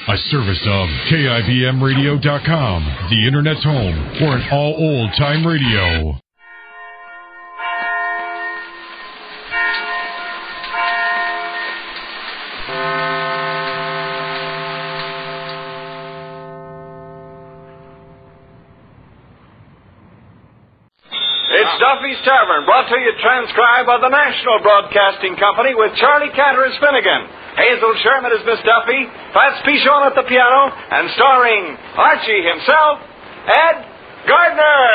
A service of KIBMradio.com, the Internet's home for an all old-time radio. It's Duffy's Tavern, brought to you transcribed by the National Broadcasting Company with Charlie Cantor as Finnegan, Hazel Sherman as Miss Duffy, Fats Pichon at the piano, and starring Archie himself, Ed Gardner.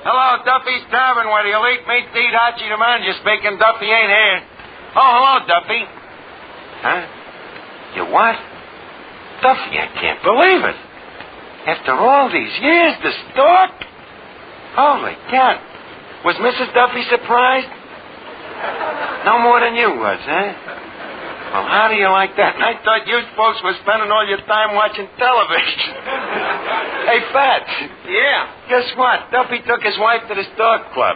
Hello, Duffy's Tavern, where the elite meet the Hachi the manager speaking. Duffy ain't here. Oh, hello, Duffy. Huh? You what? Duffy, I can't believe it. After all these years, the stork? Holy cow. Was Mrs. Duffy surprised? No more than you was, huh? Well, how do you like that? I thought you folks were spending all your time watching television. Hey, Fats. Yeah? Guess what? Duffy took his wife to the Stork Club.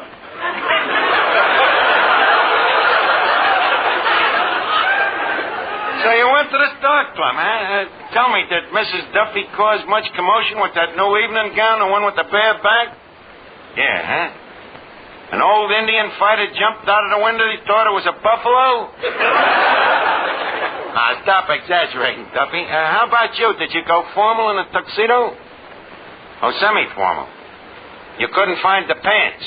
So you went to the Stork Club, huh? Tell me, did Mrs. Duffy cause much commotion with that new evening gown, the one with the bare back? Yeah, huh? An old Indian fighter jumped out of the window. He thought it was a buffalo? Stop exaggerating, Duffy. How about you? Did you go formal in a tuxedo? Oh, semi-formal. You couldn't find the pants.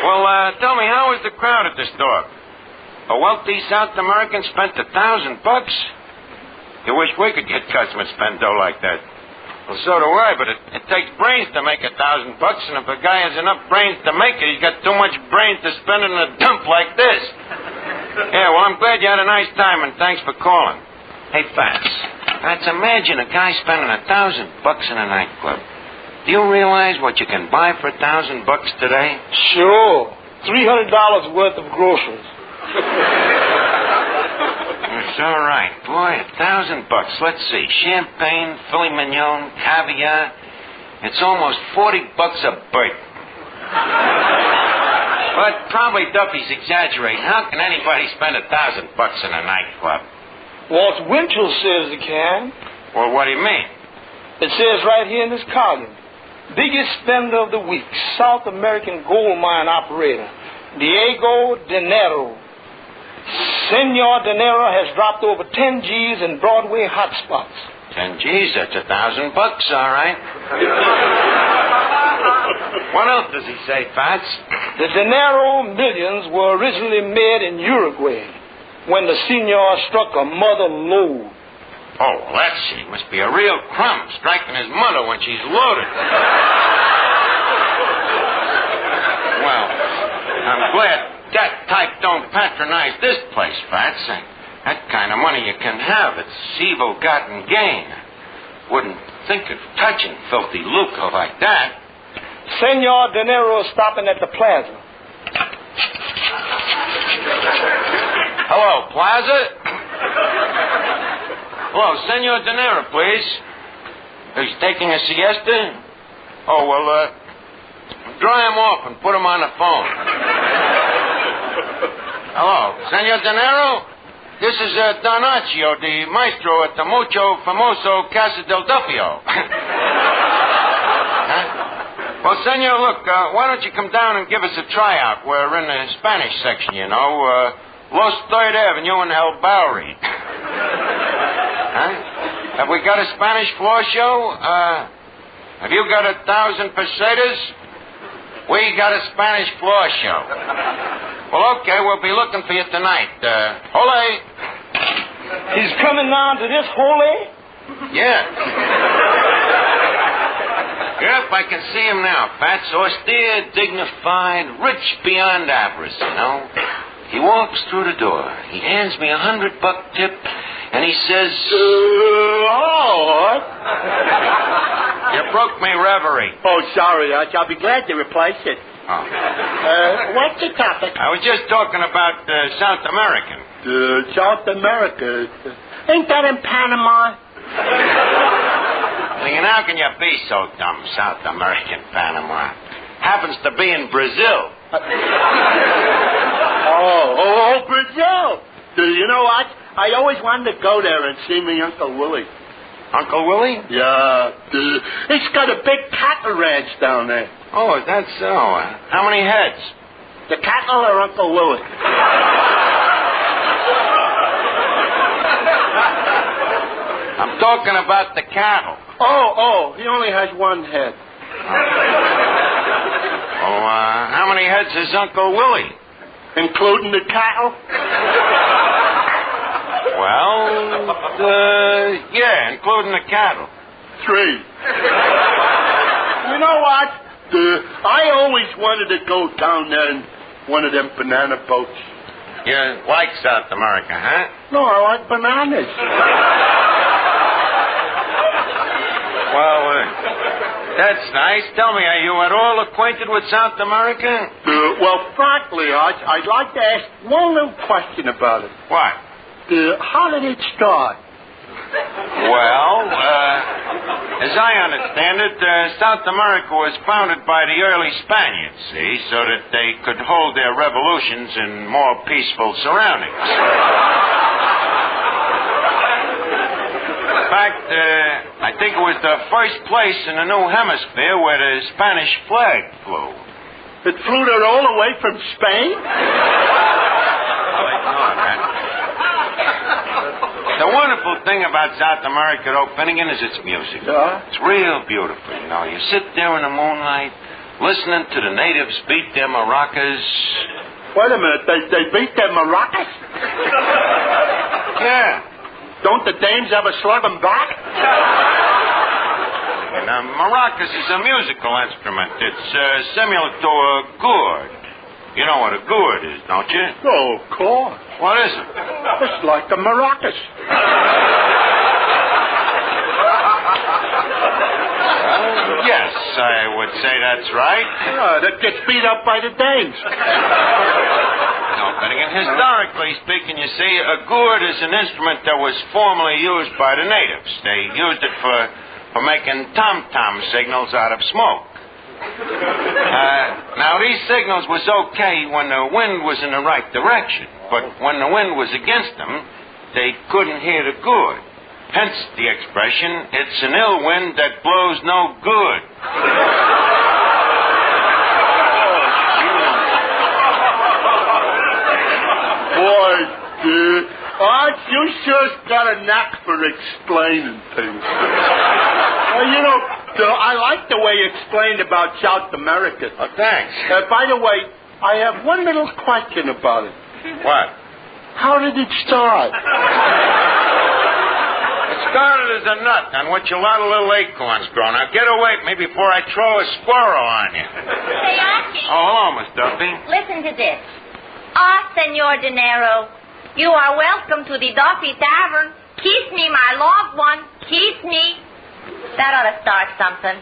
Well, tell me, how was the crowd at the store? A wealthy South American spent $1,000. You wish we could get customers spend dough like that. Well, so do I, but it takes brains to make $1,000, and if a guy has enough brains to make it, he's got too much brains to spend in a dump like this. Yeah, well, I'm glad you had a nice time, and thanks for calling. Hey, Fats, imagine a guy spending $1,000 in a nightclub. Do you realize what you can buy for $1,000 today? Sure. $300 worth of groceries. It's all right. Boy, $1,000. Let's see. Champagne, filet mignon, caviar. It's almost $40 a bird. But probably Duffy's exaggerating. How can anybody spend $1,000 in a nightclub? Walt Winchell says he can. Well, what do you mean? It says right here in this column, biggest spender of the week, South American gold mine operator, Diego Dinero. Senor Dinero has dropped over 10 G's in Broadway hotspots. 10 G's, that's $1,000, all right. What else does he say, Fats? The Dinero millions were originally made in Uruguay when the senor struck a mother load. Oh, well, that's she. Must be a real crumb striking his mother when she's loaded. Well, I'm glad that type don't patronize this place, Fats. That kind of money you can have. It's evil-gotten gain. Wouldn't think of touching filthy lucre like that. Senor Dinero is stopping at the plaza. Hello, Plaza? Hello, Senor Dinero, please. He's taking a siesta? Oh, well, dry him off and put him on the phone. Hello, Senor Dinero? This is Donaccio, the maestro at the mucho famoso Casa del Duffio. Huh? Well, Senor, look, why don't you come down and give us a tryout? We're in the Spanish section, you know. Los 3rd Avenue and El Bowery. Huh? Have we got a Spanish floor show? Have you got 1,000 pesetas? We got a Spanish floor show. Well, okay, we'll be looking for you tonight. Ole. He's coming down to this Ole? Yeah. Yep, I can see him now. Fats, austere, dignified, rich beyond avarice, you know. He walks through the door. He hands me $100 tip, and he says, You broke me reverie. Oh, sorry, Arch. I'll be glad to replace it. Oh. What's the topic? I was just talking about South American. South America. Ain't that in Panama? Thinking, how can you be so dumb, South American Panama? Happens to be in Brazil. Brazil. You know what? I always wanted to go there and see me Uncle Willie. Uncle Willie? Yeah. He's got a big cattle ranch down there. Oh, is that so? How many heads? The cattle or Uncle Willie? I'm talking about the cattle. Oh, he only has one head. How many heads is Uncle Willie? Including the cattle? Well, yeah, including the cattle. 3. You know what? I always wanted to go down there in one of them banana boats. You like South America, huh? No, I like bananas. Well, that's nice. Tell me, are you at all acquainted with South America? Well, frankly, Arch, I'd like to ask one little question about it. What? How did it start? Well, as I understand it, South America was founded by the early Spaniards, see, so that they could hold their revolutions in more peaceful surroundings. In fact, I think it was the first place in the new hemisphere where the Spanish flag flew. It flew there all the way from Spain? The wonderful thing about South America, though, Finnegan, is its music. Yeah? It's real beautiful, you know. You sit there in the moonlight, listening to the natives beat their maracas. Wait a minute, they beat their maracas? Yeah. Don't the dames ever slug them back? Now, maracas is a musical instrument. It's similar to a gourd. You know what a gourd is, don't you? Oh, of course. What is it? It's like the maracas. Yes, I would say that's right. That gets beat up by the dames. No, Finnegan, historically speaking, you see, a gourd is an instrument that was formerly used by the natives. They used it for making tom-tom signals out of smoke. Now, these signals was okay when the wind was in the right direction, but when the wind was against them, they couldn't hear the gourd. Hence the expression, it's an ill wind that blows no good. Boy, Arch, you sure's got a knack for explaining things. You know, I like the way you explained about South America. Oh, thanks. By the way, I have one little question about it. What? How did it start? It started as a nut on which a lot of little acorns grow. Now, get away from me before I throw a squirrel on you. Say, Archie. Oh, hello, Miss Duffy. Listen to this. Senor Dinero, you are welcome to the Duffy Tavern. Kiss me, my loved one. Kiss me. That ought to start something.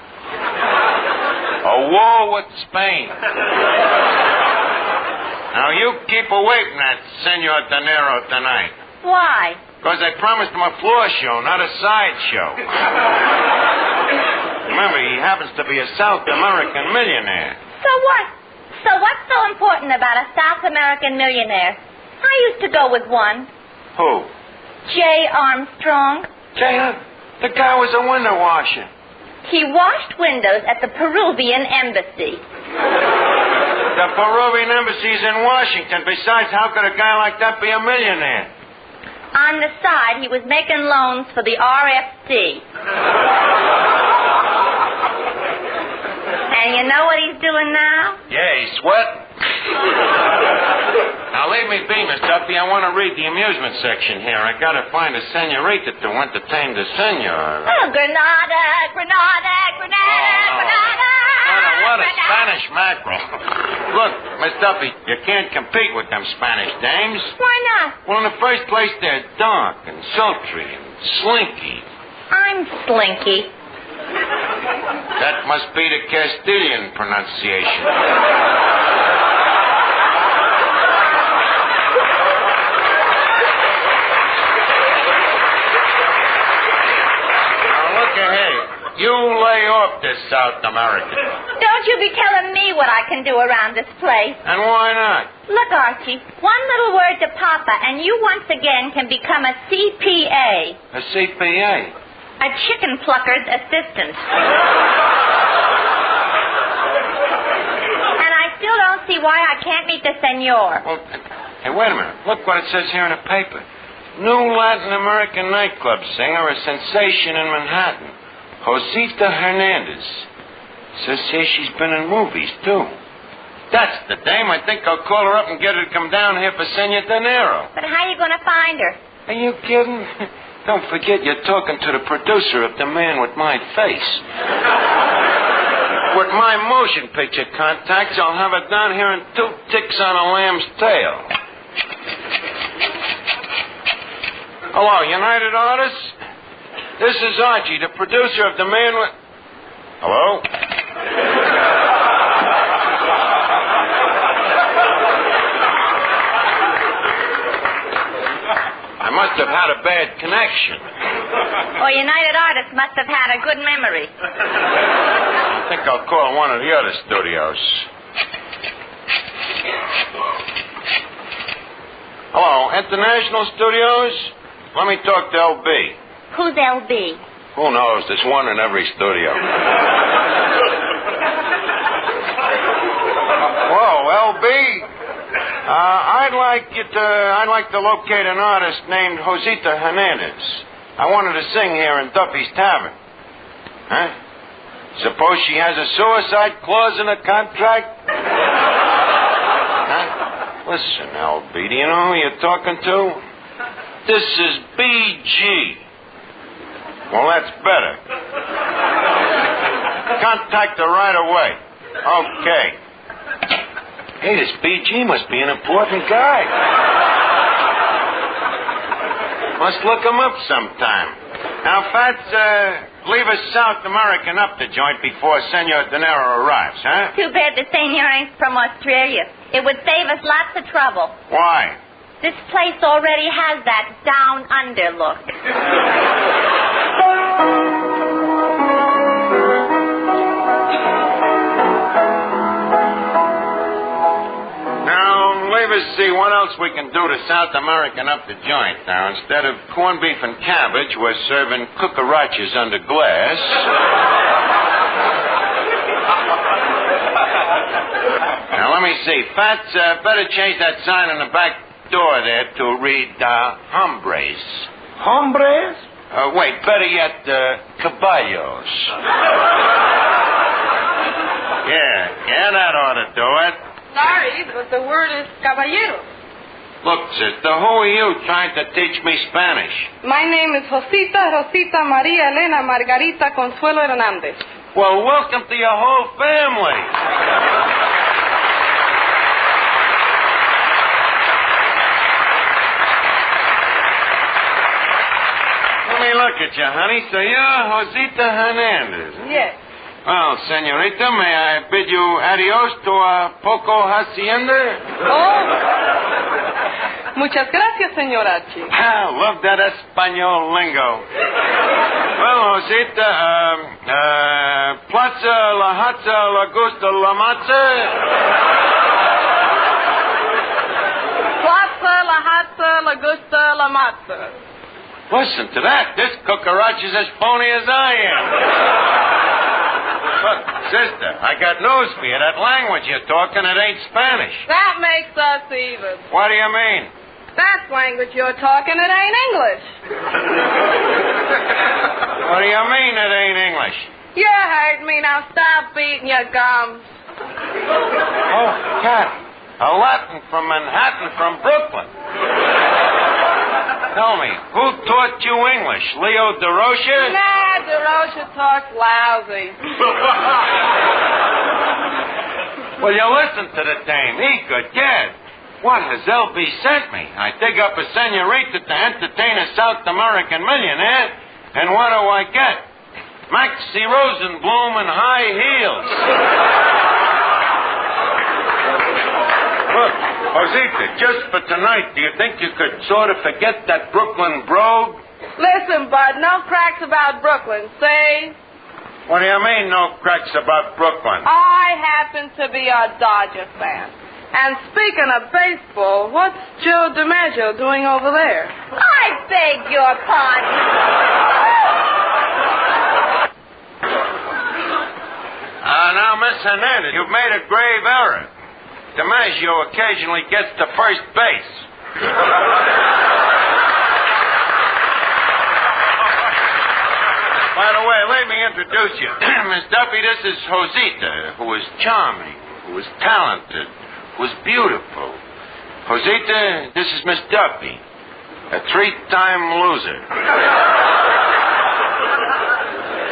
A war with Spain. Now, you keep away from that Senor Dinero tonight. Why? Because I promised him a floor show, not a side show. Remember, he happens to be a South American millionaire. So what? So what's so important about a South American millionaire? I used to go with one. Who? J. Armstrong. The guy was a window washer. He washed windows at the Peruvian embassy. The Peruvian embassy's in Washington. Besides, how could a guy like that be a millionaire? On the side, he was making loans for the RFC. And you know what he's doing now? Yeah, he's sweating. Now, leave me be, Miss Duffy. I want to read the amusement section here. I got to find a senorita to entertain the senor. Oh, Granada, Granada, Granada, Granada. What a Spanish mackerel. Look, Miss Duffy, you can't compete with them Spanish dames. Why not? Well, in the first place, they're dark and sultry and slinky. I'm slinky. That must be the Castilian pronunciation. Now, look ahead. You lay off this South American. Don't you be telling me what I can do around this place. And why not? Look, Archie, one little word to Papa, and you once again can become a CPA. A CPA? A chicken plucker's assistant. And I still don't see why I can't meet the senor. Well, hey, wait a minute. Look what it says here in the paper. New Latin American nightclub singer, a sensation in Manhattan. Josita Hernandez. Says here she's been in movies, too. That's the dame. I think I'll call her up and get her to come down here for Senor Dinero. But how are you going to find her? Are you kidding? Don't forget you're talking to the producer of The Man with My Face. With my motion picture contacts, I'll have it down here in 2 ticks on a lamb's tail. Hello, United Artists? This is Archie, the producer of The Man with... Hello? I must have had a bad connection. Or United Artists must have had a good memory. I think I'll call one of the other studios. Hello, International Studios? Let me talk to LB. Who's LB? Who knows? There's one in every studio. Whoa, LB? I'd like to locate an artist named Josita Hernandez. I want her to sing here in Duffy's Tavern. Huh? Suppose she has a suicide clause in her contract? Huh? Listen, LB, do you know who you're talking to? This is BG. Well, that's better. Contact her right away. Okay. Hey, this BG must be an important guy. Must look him up sometime. Now, Fats, leave a South American up the joint before Senor Dinero arrives, huh? Too bad the senor ain't from Australia. It would save us lots of trouble. Why? This place already has that down-under look. Let's see what else we can do to South American up the joint. Now, instead of corned beef and cabbage, we're serving cucarachas under glass. Now, let me see. Fats, better change that sign on the back door there to read, hombres. Hombres? Wait, better yet, caballos. Yeah, that ought to do it. Sorry, but the word is caballero. Look, sister, who are you trying to teach me Spanish? My name is Josita Maria Elena Margarita Consuelo Hernandez. Well, welcome to your whole family. Let me look at you, honey. So you're Josita Hernandez. Yes. Well, senorita, may I bid you adios to a poco hacienda? Oh. Muchas gracias, señor Archie. Love that Espanol lingo. Well, Josita, Plaza La Hatza La Gusta La Matza? Plaza La Hatza La Gusta La Matza. Listen to that. This cucaracha's as phony as I am. Look, sister, I got news for you. That language you're talking, it ain't Spanish. That makes us even. What do you mean? That language you're talking, it ain't English. What do you mean it ain't English? You heard me. Now stop beating your gums. Oh, cat. A Latin from Manhattan, from Brooklyn. Tell me, who taught you English? Leo DeRocha? Nah, DeRocha talks lousy. Well, you listen to the dame. Good gad. What has LB sent me? I dig up a senorita to entertain a South American millionaire, and what do I get? Maxie Rosenblum in high heels. Look, Josita, just for tonight, do you think you could sort of forget that Brooklyn brogue? Listen, Bud, no cracks about Brooklyn. See? What do you mean, no cracks about Brooklyn? I happen to be a Dodger fan. And speaking of baseball, what's Joe DiMaggio doing over there? I beg your pardon. Now, Miss Hernandez, you've made a grave error. DiMaggio occasionally gets to first base. By the way, let me introduce you. Miss Duffy, this is Josita, who is charming, who is talented, who is beautiful. Josita, this is Miss Duffy, a 3-time loser.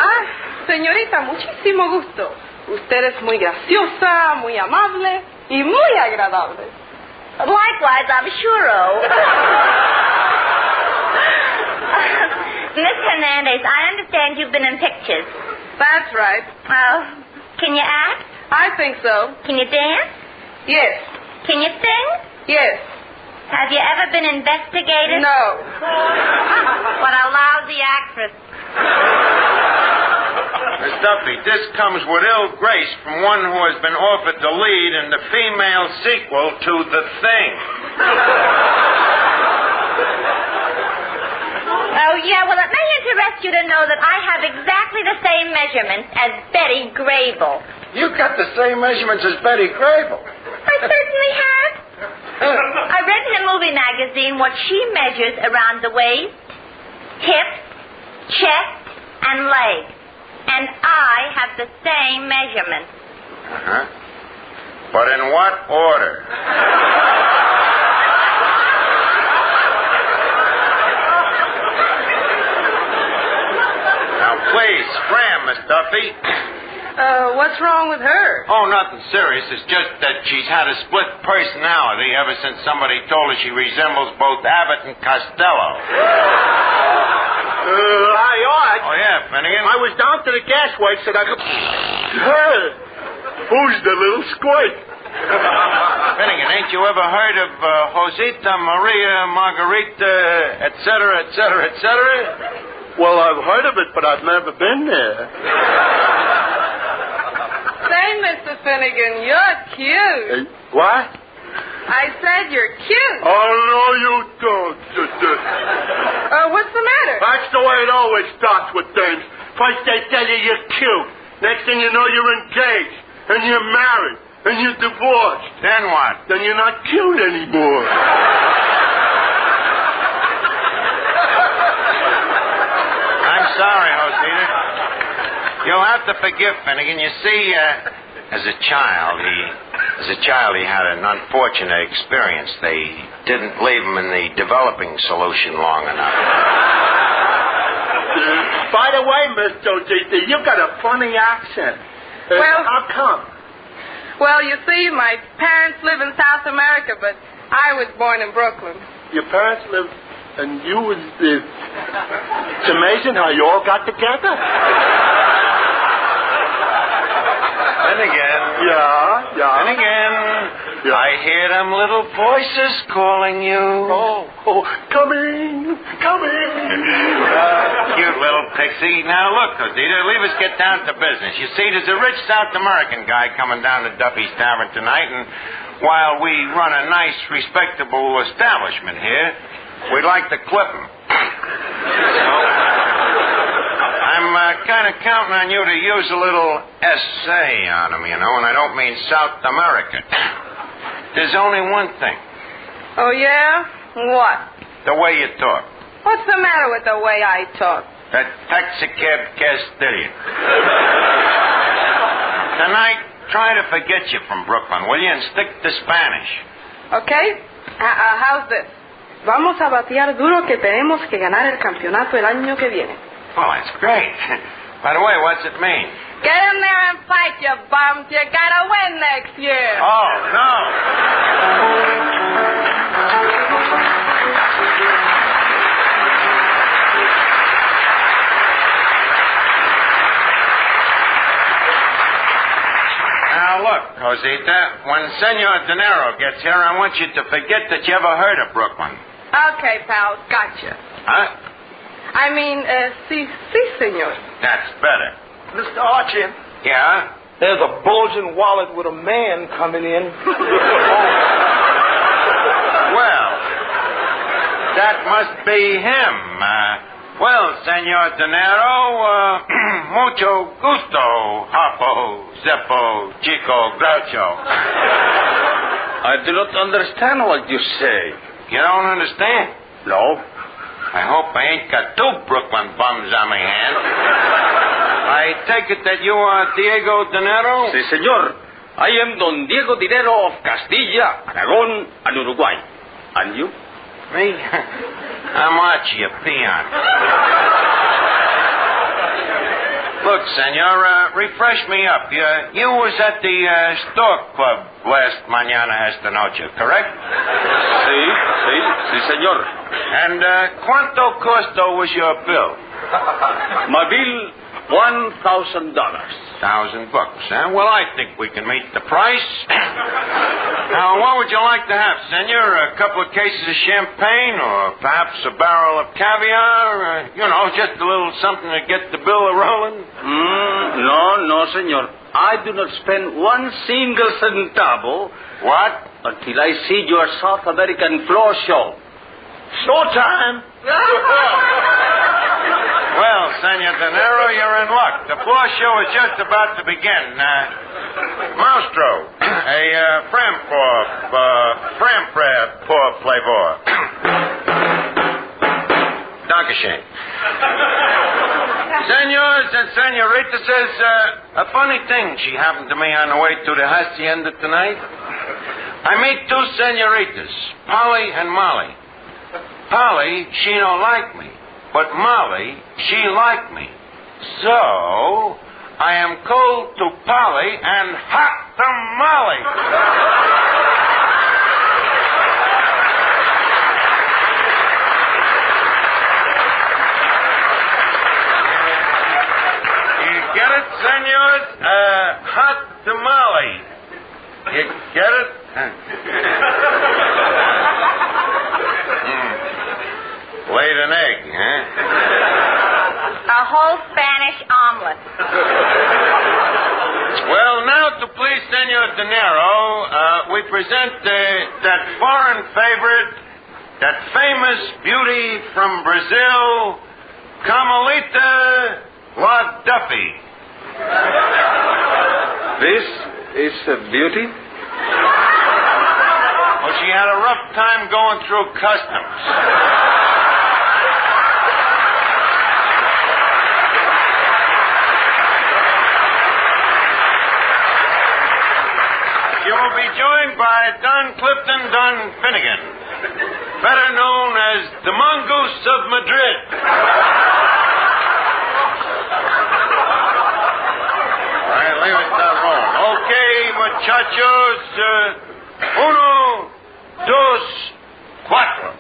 Ah, señorita, muchísimo gusto. Usted es muy graciosa, muy amable y muy agradable. Likewise, I'm sure. Miss Hernandez, I understand you've been in pictures. That's right. Can you act? I think so. Can you dance? Yes. Can you sing? Yes. Have you ever been investigated? No. What a lousy actress. Miss Duffy, this comes with ill grace from one who has been offered the lead in the female sequel to The Thing. Oh, yeah, well, it may interest you to know that I have exactly the same measurements as Betty Grable. You got the same measurements as Betty Grable. I certainly have. I read in a movie magazine what she measures around the waist, hips, chest, and leg. And I have the same measurements. Uh-huh. But in what order? Now, please, scram, Miss Duffy. What's wrong with her? Oh, nothing serious. It's just that she's had a split personality ever since somebody told her she resembles both Abbott and Costello. Hi, Art. Oh, yeah, Finnegan? I was down to the gas works and I could... Hey, who's the little squirt? Finnegan, ain't you ever heard of Josita, Maria, Margarita, et cetera, et cetera, et cetera? Well, I've heard of it, but I've never been there. Say, Mr. Finnegan, you're cute. What? I said you're cute. Oh, no, you don't. What's the matter? That's the way it always starts with things. First they tell you you're cute. Next thing you know, you're engaged. And you're married. And you're divorced. Then what? Then you're not cute anymore. I'm sorry, Josita. You'll have to forgive Finnegan. You see, as a child, he had an unfortunate experience. They didn't leave him in the developing solution long enough. By the way, Miss Josita, you got a funny accent. Well, how come? Well, you see, my parents live in South America, but I was born in Brooklyn. Your parents live, and you was... It's amazing how you all got together. And again. Yeah. And again. Yeah. I hear them little voices calling you. Oh, coming. Cute little pixie. Now, look, Josita, leave us get down to business. You see, there's a rich South American guy coming down to Duffy's Tavern tonight, and while we run a nice, respectable establishment here, we'd like to clip him. So, I'm kind of counting on you to use a little essay on him, you know, and I don't mean South America. There's only one thing. Oh, yeah? What? The way you talk. What's the matter with the way I talk? That taxicab Castilian. Tonight, try to forget you from Brooklyn, will you, and stick to Spanish. Okay? How's this? Vamos a batear duro que tenemos que ganar el campeonato el año que viene. Oh, that's great. By the way, what's it mean? Get in there and fight, you bums. You gotta win next year. Oh, no. Look, Josita, when Senor Dinero gets here, I want you to forget that you ever heard of Brooklyn. Okay, pal, gotcha. Huh? I mean, si, senor. That's better. Mr. Archie, Yeah? there's a bulging wallet with a man coming in. Well, that must be him. Well, Senor Dinero, mucho gusto, Harpo, Zeppo, Chico, Groucho. I do not understand what you say. You don't understand? No. I hope I ain't got two Brooklyn bums on my hands. I take it that you are Diego Dinero? Si, senor. I am Don Diego Dinero of Castilla, Aragon, and Uruguay. And you? Me? I'm Archie, a peon. Look, senor, refresh me up. You was at the Stork Club last mañana esta noche, correct? Si, senor. And cuánto costo was your bill? My bill, $1,000. $1,000, huh? Well, I think we can meet the price. Now, what would you like to have, senor? A couple of cases of champagne, or perhaps a barrel of caviar? Just a little something to get the bill a-rolling? No, senor. I do not spend one single centavo. What? Until I see your South American floor show. Showtime. Well, Senor Dinero, you're in luck. The floor show is just about to begin. Maestro, a for flavor. Dankeschön. Senors and senoritas, a funny thing she happened to me on the way to the hacienda tonight. I meet two senoritas, Polly and Molly. Polly, she don't like me. But Molly, she liked me. So, I am cold to Polly and hot to Molly. You get it, senors? Hot to Molly. You get it? Laid an egg, huh? A whole Spanish omelet. Well, now to please Senor Dinero, we present that foreign favorite, that famous beauty from Brazil, Carmelita La Duffy. This is a beauty? Well, she had a rough time going through customs. You will be joined by Don Clifton Don Finnegan, better known as the Mongoose of Madrid. All right, leave it that wrong. Okay, muchachos. Uno, dos, cuatro.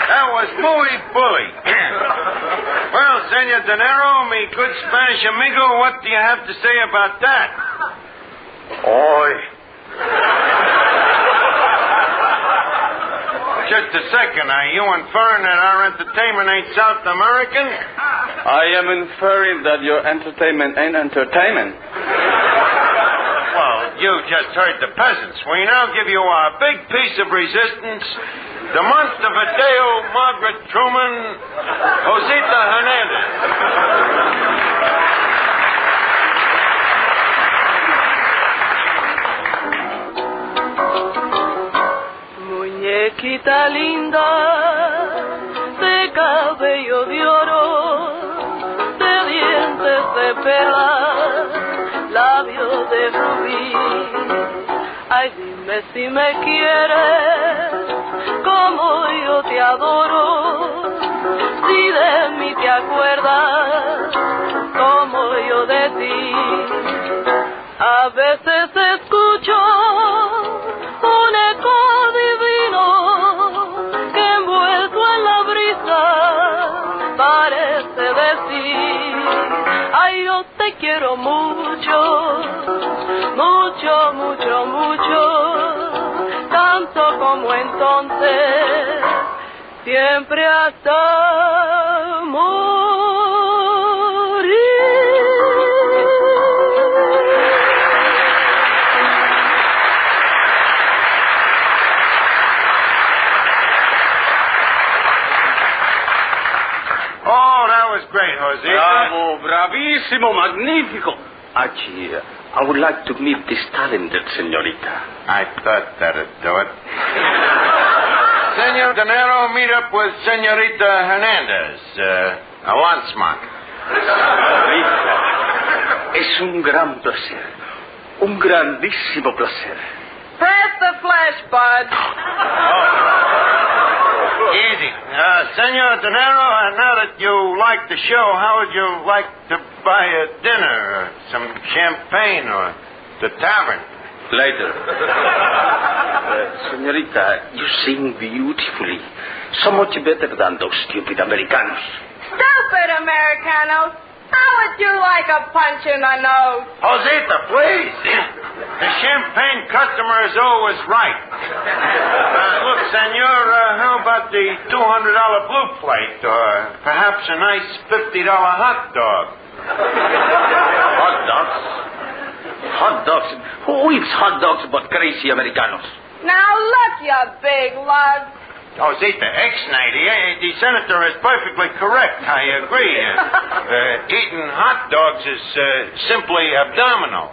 That was muy bully. Well, Senor Dinero, mi good Spanish amigo, what do you have to say about that? Oy. Just a second. Are you inferring that our entertainment ain't South American? I am inferring that your entertainment ain't entertainment. Well, you just heard the peasants. We now give you our big piece of resistance. The Montevideo Margaret Truman, Josita Hernandez. Muñequita linda, de cabello de oro, de dientes de perla, labios de rubí. Ay, dime si me quieres, como yo te adoro, si de mí te acuerdas, como yo de ti. A veces escucho un eco divino que envuelto en la brisa parece decir: ay, yo te quiero mucho, mucho, mucho, mucho, tanto como entonces, siempre hasta morir. Oh, that was great, Jose. Bravo, bravissimo, magnifico. Archie, I would like to meet this talented señorita. I thought that'd do it. Senor Dinero, meet up with Senorita Hernandez. A Landsmark. Señorita, es un gran placer. Un grandísimo placer. Press the flesh, bud. Easy. Senor Dinero, now that you like the show, how would you like to buy a dinner, or some champagne, or the Tavern? Later. Señorita, you sing beautifully. So much better than those stupid Americanos. Stupid Americanos. How would you like a punch in the nose? Josita, please. The champagne customer is always right. Look, senor, how about the $200 blue plate, or perhaps a nice $50 hot dog? Hot dogs? Hot dogs? Who eats hot dogs but crazy Americanos? Now look, you big lug. Josita, ex-nighty, the senator is perfectly correct. I agree. Eating hot dogs is simply abdominal.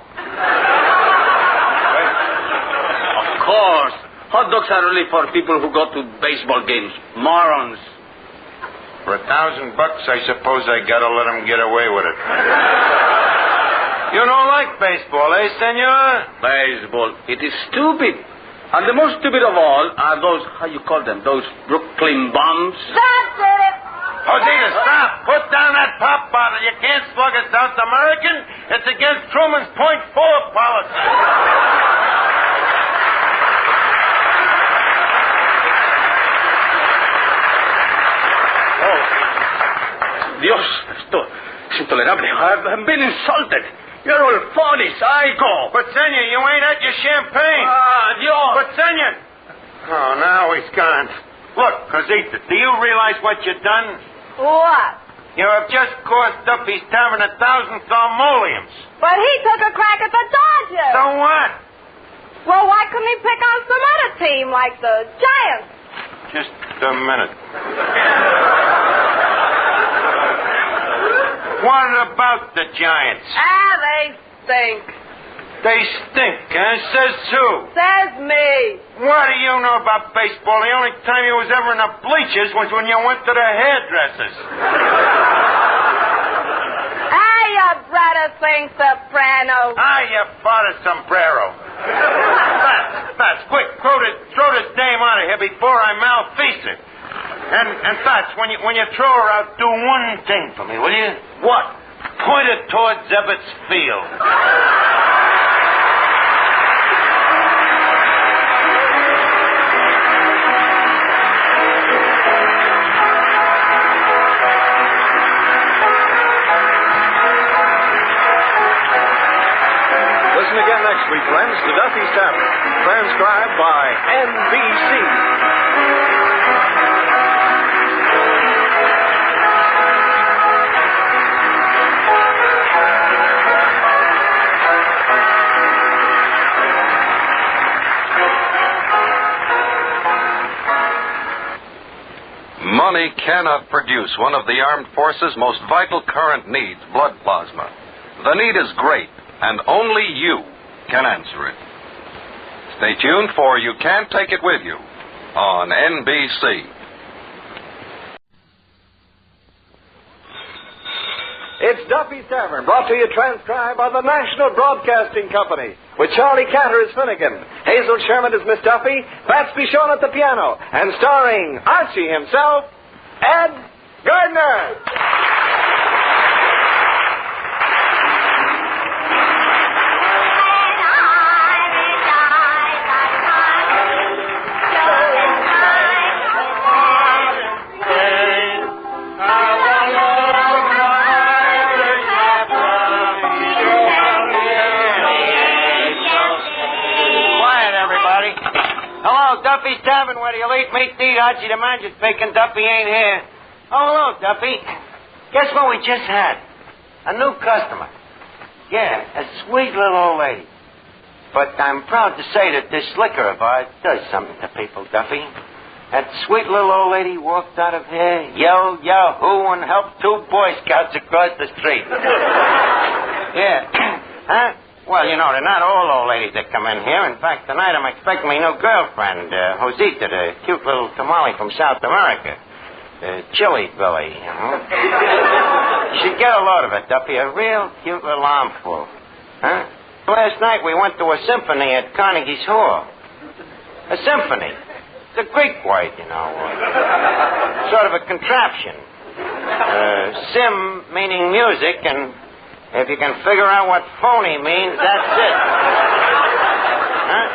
Of course. Hot dogs are only for people who go to baseball games. Morons. For $1,000, I suppose I gotta let him get away with it. You don't like baseball, eh, senor? Baseball. It is stupid. And the most stupid of all are those, how you call them, those Brooklyn bombs. That's it. Josita, stop. Put down that pop bottle. You can't slug a South American. It's against Truman's .4 policy. Oh, Dios, esto es intolerable. I've been insulted. You're all phony, psycho. But, senor, you ain't had your champagne. Dios. But, senor. Oh, now he's gone. Look, Josita, do you realize what you've done? What? You have just cost Duffy's Tavern 1,000 thalmoliums. But he took a crack at the Dodgers. So what? Well, why couldn't he pick on some other team like the Giants? Just a minute. What about the Giants? They stink. They stink, huh? Says who? Says me. What do you know about baseball? The only time you was ever in the bleachers was when you went to the hairdressers. Hey, you brother sing soprano. You father sombrero. Fats, quick, throw this dame out of here before I malfeast her. And Fats, when you throw her out, do one thing for me, will you? What? Point it towards Ebbets Field. sweet friends, to Duffy's Tavern, transcribed by NBC. Money cannot produce one of the armed forces' most vital current needs, blood plasma. The need is great, and only you can answer it. Stay tuned for You Can't Take It With You on NBC. It's Duffy's Tavern, brought to you transcribed by the National Broadcasting Company, with Charlie Cantor as Finnegan, Hazel Sherman as Miss Duffy, Fats Pichon at the piano, and starring Archie himself, Ed Gardner. Duffy's Tavern, where you'll eat meat to eat. Archie the manager's speaking. Duffy ain't here. Oh, hello, Duffy. Guess what we just had? A new customer. Yeah, a sweet little old lady. But I'm proud to say that this liquor of ours does something to people, Duffy. That sweet little old lady walked out of here, yelled Yahoo, and helped 2 Boy Scouts across the street. Yeah. Huh? Well, you know, they're not all old ladies that come in here. In fact, tonight I'm expecting my new girlfriend, Josita, the cute little tamale from South America. Chili Billy, you know. You should get a load of it, Duffy. A real cute little armful. Huh? Last night we went to a symphony at Carnegie's Hall. A symphony. It's a Greek word, you know. Sort of a contraption. Sim meaning music, and if you can figure out what phony means, that's it. Huh?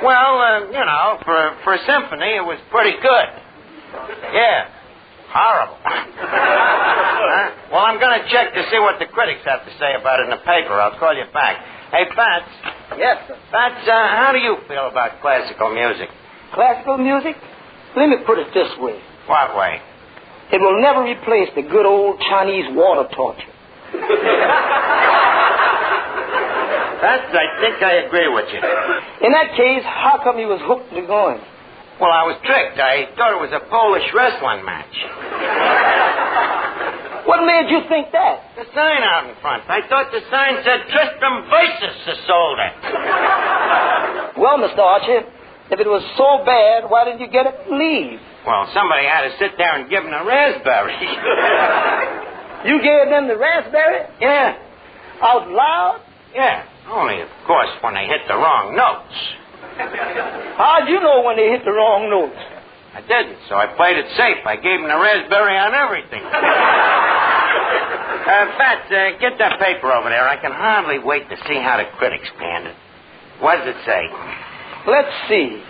Well, you know, for a symphony, it was pretty good. Yeah. Horrible. Huh? Well, I'm going to check to see what the critics have to say about it in the paper. I'll call you back. Hey, Fats. Yes, sir. Fats, how do you feel about classical music? Classical music? Let me put it this way. What way? It will never replace the good old Chinese water torture. I think I agree with you. In that case, how come you was hooked into going? Well, I was tricked. I thought it was a Polish wrestling match. What made you think that? The sign out in front. I thought the sign said Tristram versus Isolde. Well, Mr. Archie, if it was so bad, why didn't you get it and leave? Well, somebody had to sit there and give him a raspberry. You gave them the raspberry? Yeah. Out loud? Yeah. Only, of course, when they hit the wrong notes. How'd you know when they hit the wrong notes? I didn't, so I played it safe. I gave them the raspberry on everything. Fats, get that paper over there. I can hardly wait to see how the critics panned it. What does it say? Let's see.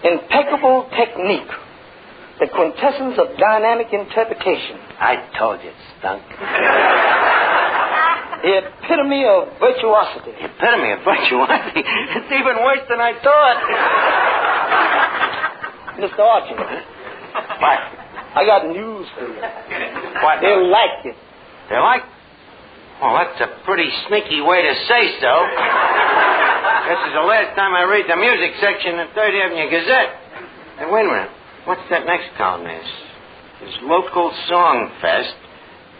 Impeccable technique. The quintessence of dynamic interpretation. I told you it stunk. The epitome of virtuosity. The epitome of virtuosity? It's even worse than I thought. Mr. Archie. What? I got news for you. What? They'll like it. They like? Well, that's a pretty sneaky way to say so. This is the last time I read the music section in 3rd Avenue Gazette. Hey, wait a minute. What's that next column is? This local song fest.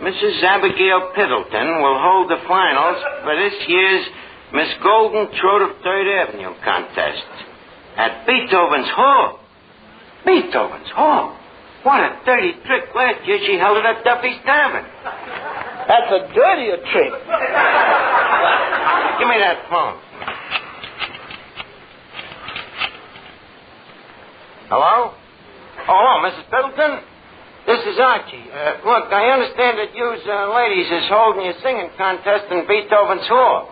Mrs. Abigail Piddleton will hold the finals for this year's Miss Golden Throat of 3rd Avenue contest at Beethoven's Hall. Beethoven's Hall? What a dirty trick. Last year she held it at Duffy's Tavern. That's a dirtier trick. Give me that phone. Hello? Oh, hello, Mrs. Piddleton. This is Archie. Look, I understand that you ladies is holding a singing contest in Beethoven's Hall.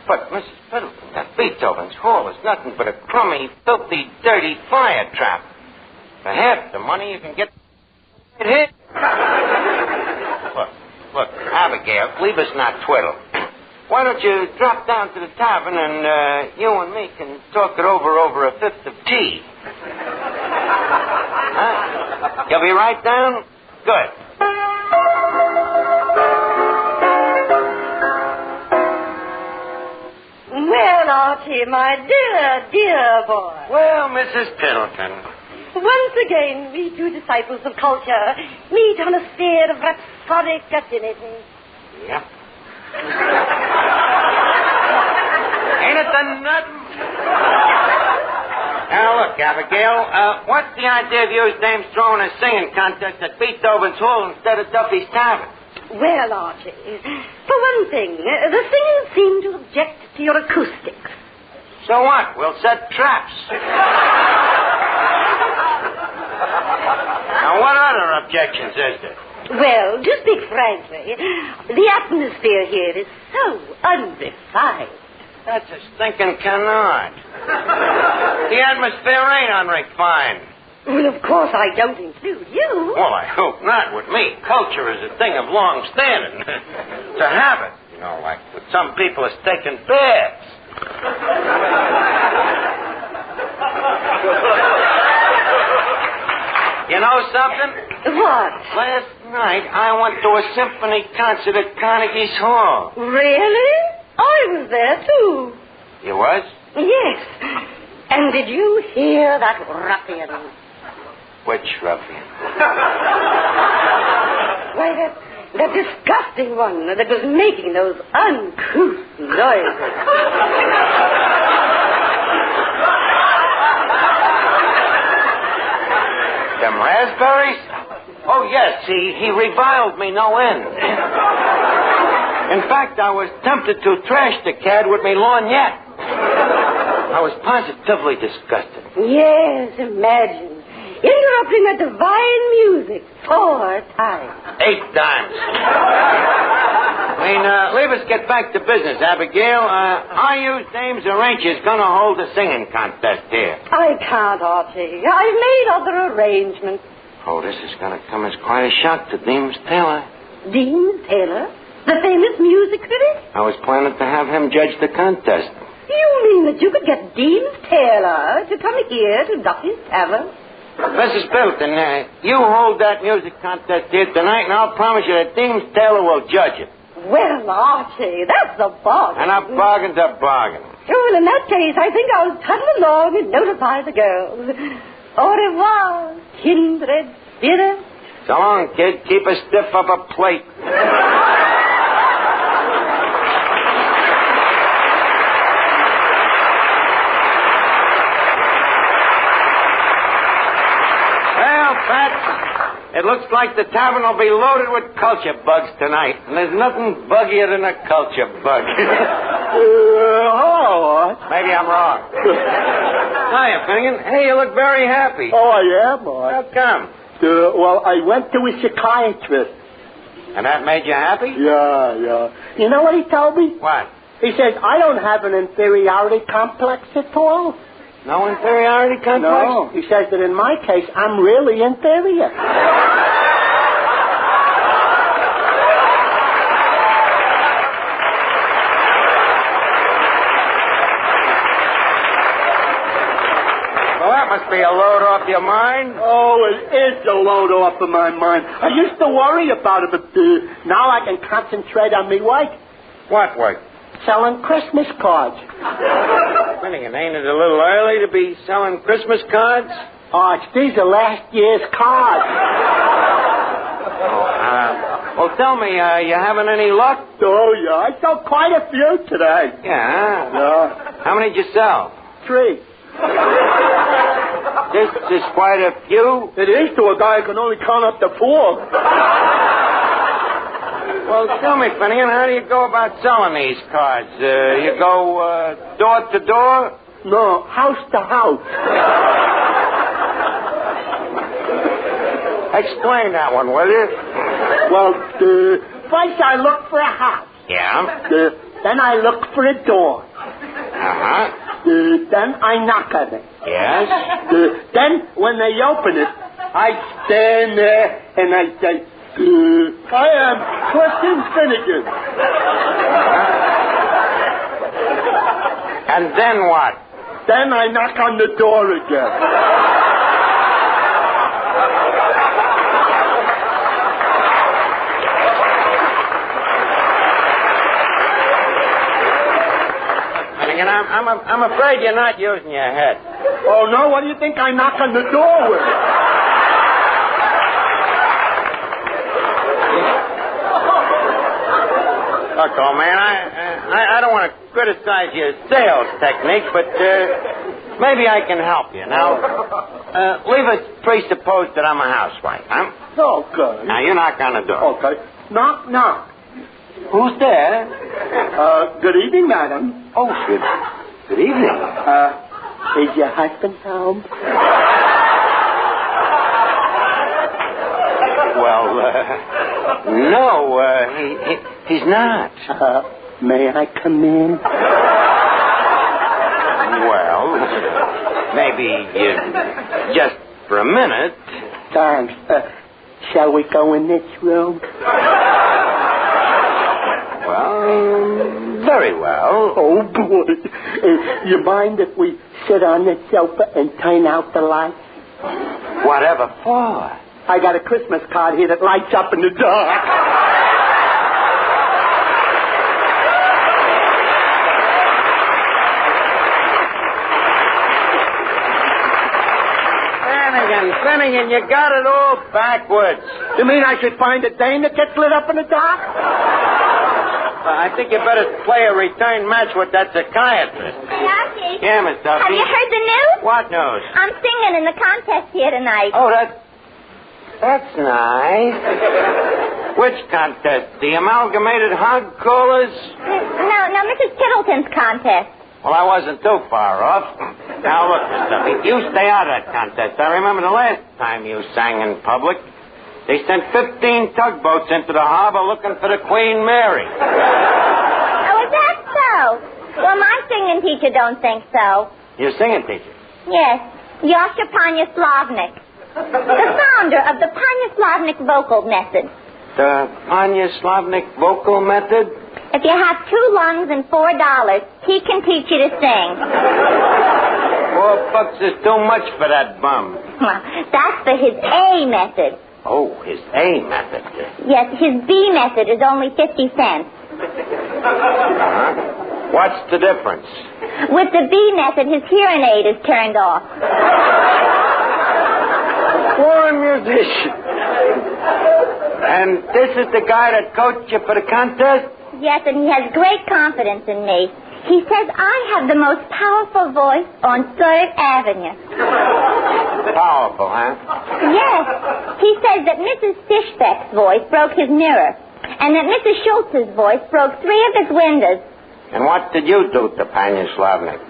But, Mrs. Piddleton, that Beethoven's Hall is nothing but a crummy, filthy, dirty fire trap. For half the money you can get it here. Look, Abigail, leave us not twiddle. Why don't you drop down to the tavern and you and me can talk it over a fifth of tea? Huh? You'll be right down? Good. Well, Archie, my dear boy. Well, Mrs. Piddleton. Once again, we two disciples of culture meet on a sphere of rhapsodic affinity. Yep. Ain't it the nut? Now, look, Abigail, what's the idea of you dames throwing a singing contest at Beethoven's Hall instead of Duffy's Tavern? Well, Archie, for one thing, the singers seem to object to your acoustics. So what? We'll set traps. Now, what other objections is there? Well, to speak frankly, the atmosphere here is so unrefined. That's a stinking canard. The atmosphere ain't unrefined. Well, of course, I don't include you. Well, I hope not. With me, culture is a thing of long standing. It's a habit, you know, like with some people it's taking baths. You know something? What? Last night I went to a symphony concert at Carnegie's Hall. Really? I was there, too. You was? Yes. And did you hear that ruffian? Which ruffian? Why, that disgusting one that was making those uncouth noises. Them raspberries? Oh, yes, he reviled me no end. In fact, I was tempted to trash the cad with me lorgnette. I was positively disgusted. Yes, imagine. Interrupting that divine music 4 times. 8 times. Leave us get back to business, Abigail. Are you dames or ain't you going to hold a singing contest here? I can't, Archie. I've made other arrangements. Oh, this is going to come as quite a shock to Deems Taylor. Deems Taylor? The famous music critic? I was planning to have him judge the contest. You mean that you could get Deems Taylor to come here to Duffy's Tavern? Mrs. Bilton, you hold that music contest here tonight, and I'll promise you that Deems Taylor will judge it. Well, Archie, that's a bargain. And a bargain's a bargain. Well, in that case, I think I'll tunnel along and notify the girls. Au revoir, kindred spirit. So long, kid. Keep a stiff upper plate. It looks like the tavern will be loaded with culture bugs tonight. And there's nothing buggier than a culture bug. Hello. Maybe I'm wrong. Hiya, Finnegan. Hey, you look very happy. Oh, I am, boy. How come? Well, I went to a psychiatrist. And that made you happy? Yeah. You know what he told me? What? He says, I don't have an inferiority complex at all. No inferiority complex? No. He says that in my case, I'm really inferior. Well, that must be a load off your mind. Oh, it is a load off of my mind. I used to worry about it, but now I can concentrate on me work. What work? Selling Christmas cards. Finnegan, ain't it a little early to be selling Christmas cards? Oh, these are last year's cards. Well, tell me, you having any luck? Oh, yeah. I sold quite a few today. Yeah? Yeah. How many did you sell? 3. This is quite a few. It is to a guy who can only count up to 4. Well, tell me, Finnegan, how do you go about selling these cards? You go door to door? No, house to house. Explain that one, will you? Well, first I look for a house. Yeah? Then I look for a door. Uh-huh. Then I knock on it. Yes? Then, when they open it, I stand there and I say, I am Clifton Finnegan. And then what? Then I knock on the door again. Finnegan, I'm afraid you're not using your head. Oh, no? What do you think I knock on the door with? Look, old man, I don't want to criticize your sales technique, but maybe I can help you. Now, leave it presupposed that I'm a housewife, huh? Okay. Now, you knock on the door. Okay. Knock, knock. Who's there? Good evening, madam. Oh, good evening. Is your husband home? Well, no, he's not. May I come in? Well, maybe just for a minute. Thanks. Shall we go in this room? Well, very well. Oh, boy. You mind if we sit on the sofa and turn out the lights? Whatever for? I got a Christmas card here that lights up in the dark. Finnegan, you got it all backwards. You mean I should find a dame that gets lit up in the dark? I think you better play a return match with that psychiatrist. Hey, Archie. Yeah, Miss Duffy. Have you heard the news? What news? I'm singing in the contest here tonight. Oh, that's nice. Which contest? The Amalgamated Hog Callers? No, Mrs. Tittleton's contest. Well, I wasn't too far off. Now, look, Miss Duffy, you stay out of that contest. I remember the last time you sang in public. They sent 15 tugboats into the harbor looking for the Queen Mary. Oh, is that so? Well, my singing teacher don't think so. Your singing teacher? Yes, Yasha Panya-Slavnik. The founder of the Panya-Slavnik vocal method. The Panya-Slavnik vocal method? If you have 2 lungs and $4, he can teach you to sing. $4 is too much for that bum. Well, that's for his A method. Oh, his A method. Yes, his B method is only 50 cents. What's the difference? With the B method, his hearing aid is turned off. Poor musician. And this is the guy that coached you for the contest? Yes, and he has great confidence in me. He says I have the most powerful voice on 3rd Avenue. Powerful, huh? Yes. He says that Mrs. Fishbeck's voice broke his mirror, and that Mrs. Schultz's voice broke 3 of his windows. And what did you do to Panya-Slavnik?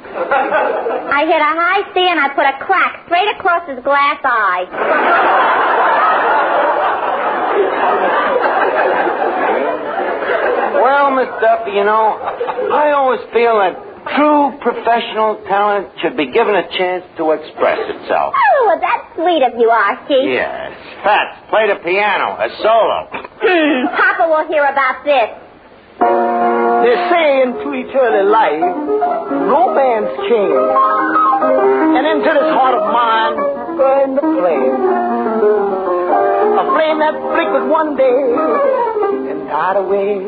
I hit a high C and I put a crack straight across his glass eye. Well, Miss Duffy, you know, I always feel that true professional talent should be given a chance to express itself. Oh, well, that's sweet of you, Archie. Yes. Fats, play the piano, a solo. Papa will hear about this. They say into each early life, romance came. And into this heart of mine burned the flame. A flame that flickered one day and died away.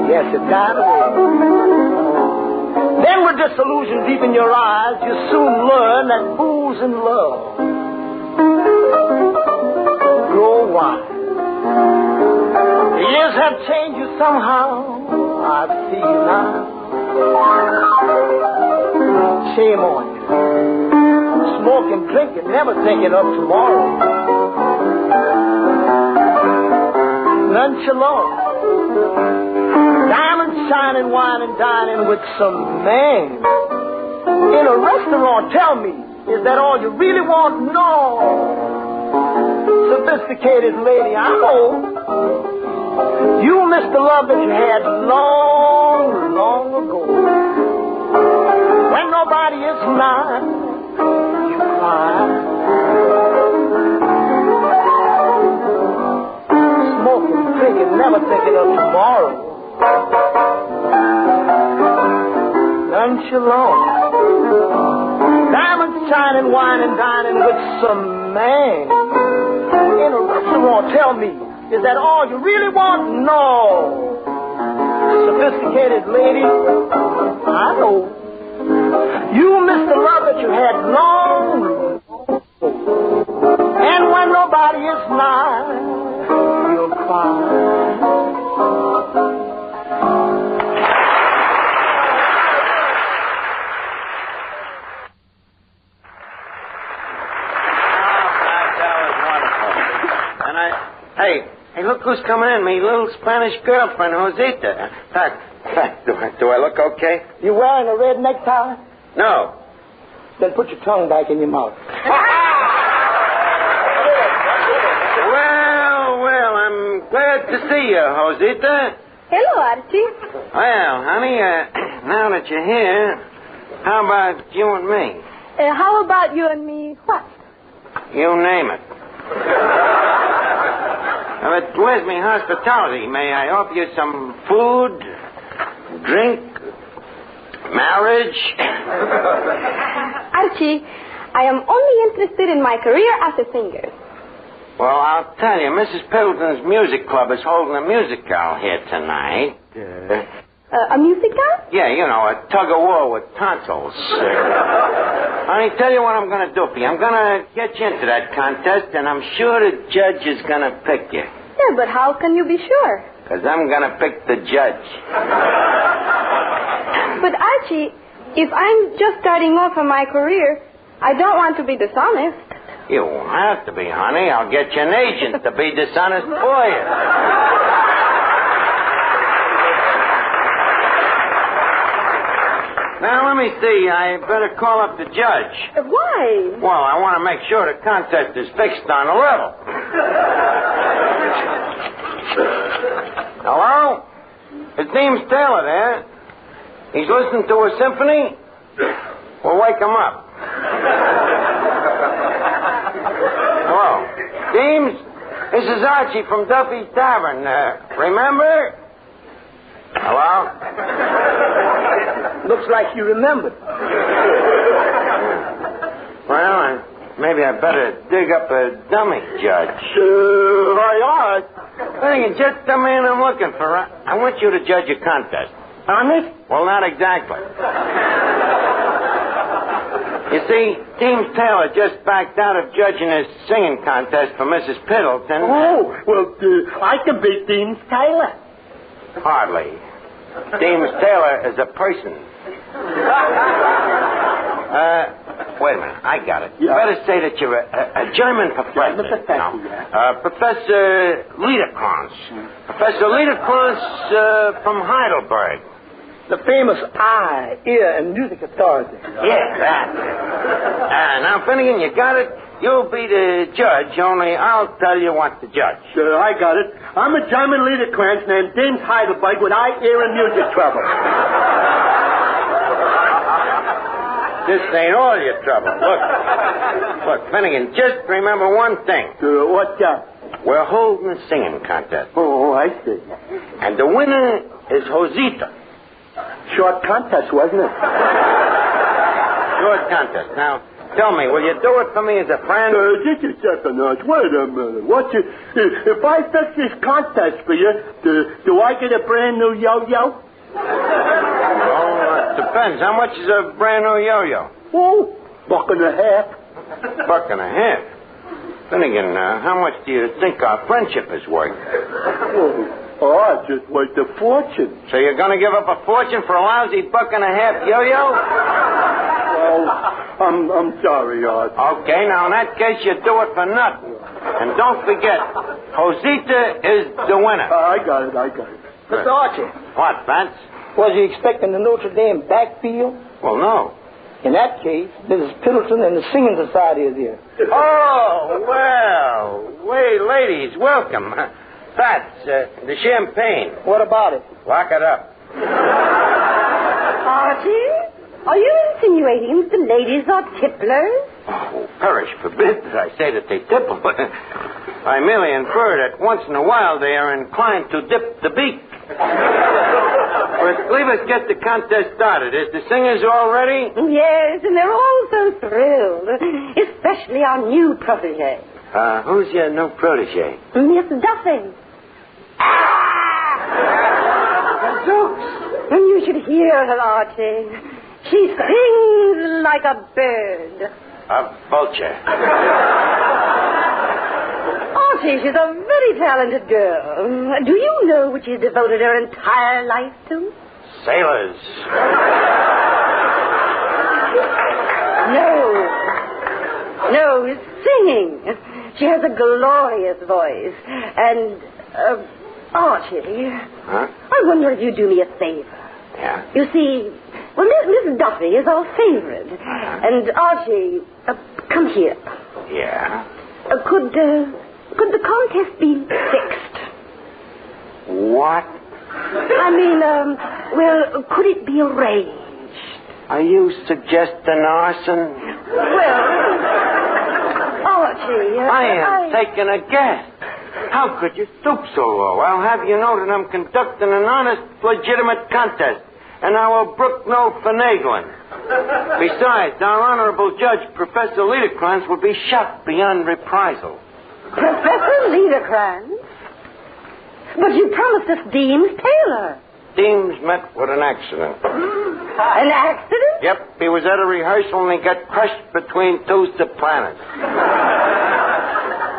Yes, it died away. Then with disillusion deep in your eyes, you soon learn that booze and love grow wise. The years have changed you somehow, I see now. Shame on you. Smoke and drink and never thinking of tomorrow. Nonchalant. Diamonds shining, wine and dining with some man. In a restaurant, tell me, is that all you really want? No. Sophisticated lady, I hope you missed the love that you had long, long ago. When nobody is nigh, you cry. Smoking, drinking, never thinking of tomorrow. alone. Diamonds shining, wine and dining with some man. In a restaurant, tell me, is that all you really want? No. Sophisticated lady, I know. You miss the love that you had long. And when nobody is nigh, you'll cry. Hey, look who's coming in. Me little Spanish girlfriend, Josita. Do I look okay? You wearing a red necktie? No. Then put your tongue back in your mouth. Well, I'm glad to see you, Josita. Hello, Archie. Well, honey, now that you're here, how about you and me? How about you and me what? You name it. But where's my hospitality? May I offer you some food, drink, marriage? Archie, I am only interested in my career as a singer. Well, I'll tell you, Mrs. Piddleton's music club is holding a musical here tonight. A musical? Yeah, you know, a tug-of-war with tonsils. Honey, tell you what I'm going to do for you. I'm going to get you into that contest, and I'm sure the judge is going to pick you. Yeah, but how can you be sure? Because I'm going to pick the judge. But, Archie, if I'm just starting off in my career, I don't want to be dishonest. You won't have to be, honey. I'll get you an agent to be dishonest for you. Now, let me see. I better call up the judge. Why? Well, I want to make sure the contest is fixed on a level. Hello? His name's Taylor there. He's listening to a symphony? Well, wake him up. Hello? James, this is Archie from Duffy's Tavern. Remember? Hello? Looks like you remembered. Well, maybe I better dig up a dummy, Judge. All right. Hey, just the man I'm looking for. I want you to judge a contest. Honest? Well, not exactly. You see, James Taylor just backed out of judging his singing contest for Mrs. Piddleton. Oh, well, I can beat James Taylor. Hardly. James Taylor is a person. Wait a minute. I got it. You better say that you're a German professor. Professor Liederkranz. Professor Liederkranz from Heidelberg. The famous eye, ear, and music authority. Yeah, that's it. Now, Finnegan, you got it? You'll be the judge, only I'll tell you what to judge. Sure, I got it. I'm a German Liederkranz named James Heidelberg with eye, ear, and music trouble. This ain't all your trouble. Look, Finnegan, just remember one thing. What's that? We're holding a singing contest. Oh, I see. And the winner is Josita. Short contest, wasn't it? Short contest. Now, tell me, will you do it for me as a friend? Just a second, Arch. Wait a minute. If I fix this contest for you, do I get a brand new yo-yo? Oh, it depends. How much is a brand new yo-yo? Oh, $1.50. $1.50? Finnegan, how much do you think our friendship is worth? Oh, just worth a fortune. So you're going to give up a fortune for a lousy $1.50 yo-yo? Well, I'm sorry, Art. Okay, now in that case, you do it for nothing. And don't forget, Josita is the winner. I got it. Mr. Archie. What, Vance? Was he expecting the Notre Dame backfield? Well, no. In that case, Mrs. Piddleton and the Singing Society is here. Oh, well. Wait, ladies, welcome. Fats, the champagne. What about it? Lock it up. Archie, are you insinuating that the ladies are tipplers? Oh, perish forbid that I say that they tipple. I merely infer that once in a while they are inclined to dip the beak. For But leave us get the contest started. Is the singers all ready? Yes, and they're all so thrilled. Especially our new protege. Who's your new protege? Miss Duffy. Zooks. And you should hear her, Archie. She sings like a bird. A vulture. Archie, she's a very talented girl. Do you know what she's devoted her entire life to? Sailors. No, it's singing. She has a glorious voice. And, Archie, I wonder if you'd do me a favor. Yeah? You see, well, Miss Duffy is our favorite. And, Archie, come here. Yeah? Could the contest be fixed? What? I mean, could it be arranged? Are you suggesting arson? Well, Archie, I am taking a guess. How could you stoop so low? I'll have you know that I'm conducting an honest, legitimate contest, and I will brook no finagling. Besides, our honorable judge, Professor Liederkranz, will be shocked beyond reprisal. Professor Liederkranz? But you promised us Deems Taylor. Deems met with an accident. An accident? Yep, he was at a rehearsal and he got crushed between two sopranos.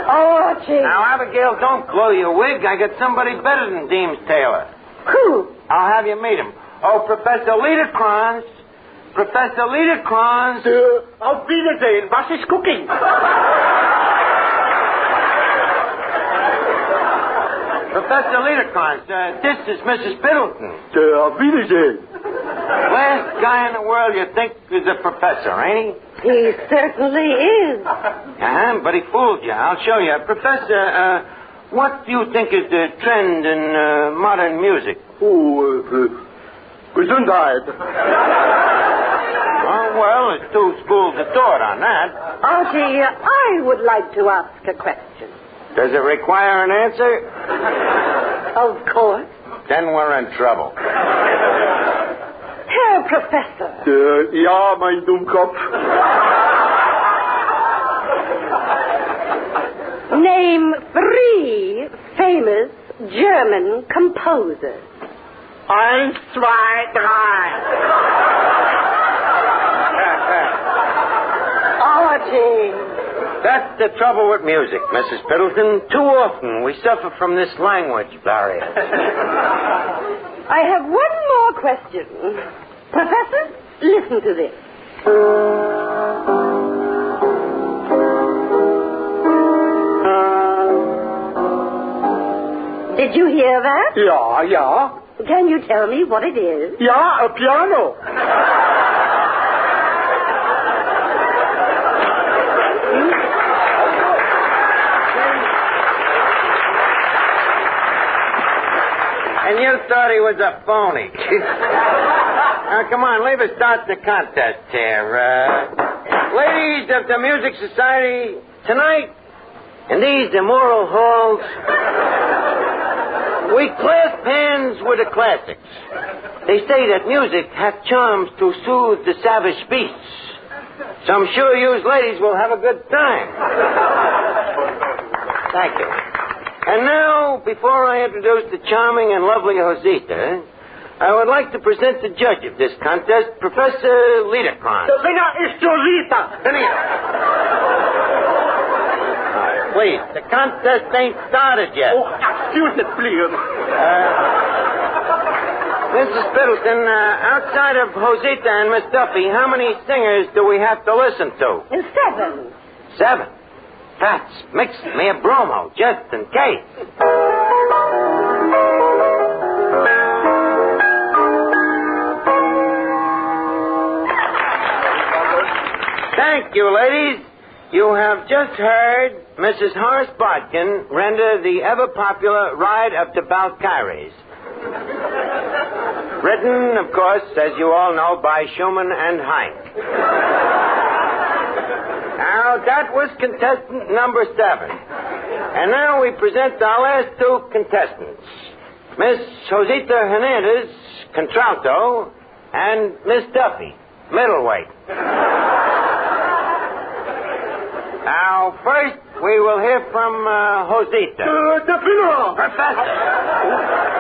Archie. Now, Abigail, don't blow your wig. I got somebody better than Deems Taylor. Who? I'll have you meet him. Oh, Professor Liederkranz. Professor Liederkranz. Auf Wiedersehen. Was ist cooking? Professor Liederkranz, this is Mrs. Piddleton. Auf Wiedersehen. Last guy in the world you think is a professor, ain't he? He certainly is. But he fooled you. I'll show you. Professor, what do you think is the trend in modern music? Gesundheit. Oh, well, there's two schools of thought on that. Archie, I would like to ask a question. Does it require an answer? Of course. Then we're in trouble. Herr Professor. Ja, mein Dummkopf. Name 3 famous German composers. 1, 2, 3. Archie. That's the trouble with music, Mrs. Piddleton. Too often we suffer from this language barrier. I have one more question. Professor, listen to this. Did you hear that? Ja. Can you tell me what it is? Ja, a piano. And you thought he was a phony. Now, come on, leave us start the contest here. Ladies of the Music Society, tonight, in these immoral halls, we clasp hands with the classics. They say that music hath charms to soothe the savage beasts. So I'm sure you ladies will have a good time. Thank you. And now, before I introduce the charming and lovely Josita, I would like to present the judge of this contest, Professor Liederkranz. The winner is Josita. Please, the contest ain't started yet. Oh, excuse me, please. Mrs. Piddleton, outside of Josita and Miss Duffy, how many singers do we have to listen to? 7. 7? That's mixed me a bromo, just in case. Thank you, ladies. You have just heard Mrs. Horace Bodkin render the ever-popular Ride Up to Valkyries. Written, of course, as you all know, by Schumann and Heinck. Now, that was contestant number 7. And now we present our last 2 contestants. Miss Josita Hernandez, contralto, and Miss Duffy, middleweight. Now, first, we will hear from Josita. Professor.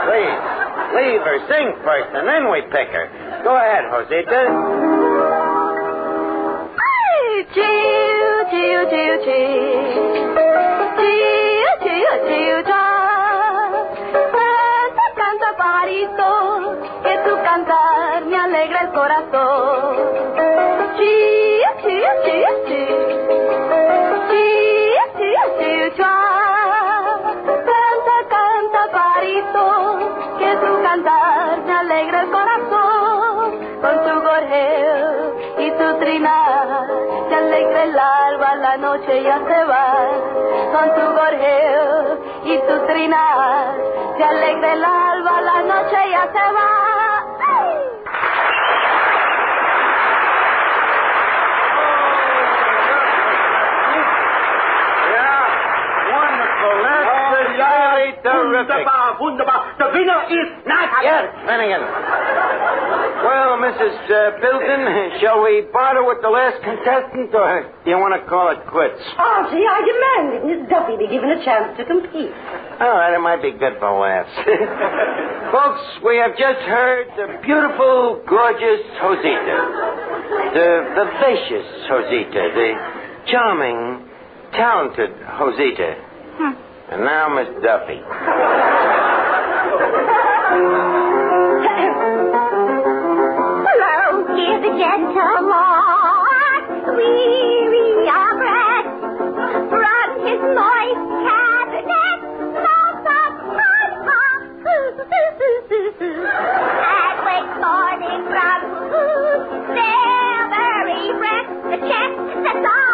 Please, leave her sing first, and then we pick her. Go ahead, Josita. Chill, chill, chill, chill. Chill, chill, chill, canta, canta, pajarito, que tu cantar me alegra el corazón. Chill, chill, chill, chill. Chill, chill, chill, canta, canta, pajarito, que tu cantar me alegra el corazón. Con tu gorjeo y tu trinar se alegra el alba, la noche ya se va. Con tu gorjeo y tu trinar se alegra el alba, la noche ya se va. Terrific. The winner is not Yes, Finnegan. Well, Mrs. Pilton, shall we barter with the last contestant, or do you want to call it quits? Archie, I demand that Miss Duffy be given a chance to compete. All right, it might be good for laughs. Folks, we have just heard the beautiful, gorgeous Josita, the vivacious Josita, the charming, talented Josita. And now, Miss Duffy. Hello, dear the gentleman, weary of breath, from his moist cabinet, smoke up and wakes morning from their very breath, the chest, the dawn.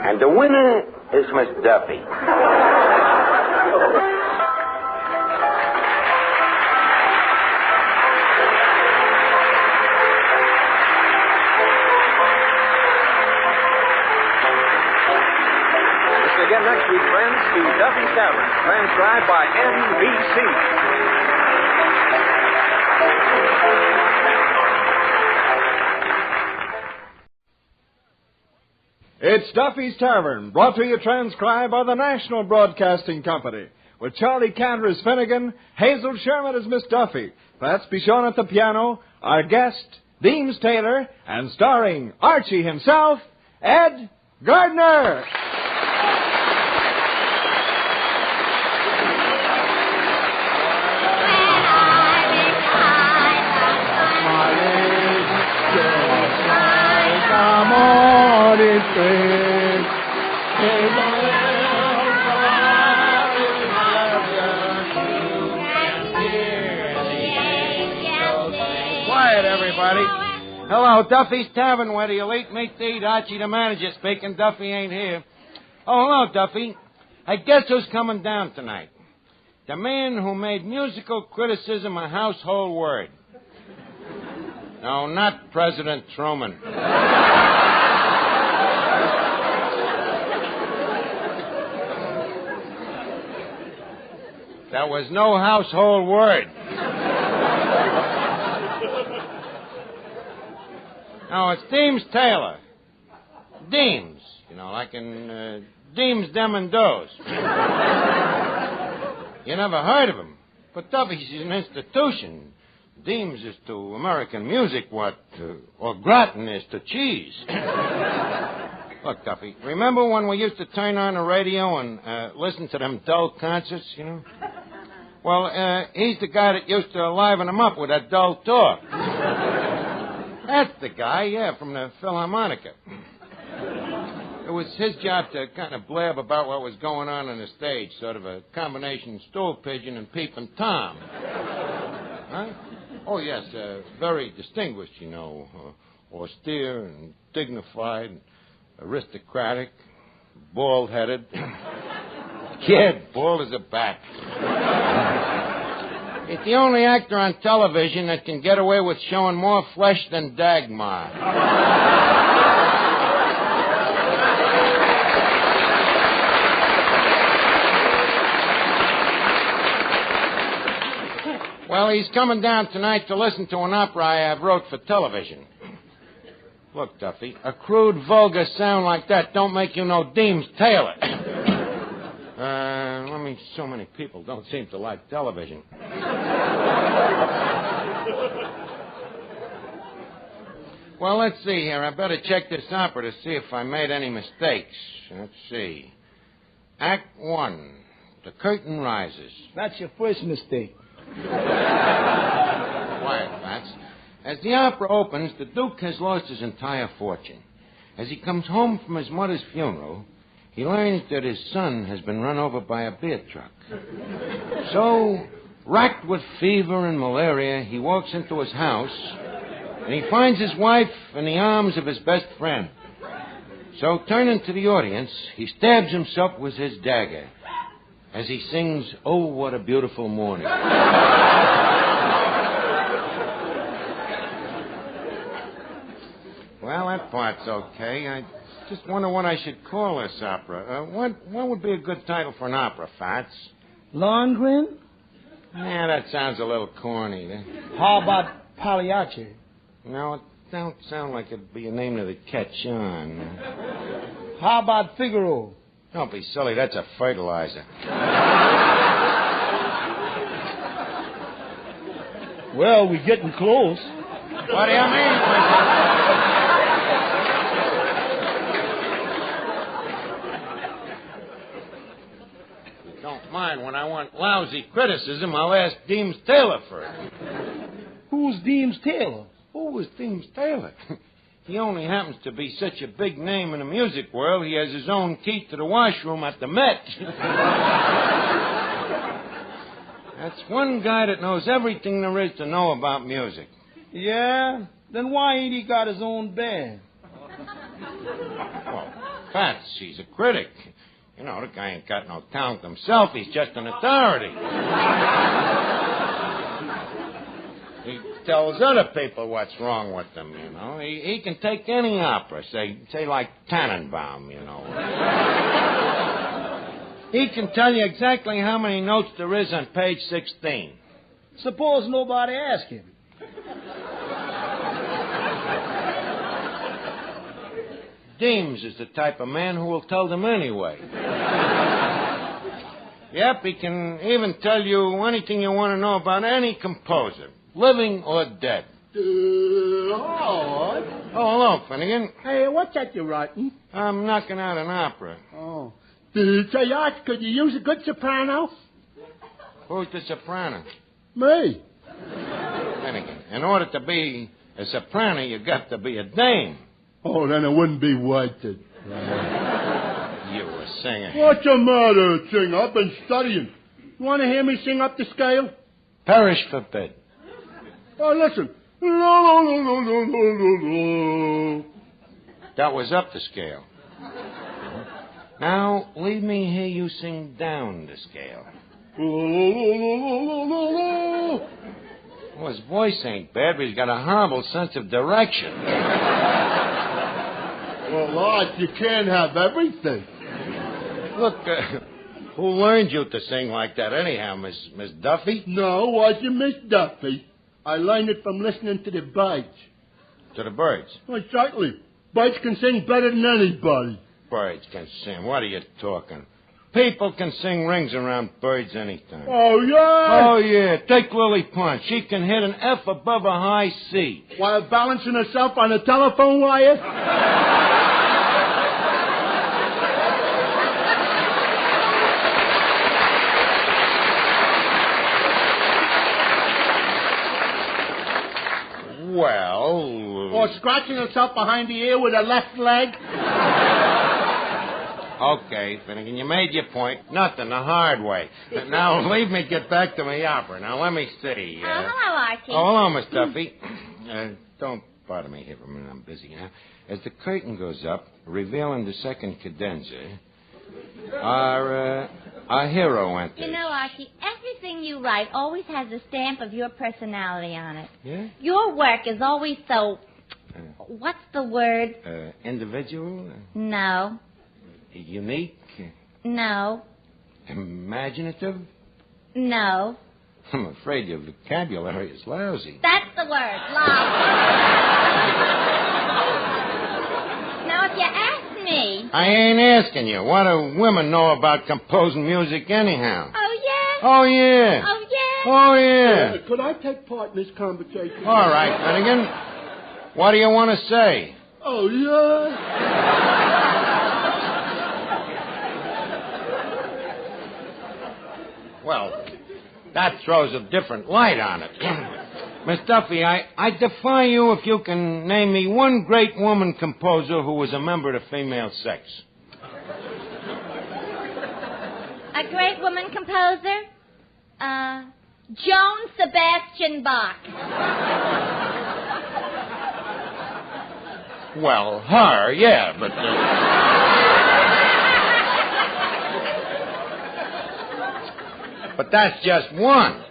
And the winner is Miss Duffy. Again next week, friends, to Duffy's Tavern, transcribed by NBC. It's Duffy's Tavern, brought to you transcribed by the National Broadcasting Company, with Charlie Cantor as Finnegan, Hazel Sherman as Miss Duffy, Fats Bichon at the piano, our guest, Deems Taylor, and starring Archie himself, Ed Gardner. Quiet, everybody. Hello, Duffy's Tavern, where the elite meet to eat. Archie, the manager, speaking. Duffy ain't here. Oh, hello, Duffy. I guess who's coming down tonight? The man who made musical criticism a household word. No, not President Truman. That was no household word. No, it's Deems Taylor. Deems. like in Deems, Dem, and Does. You never heard of him. But Duffy's an institution. Deems is to American music what au gratin is to cheese. Look, Duffy, remember when we used to turn on the radio and listen to them dull concerts, Well, he's the guy that used to liven them up with that dull talk. That's the guy, from the Philharmonica. It was his job to kind of blab about what was going on the stage, sort of a combination stool pigeon and peeping Tom. Huh? Oh, yes, very distinguished, austere and dignified, and aristocratic, bald-headed. Kid, bald as a bat. He's the only actor on television that can get away with showing more flesh than Dagmar. Well, he's coming down tonight to listen to an opera I have wrote for television. Look, Duffy, a crude, vulgar sound like that don't make you no Deems Taylor. So many people don't seem to like television. Well, let's see here. I better check this opera to see if I made any mistakes. Let's see. Act 1. The curtain rises. That's your first mistake. Quiet, Fats. As the opera opens, the Duke has lost his entire fortune. As he comes home from his mother's funeral, he learns that his son has been run over by a beer truck. So, racked with fever and malaria, he walks into his house, and he finds his wife in the arms of his best friend. So, turning to the audience, he stabs himself with his dagger as he sings, "Oh, What a Beautiful Morning." Well, that part's okay. I just wonder what I should call this opera. What would be a good title for an opera, Fats? Longren? Yeah, that sounds a little corny. How about Pagliacci? No, it don't sound like it'd be a name that would catch on. How about Figaro? Don't be silly. That's a fertilizer. Well, we're getting close. What do you mean? Don't mind, when I want lousy criticism, I'll ask Deems Taylor for it. Who's Deems Taylor? Who is Deems Taylor? He only happens to be such a big name in the music world, he has his own key to the washroom at the Met. That's one guy that knows everything there is to know about music. Yeah? Then why ain't he got his own band? Well, Fats, he's a critic. The guy ain't got no talent himself. He's just an authority. He tells other people what's wrong with them, He can take any opera, say like Tannenbaum, He can tell you exactly how many notes there is on page 16. Suppose nobody asks him. Deems is the type of man who will tell them anyway. Yep, he can even tell you anything you want to know about any composer, living or dead. Oh, hello, Finnegan. Hey, what's that you're writing? I'm knocking out an opera. Oh. Say, Art, could you use a good soprano? Who's the soprano? Me. Finnegan, in order to be a soprano, you got to be a dame. Oh, then it wouldn't be worth it. You a singer. What's the matter, singer? I've been studying. You want to hear me sing up the scale? Perish forbid. Oh, listen. That was up the scale. Now, leave me hear you sing down the scale. Well, his voice ain't bad, but he's got a horrible sense of direction. Well, Art, you can't have everything. Look, who learned you to sing like that anyhow, Miss Duffy? No, it wasn't Miss Duffy. I learned it from listening to the birds. To the birds? Exactly. Birds can sing better than anybody. birds can sing. What are you talking? People can sing rings around birds anytime. Oh, yeah? Oh, yeah. Take Lily Pond. She can hit an F above a high C. While balancing herself on a telephone wire? Well... Or scratching herself behind the ear with her left leg? Okay, Finnegan, you made your point. Nothing, the hard way. Now, leave me get back to my opera. Now, let me see. hello, Archie. Oh, hello, Miss Duffy. Don't bother me here for a minute. I'm busy now. As the curtain goes up, revealing the second cadenza, our hero enters. You know, Archie, everything you write always has a stamp of your personality on it. Yeah? Your work is always so... what's the word? Individual? No. Unique? No. Imaginative? No. I'm afraid your vocabulary is lousy. That's the word, lousy. Now, if you ask me... I ain't asking you. What do women know about composing music anyhow? Oh, yeah? Oh, yeah. Oh, yeah? Oh, yeah. Could I take part in this conversation? All right, Finnegan. What do you want to say? Oh, yeah? Well, that throws a different light on it. Miss Duffy, I defy you if you can name me one great woman composer who was a member of the female sex. A great woman composer? Joan Sebastian Bach. Well, her, yeah, but... But that's just one.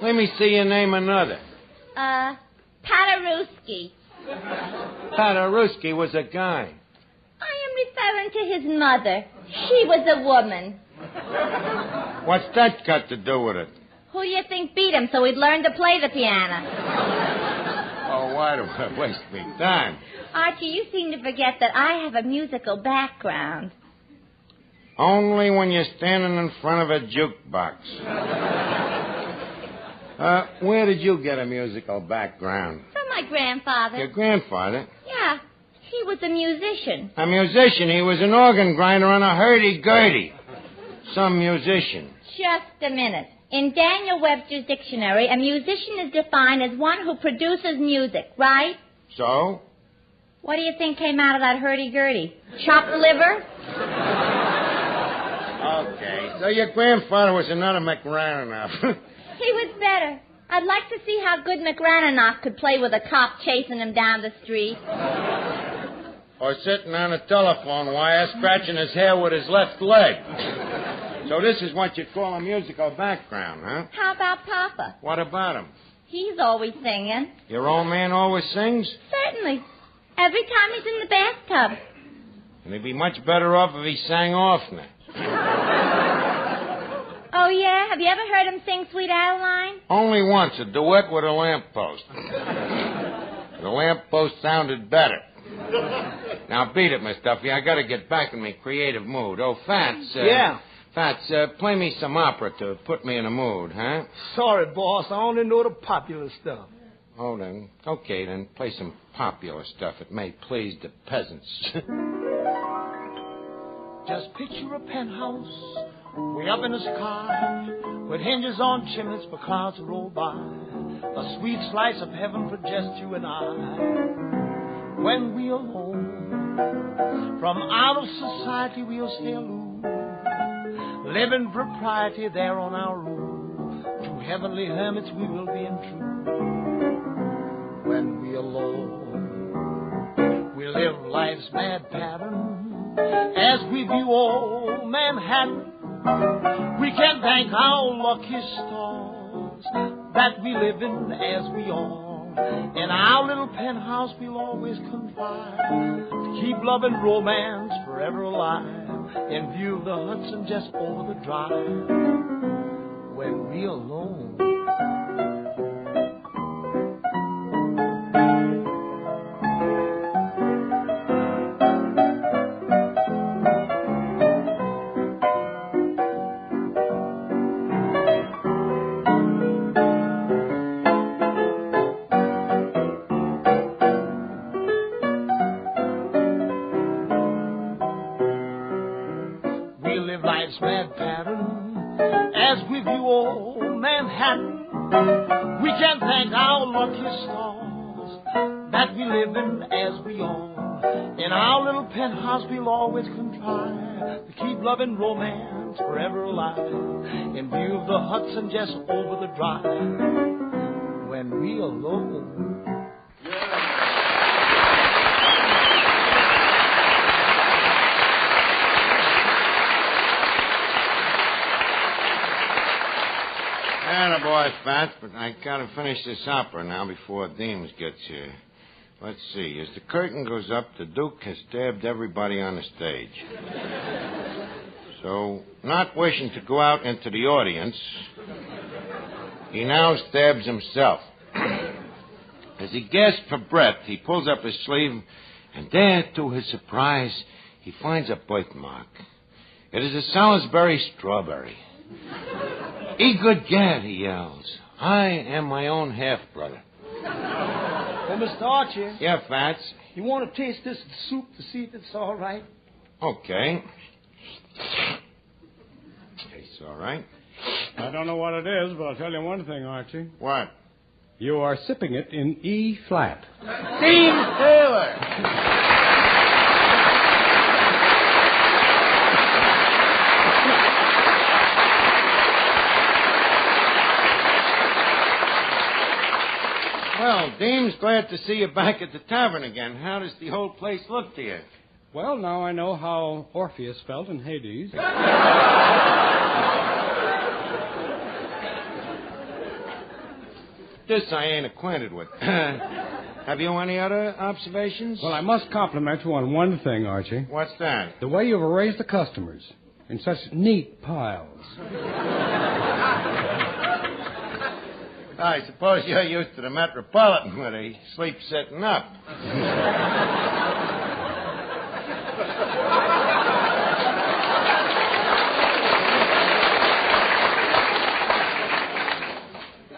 Let me see you name another. Paderewski. Paderewski was a guy. I am referring to his mother. She was a woman. What's that got to do with it? Who do you think beat him so he'd learn to play the piano? Oh, why do I waste my time? Archie, you seem to forget that I have a musical background. Only when you're standing in front of a jukebox. Where did you get a musical background? From my grandfather. Your grandfather? Yeah, he was a musician. A musician? He was an organ grinder on a hurdy-gurdy. Some musician. Just a minute. In Daniel Webster's dictionary, a musician is defined as one who produces music, right? So? What do you think came out of that hurdy-gurdy? Chopped liver? Okay, so your grandfather was another McRananoff. He was better. I'd like to see how good McRananoff could play with a cop chasing him down the street. Or sitting on a telephone wire scratching his hair with his left leg. So this is what you call a musical background, huh? How about Papa? What about him? He's always singing. Your old man always sings? Certainly. Every time he's in the bathtub. And he'd be much better off if he sang oftener. Oh, yeah? Have you ever heard him sing Sweet Adeline? Only once, a duet with a lamppost. The lamppost sounded better. Now, beat it, Miss Duffy. I got to get back in my creative mood. Oh, Fats. Yeah? Fats, play me some opera to put me in a mood, huh? Sorry, boss. I only know the popular stuff. Oh, then. Okay, then. Play some popular stuff. It may please the peasants. Just picture a penthouse way up in the sky with hinges on chimneys for clouds to roll by. A sweet slice of heaven for just you and I. When we are alone, from out of society we'll stay aloof. Live in propriety there on our roof. Two heavenly hermits we will be in truth. When we are alone, we live life's mad pattern. As we view old Manhattan, we can thank our lucky stars that we live in as we are. In our little penthouse we'll always confide to keep love and romance forever alive in view of the Hudson just over the drive. When we're alone, this mad pattern. As we view old Manhattan, we can thank our lucky stars that we live in as we are. In our little penthouse we'll always contrive to keep love and romance forever alive. In view of the Hudson just over the drive, when we alone. Boy, Fats, but I gotta finish this opera now before Deems gets here. Let's see. As the curtain goes up, the Duke has stabbed everybody on the stage. So, not wishing to go out into the audience, he now stabs himself. As he gasps for breath, he pulls up his sleeve, and there, to his surprise, he finds a birthmark. It is a Salisbury strawberry. "Egad gad," he yells. "I am my own half-brother." Well, Mr. Archie. Yeah, Fats? You want to taste this soup to see if it's all right? Okay. Tastes all right. I don't know what it is, but I'll tell you one thing, Archie. What? You are sipping it in E flat. Deems Taylor! Well, Deems, glad to see you back at the tavern again. How does the whole place look to you? Well, now I know how Orpheus felt in Hades. This I ain't acquainted with. Have you any other observations? Well, I must compliment you on one thing, Archie. What's that? The way you've arranged the customers in such neat piles. I suppose you're used to the Metropolitan where they sleep sitting up.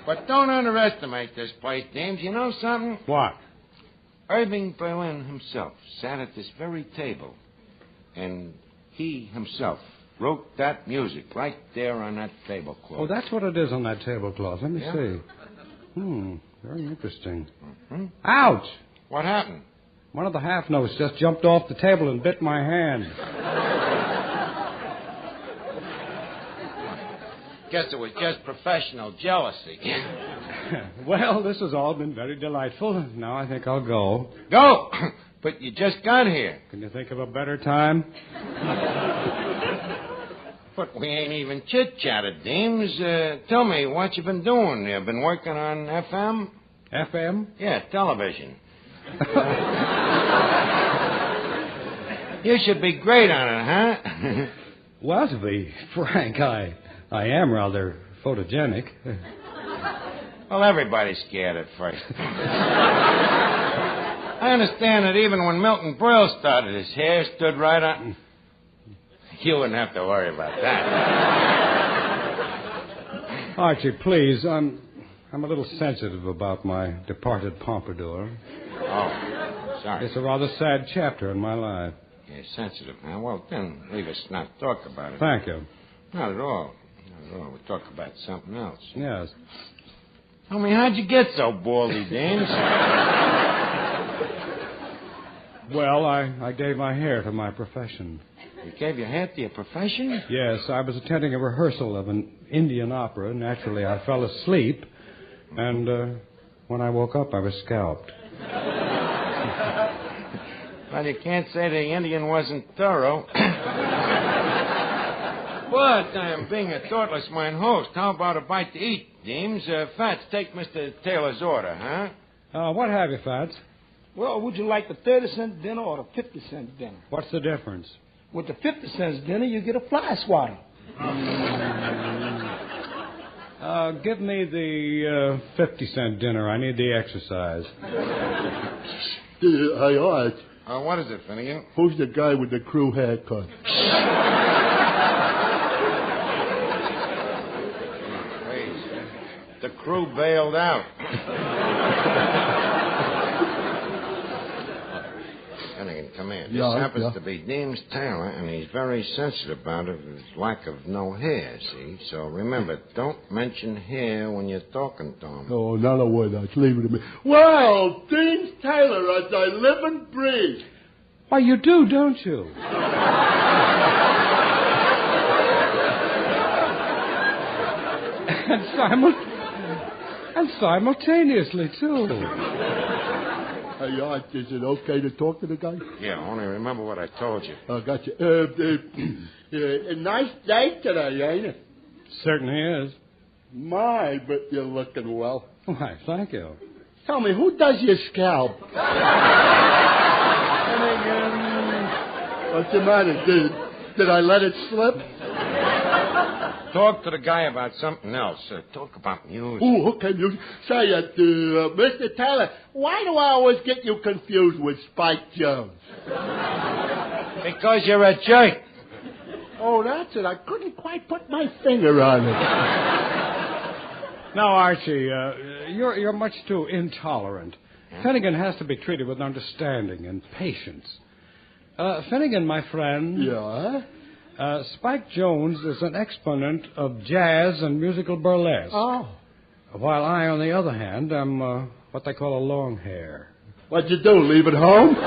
But don't underestimate this place, James. You know something? What? Irving Berlin himself sat at this very table, and he himself wrote that music right there on that tablecloth. Oh, that's what it is on that tablecloth. Let me see. Very interesting. Mm-hmm. Ouch! What happened? One of the half notes just jumped off the table and bit my hand. Guess it was just professional jealousy. Well, this has all been very delightful. Now I think I'll go. Go! But you just got here. Can you think of a better time? But we ain't even chit-chatted, Deems. Tell me, what you been doing? You been working on FM? FM? Yeah, television. You should be great on it, huh? Well, to be frank, I am rather photogenic. Well, everybody's scared at first. I understand that even when Milton Brill started, his hair stood right on... You wouldn't have to worry about that. Archie, please, I'm a little sensitive about my departed pompadour. Oh, sorry. It's a rather sad chapter in my life. You're sensitive, huh? Well, then leave us not talk about it. Thank you. Not at all. Not at all. We'll talk about something else. Yes. Tell me, how'd you get so baldy, James? Well, I gave my hair to my profession. You gave your hair to your profession? Yes, I was attending a rehearsal of an Indian opera. Naturally, I fell asleep, and when I woke up, I was scalped. Well, you can't say the Indian wasn't thorough. But I am being a thoughtless mine host. How about a bite to eat, Deems? Fats, take Mr. Taylor's order, huh? What have you, Fats? Well, would you like the 30-cent dinner or the 50-cent dinner? What's the difference? With the 50 cents dinner, you get a fly swatter. Give me the 50-cent dinner. I need the exercise. Hey, Art. What is it, Finnegan? Who's the guy with the crew haircut? Please. The crew bailed out. Finnegan, come in. This happens to be Deems Taylor, and he's very sensitive about his lack of no hair, see? So remember, don't mention hair when you're talking to him. Oh, not a word. That's leave it to me. Well, Deems Taylor, as I live and breathe. Why, you do, don't you? And simultaneously, too. Hey, Art, is it okay to talk to the guy? Yeah, only remember what I told you. I got you. A nice day today, ain't it? Certainly is. My, but you're looking well. Why, thank you. Tell me, who does your scalp? What's the matter? Did I let it slip? Talk to the guy about something else. Talk about music. Oh, okay, music. Say, Mr. Taylor, why do I always get you confused with Spike Jones? Because you're a jerk. Oh, that's it. I couldn't quite put my finger on it. Now, Archie, you're much too intolerant. Finnegan has to be treated with understanding and patience. Finnegan, my friend. Yeah? Spike Jones is an exponent of jazz and musical burlesque. Oh. While I, on the other hand, am what they call a long hair. What'd you do, leave it home?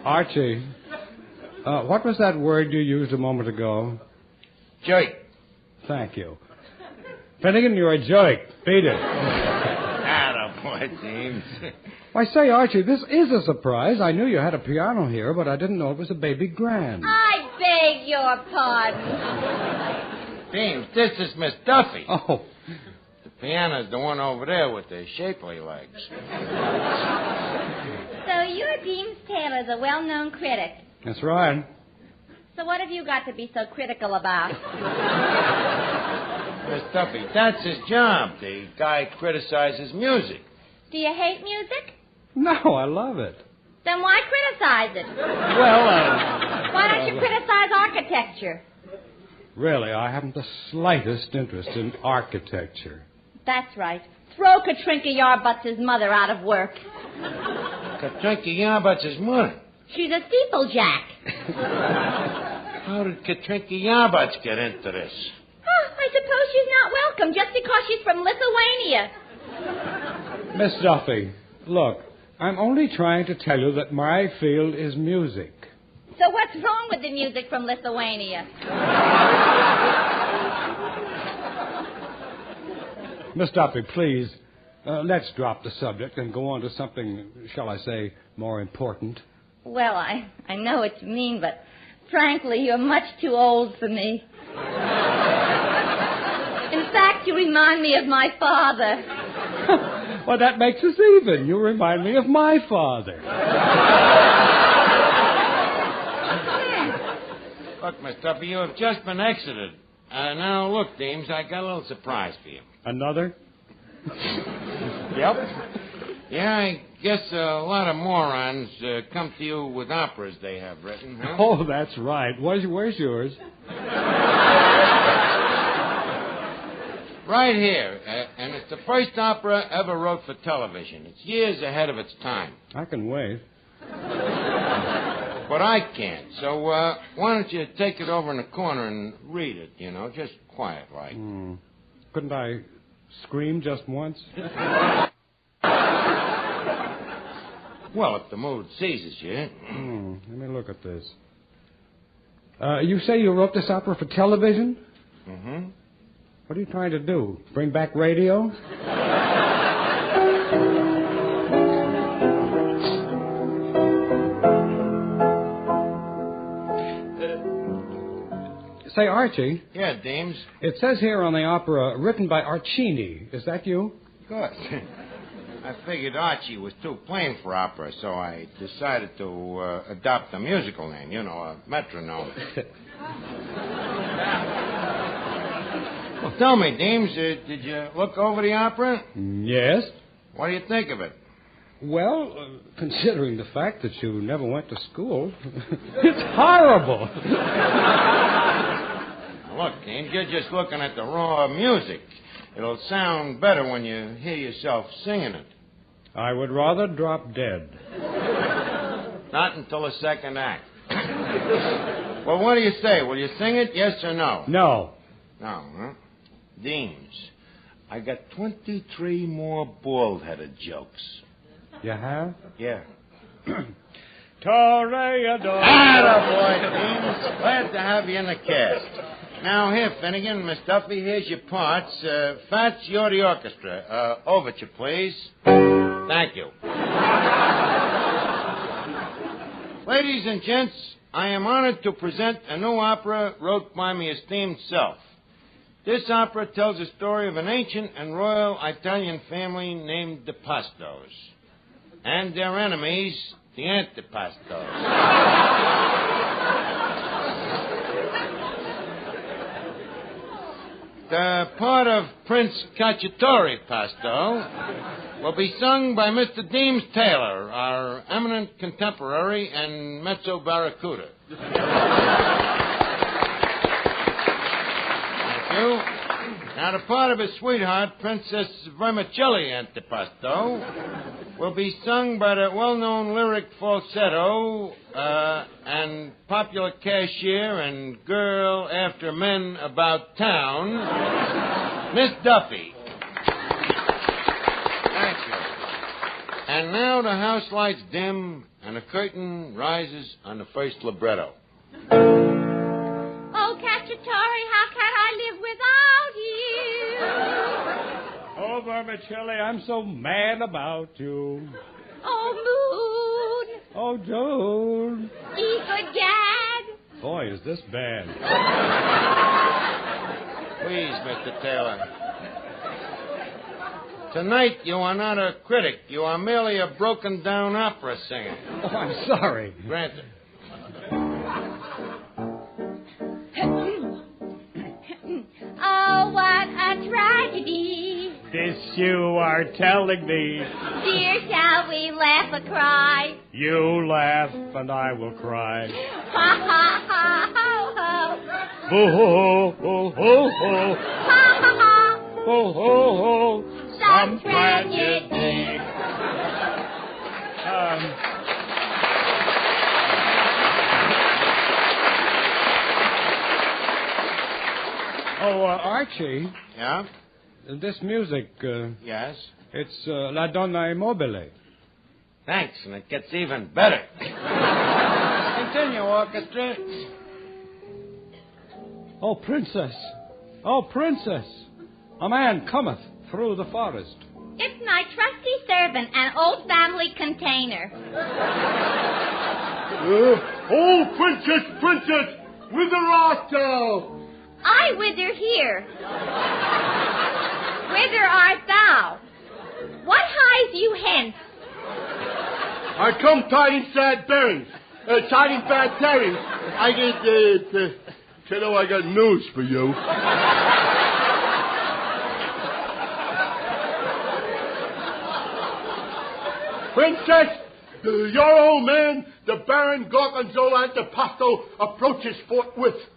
Archie, what was that word you used a moment ago? Jerk. Thank you. Finnegan, you're a jerk. Beat it. Attaboy, James. Why, say, Archie, this is a surprise. I knew you had a piano here, but I didn't know it was a baby grand. I beg your pardon. James, this is Miss Duffy. Oh. The piano's the one over there with the shapely legs. So you're Deems Taylor, the well-known critic. That's right. So what have you got to be so critical about? Miss Duffy, that's his job. The guy criticizes music. Do you hate music? No, I love it. Then why criticize it? Well, Why don't you criticize architecture? Really, I haven't the slightest interest in architecture. That's right. Throw Katrinka Yarbutz' mother out of work. Katrinka Yarbutz' mother? She's a steeplejack. How did Katrinka Yarbutz get into this? Oh, I suppose she's not welcome just because she's from Lithuania. Miss Duffy, look, I'm only trying to tell you that my field is music. So what's wrong with the music from Lithuania? Miss Duffy, please, let's drop the subject and go on to something, shall I say, more important. Well, I know what you mean, but frankly, you're much too old for me. In fact, you remind me of my father. Well, that makes us even. You remind me of my father. Look, Miss Duffy, you have just been exited. Now, look, Deems, I got a little surprise for you. Another? Yep. Yeah, I guess a lot of morons come to you with operas they have written, huh? Oh, that's right. Where's yours? Right here. And it's the first opera ever wrote for television. It's years ahead of its time. I can wait. But I can't. So why don't you take it over in the corner and read it, just quiet-like. Couldn't I scream just once? Well, if the mood seizes you. Let me look at this. You say you wrote this opera for television? Mm-hmm. What are you trying to do? Bring back radio? Say, Archie. Yeah, Deems. It says here on the opera, written by Archini. Is that you? Good. I figured Archie was too plain for opera, so I decided to adopt a musical name, a metronome. Well, tell me, Deems, did you look over the opera? Yes. What do you think of it? Well, considering the fact that you never went to school, it's horrible. Look, Deems, you're just looking at the raw music. It'll sound better when you hear yourself singing it. I would rather drop dead. Not until the second act. Well, what do you say? Will you sing it, yes or no? No. No, huh? Deems, I got 23 more bald-headed jokes. You have? Yeah. Toreador. Attaboy, Deems. Glad to have you in the cast. Now, here, Finnegan, Miss Duffy, here's your parts. Fats, you're the orchestra. Overture, please. Thank you. Ladies and gents, I am honored to present a new opera wrote by my esteemed self. This opera tells the story of an ancient and royal Italian family named the Pastos and their enemies, the Antipastos. The part of Prince Cacciatore Pasto will be sung by Mr. Deems Taylor, our eminent contemporary and mezzo barracuda. Thank you. Now, the part of his sweetheart, Princess Vermicelli Antipasto, will be sung by the well-known lyric falsetto and popular cashier and girl after men about town, Miss Duffy. Thank you. And now the house lights dim and the curtain rises on the first libretto. Oh, Cacciatore, how can I live without you? Oh, Vermicelli, I'm so mad about you. Oh, Moon. Oh, June. Egad. Boy, is this bad. Please, Mr. Taylor. Tonight, you are not a critic. You are merely a broken-down opera singer. Oh, I'm sorry. Granted. Oh, what a tragedy. This you are telling me. Dear, shall we laugh or cry? You laugh and I will cry. Ha, ha, ha, ho, ho. Ho, ho, ho, ho, ho. Ha, ha, ha. Ho, ho, ho. Some tragedy. Archie. Yeah? This music, Yes? it's La Donna Immobile. Thanks, and it gets even better. Continue, orchestra. Oh, princess. Oh, princess. A man cometh through the forest. It's my trusty servant, an old family container. Oh, princess, whither art thou? I wither here. Whither art thou? What hies you hence? I come tiding sad bearings, tiding bad tidings. I got news for you. Princess, your old man, the Baron Gorgonzola Antipasto, approaches forthwith.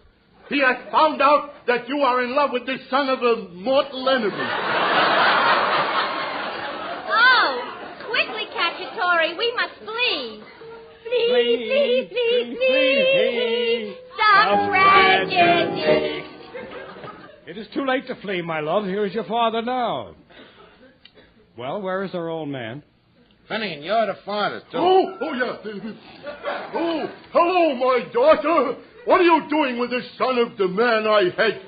He has found out that you are in love with this son of a mortal enemy. Oh, quickly, Cacciatore, we must flee. Flee. Some tragedy. It is too late to flee, my love. Here is your father now. Well, where is our old man? Finnegan, you're the father, too. Oh, yeah. Oh, hello, my daughter. What are you doing with this son of the man I hate?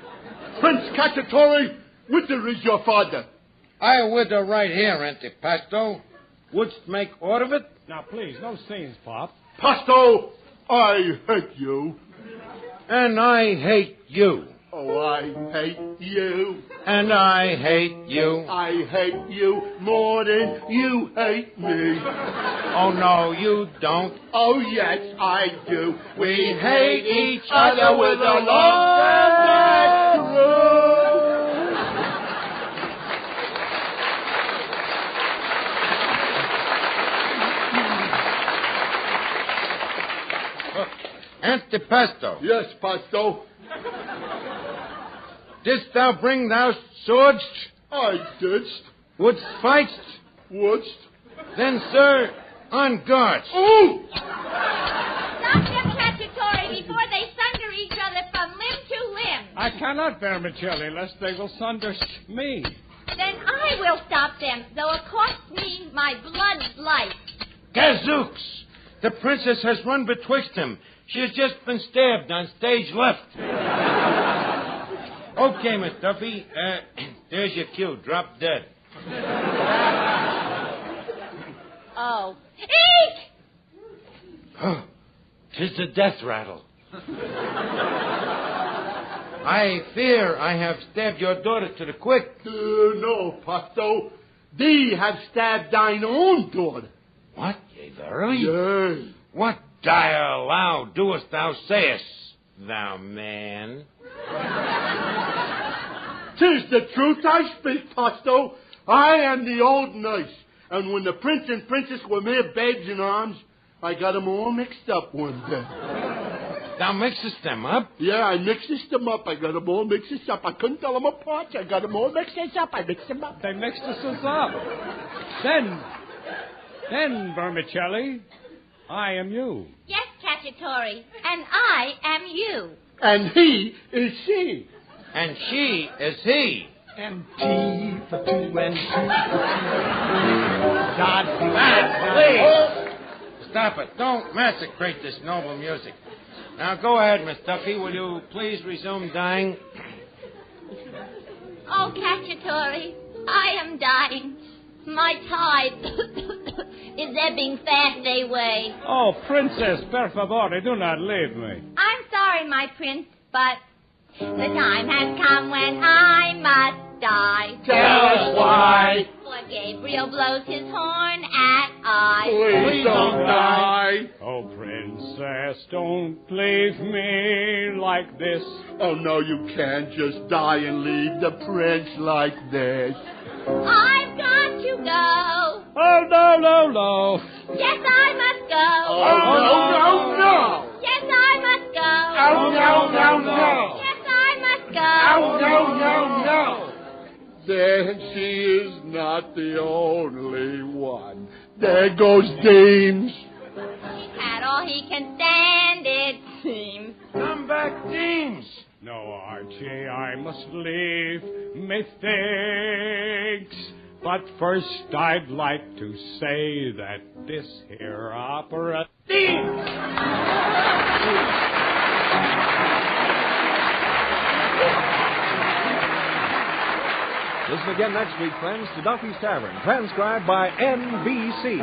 Prince Cacciatore, whither is your father? I wither right here, Antipasto. Wouldst make order of it? Now, please, no scenes, Pop. Pasto, I hate you. And I hate you. Oh, I hate you. And I hate you. I hate you more than you hate me. Oh, no, you don't. Oh, yes, I do. We hate each other with a love that's Antipasto. Yes, Pasto. Didst thou bring thou swords I ditched. What's fights? What's? Then, sir, on guard. Oh! Stop them, Cacciatore, before they sunder each other from limb to limb. I cannot, Vermicelli, lest they will sunder me. Then I will stop them, though it costs me my blood's life. Gazooks! The princess has run betwixt them. She has just been stabbed on stage left. Okay, Miss Duffy. There's your cue. Drop dead. Oh. Eek! 'Tis the death rattle. I fear I have stabbed your daughter to the quick. No, Pasto. Thee have stabbed thine own daughter. What, yea, verily? Yea. What dire aloud doest thou sayest, thou man? 'Tis the truth I speak, Pasto. I am the old nurse, and when the prince and princess were mere babes in arms, I got 'em all mixed up one day. Thou mixest them up? Yeah, I mixed them up. I got 'em all mixed up. I couldn't tell 'em apart. I got 'em all mixed up. I mixed them up. They mixed us up. Then, Vermicelli, I am you. Yes, Cacciatore, and I am you. And he is she. And she is he. And T for two and two for two. God Please. Stop it. Don't massacrate this noble music. Now, go ahead, Miss Duffy. Will you please resume dying? Oh, Cacciatore, I am dying. My tide is ebbing fast away. Oh, Princess, per favore, do not leave me. I'm sorry, my prince, but the time has come when I must die. Tell us why. For Gabriel blows his horn at I. Please don't die. Oh, Princess, don't leave me like this. Oh, no, you can't just die and leave the prince like this. I've got to go. Oh, no. Yes, I must go. Oh, no. Yes, I must go. Oh, no. Yes, I must go. Oh, no. Then she is not the only one. There goes Deems. He's had all he can stand, it seems. Come back, Deems. No, Archie, I must leave, methinks. But first I'd like to say that this here opera... Listen again next week, friends, to Duffy's Tavern, transcribed by NBC.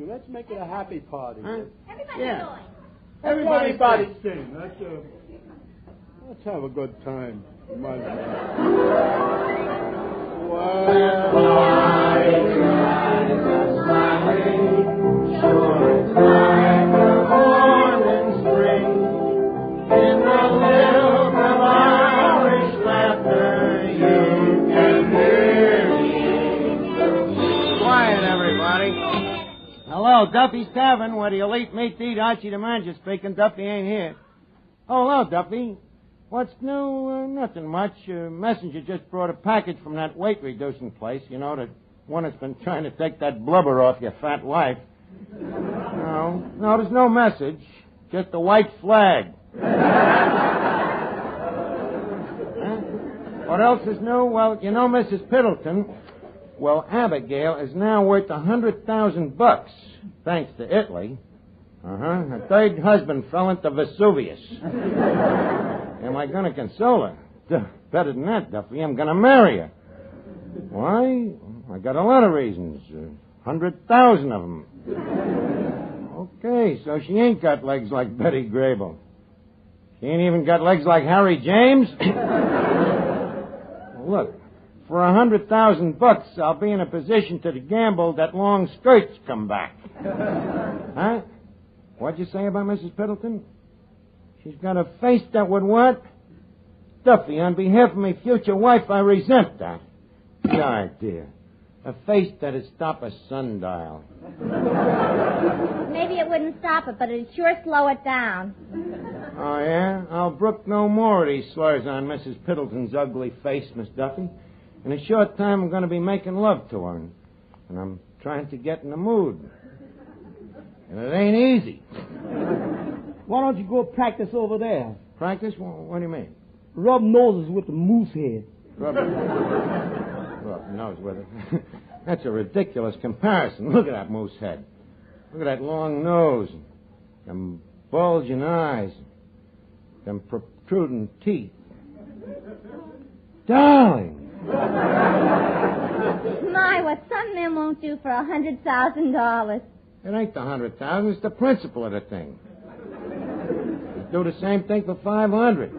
Let's make it a happy party. Everybody join. Everybody sing. Let's have a good time. Come on. Well, I tried the smiling, sure it's like the morning spring in the lilt of Irish laughter. You can hear me. Quiet, everybody. Hello, Duffy's Tavern, where the elite meat eat. Archie the manager speaking. Duffy ain't here. Oh, hello, Duffy. What's new? Nothing much. Messenger just brought a package from that weight-reducing place. You know, the one that's been trying to take that blubber off your fat wife. No, there's no message. Just a white flag. What else is new? Well, you know Mrs. Piddleton. Well, Abigail is now worth $100,000, thanks to Italy. Her third husband fell into Vesuvius. Am I going to console her? Better than that, Duffy. I'm going to marry her. Why? I got a lot of reasons. 100,000 of them. Okay, so she ain't got legs like Betty Grable. She ain't even got legs like Harry James. Look. For $100,000, I'll be in a position to gamble that long skirts come back. Huh? What'd you say about Mrs. Piddleton? She's got a face that would what? Duffy, on behalf of my future wife, I resent that. The idea. A face that'd stop a sundial. Maybe it wouldn't stop it, but it'd sure slow it down. Oh, yeah? I'll brook no more of these slurs on Mrs. Piddleton's ugly face, Miss Duffy. In a short time, I'm going to be making love to her, and I'm trying to get in the mood. And it ain't easy. Why don't you go practice over there? Practice? What do you mean? Rub noses with the moose head. Rub nose with it. That's a ridiculous comparison. Look at that moose head. Look at that long nose. Them bulging eyes. Them protruding teeth. Darling! My, what some men won't do for $100,000. It ain't the $100,000. It's the principle of the thing. Do the same thing for $500.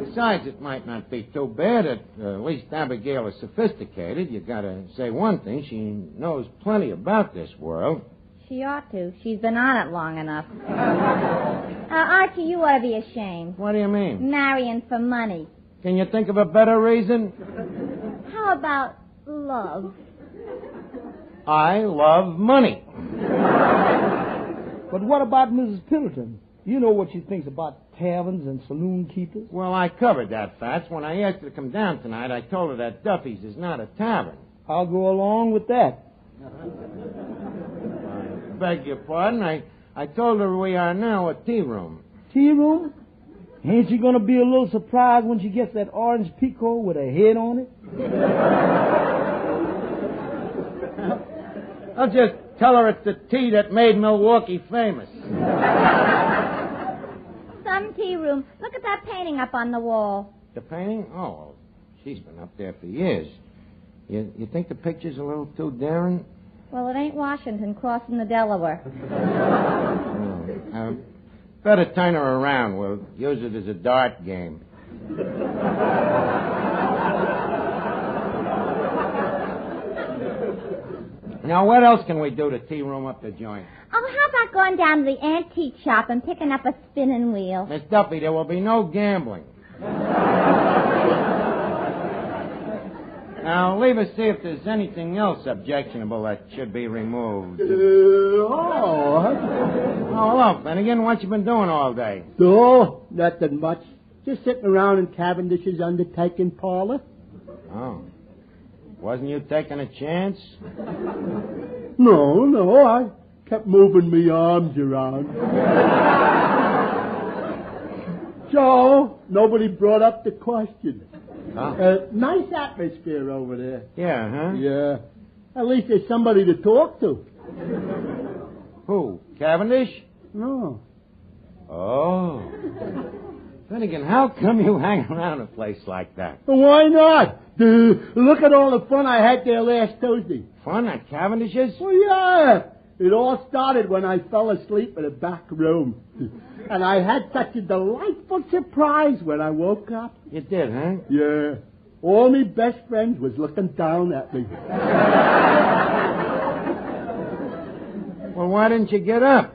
Besides, it might not be too bad. At least Abigail is sophisticated. You got to say one thing: she knows plenty about this world. She ought to. She's been on it long enough. Archie, you ought to be ashamed. What do you mean? Marrying for money. Can you think of a better reason? How about love? I love money. But what about Mrs. Piddleton? You know what she thinks about taverns and saloon keepers. Well, I covered that, Fats. When I asked her to come down tonight, I told her that Duffy's is not a tavern. I'll go along with that. I beg your pardon. I told her we are now a tea room. Tea room? Ain't she going to be a little surprised when she gets that orange peacoat with a head on it? I'll just tell her it's the tea that made Milwaukee famous. Some tea room. Look at that painting up on the wall. The painting? Oh, well, she's been up there for years. You think the picture's a little too daring? Well, it ain't Washington crossing the Delaware. Better turn her around. We'll use it as a dart game. Now, what else can we do to tea room up the joint? Oh, how about going down to the antique shop and picking up a spinning wheel? Miss Duffy, there will be no gambling. Now, leave us see if there's anything else objectionable that should be removed. Oh, hello, Finnegan. What you been doing all day? Oh, nothing much. Just sitting around in Cavendish's undertaking parlor. Oh. Wasn't you taking a chance? No, I kept moving me arms around. So, nobody brought up the question. Oh. Nice atmosphere over there. Yeah, huh? Yeah. At least there's somebody to talk to. Who? Cavendish? No. Oh. Finnegan, how come you hang around a place like that? Why not? Look at all the fun I had there last Tuesday. Fun at Cavendish's? Oh, yeah. It all started when I fell asleep in a back room. And I had such a delightful surprise when I woke up. You did, huh? Yeah. All my best friends was looking down at me. Well, why didn't you get up?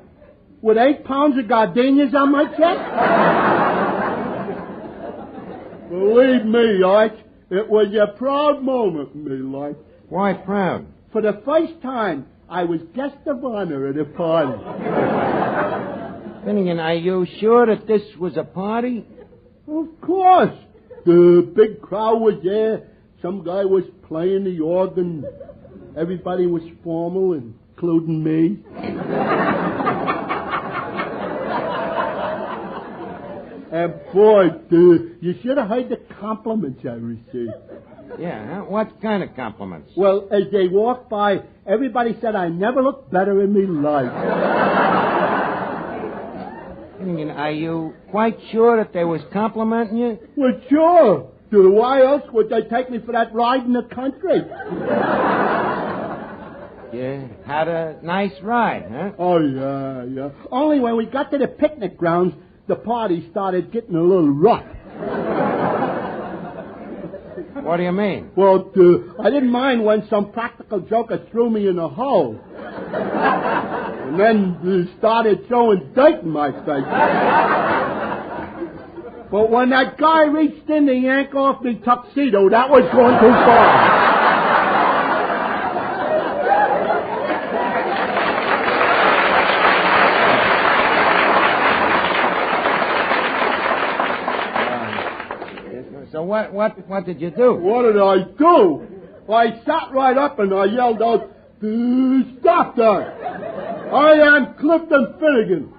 With 8 pounds of gardenias on my chest? Believe me, Arch, it was a proud moment in my life. Why proud? For the first time, I was guest of honor at a party. Finnegan, are you sure that this was a party? Of course. The big crowd was there. Some guy was playing the organ. Everybody was formal, including me. And boy, you should have heard the compliments I received. Yeah, huh? What kind of compliments? Well, as they walked by, everybody said I never looked better in my life. Finnegan, are you quite sure that they was complimenting you? Well, sure. Why else would they take me for that ride in the country? You had a nice ride, huh? Oh, yeah. Only when we got to the picnic grounds, the party started getting a little rough. What do you mean? Well, I didn't mind when some practical joker threw me in a hole. And then started throwing dirt in my face. But when that guy reached in to yank off me tuxedo, that was going too far. So what did you do? What did I do? I sat right up and I yelled out, "Stop that! I am Clifton Finnegan."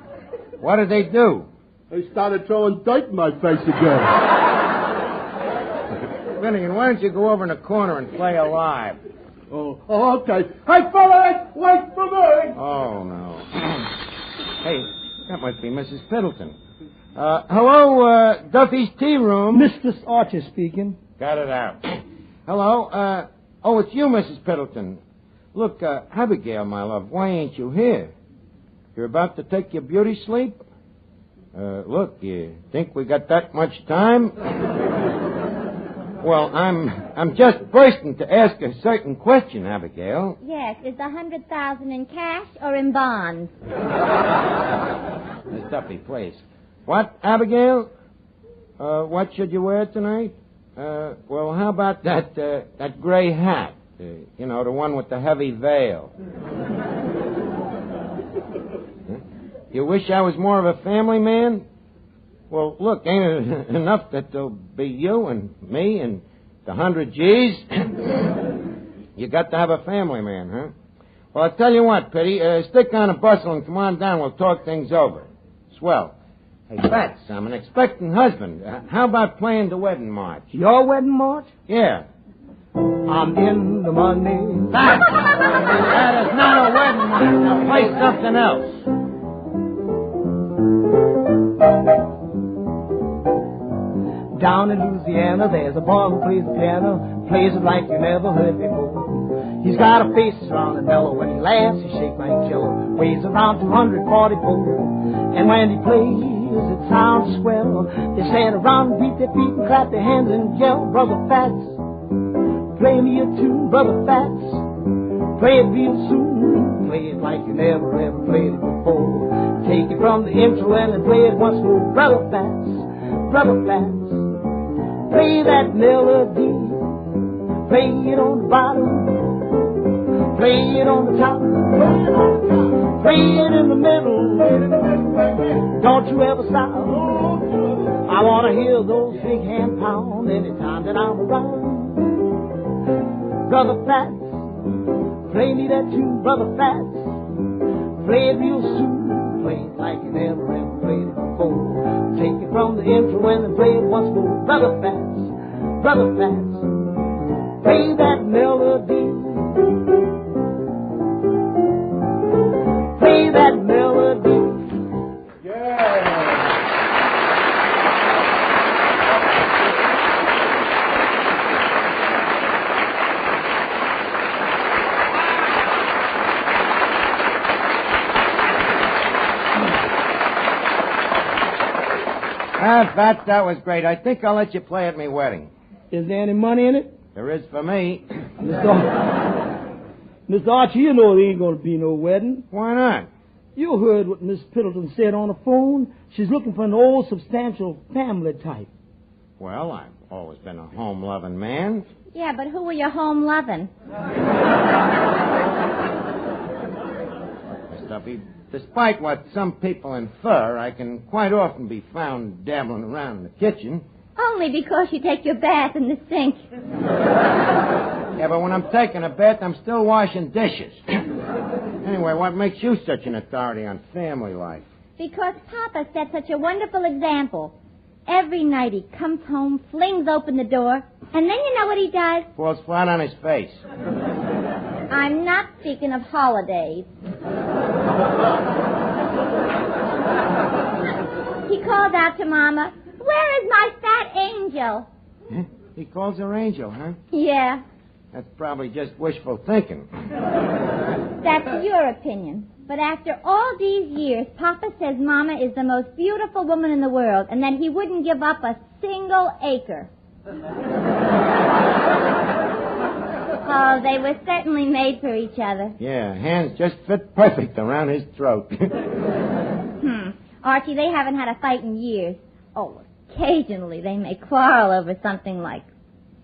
What did they do? They started throwing dirt in my face again. Finnegan, why don't you go over in the corner and play alive? Oh, okay. Hey, fellas, wait for me! Oh, no. Hey, that must be Mrs. Piddleton. Hello, Duffy's tea room. Mistress Archer speaking. Got it out. Hello, it's you, Mrs. Piddleton. Look, Abigail, my love, why ain't you here? You're about to take your beauty sleep? Look, you think we got that much time? Well, I'm just bursting to ask a certain question, Abigail. Yes, is the $100,000 in cash or in bonds? Miss Duffy, please. What, Abigail? What should you wear tonight? Well, how about that gray hat? The one with the heavy veil. You wish I was more of a family man? Well, look, ain't it enough that there'll be you and me and the 100 G's? You got to have a family man, huh? Well, I'll tell you what, Pitty. Stick on a bustle and come on down. We'll talk things over. Swell. Hey, Fats, I'm an expectant husband. How about playing the wedding march? Your wedding march? Yeah. I'm in the money. Fats! That is not a wedding march. Now play something else. Down in Louisiana, there's a boy who plays the piano, plays it like you never heard before. He's got a face round and mellow. When he laughs, he shakes like jello. Weighs around 244. And when he plays, it sounds swell. They stand around and beat their feet and clap their hands and yell, "Brother Fats, play me a tune, Brother Fats. Play it real soon. Play it like you never ever played it before. Take it from the intro and then play it once more, Brother Fats, Brother Fats. Play that melody. Play it on the bottom. Play it on the top. Play it in the middle. Don't you ever stop. I want to hear those big hand pound anytime that I'm around. Brother Fats, play me that tune, Brother Fats. Play it real soon. Play it like you never ever played it before. Take it from the intro and then play it once more. Brother Fats, Brother Fats. Play that melody. Play that melody. Fats, that was great. I think I'll let you play at my wedding. Is there any money in it? There is for me. Mr. Archie, you know there ain't going to be no wedding. Why not? You heard what Miss Piddleton said on the phone. She's looking for an old, substantial family type. Well, I've always been a home-loving man. Yeah, but who were you home-loving? Miss Duffy, despite what some people infer, I can quite often be found dabbling around in the kitchen. Only because you take your bath in the sink. Yeah, but when I'm taking a bath, I'm still washing dishes. Anyway, what makes you such an authority on family life? Because Papa set such a wonderful example. Every night he comes home, flings open the door, and then you know what he does? Falls flat on his face. I'm not speaking of holidays. He calls out to Mama, "Where is my fat angel?" Huh? He calls her angel, huh? Yeah. That's probably just wishful thinking. That's your opinion. But after all these years, Papa says Mama is the most beautiful woman in the world and that he wouldn't give up a single acre. Oh, they were certainly made for each other. Yeah, hands just fit perfect around his throat. Archie, they haven't had a fight in years. Oh, occasionally they may quarrel over something like,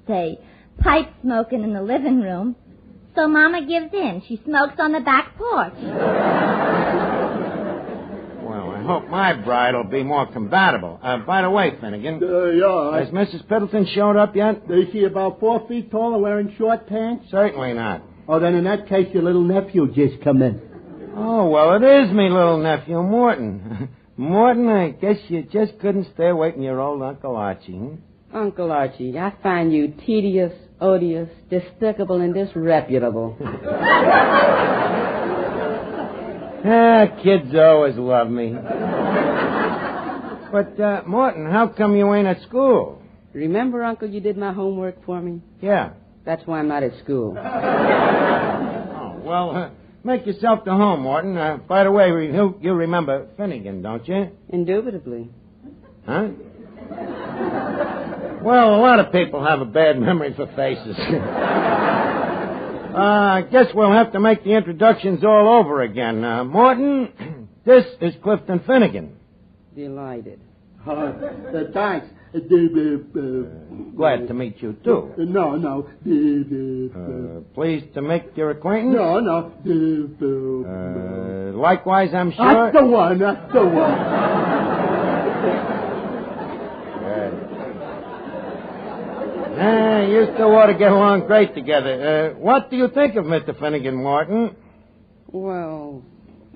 say, pipe smoking in the living room. So Mama gives in. She smokes on the back porch. Well, I hope my bride will be more compatible. By the way, Finnegan. Yeah. Has Mrs. Piddleton showed up yet? Is she about 4 feet tall and wearing short pants? Certainly not. Oh, then in that case, your little nephew just come in. Oh, well, it is me little nephew, Morton. Morton, I guess you just couldn't stay away from your old Uncle Archie. Uncle Archie, I find you tedious, odious, despicable, and disreputable. Kids always love me. But, Morton, how come you ain't at school? Remember, Uncle, you did my homework for me? Yeah. That's why I'm not at school. Oh, well, make yourself to home, Morton. By the way, you remember Finnegan, don't you? Indubitably. Huh? Well, a lot of people have a bad memory for faces. I guess we'll have to make the introductions all over again. Morton, this is Clifton Finnegan. Delighted. Thanks. Glad to meet you, too. No. Pleased to make your acquaintance? No. Likewise, I'm sure. That's the one. You two ought to get along great together. What do you think of Mr. Finnegan, Morton? Well,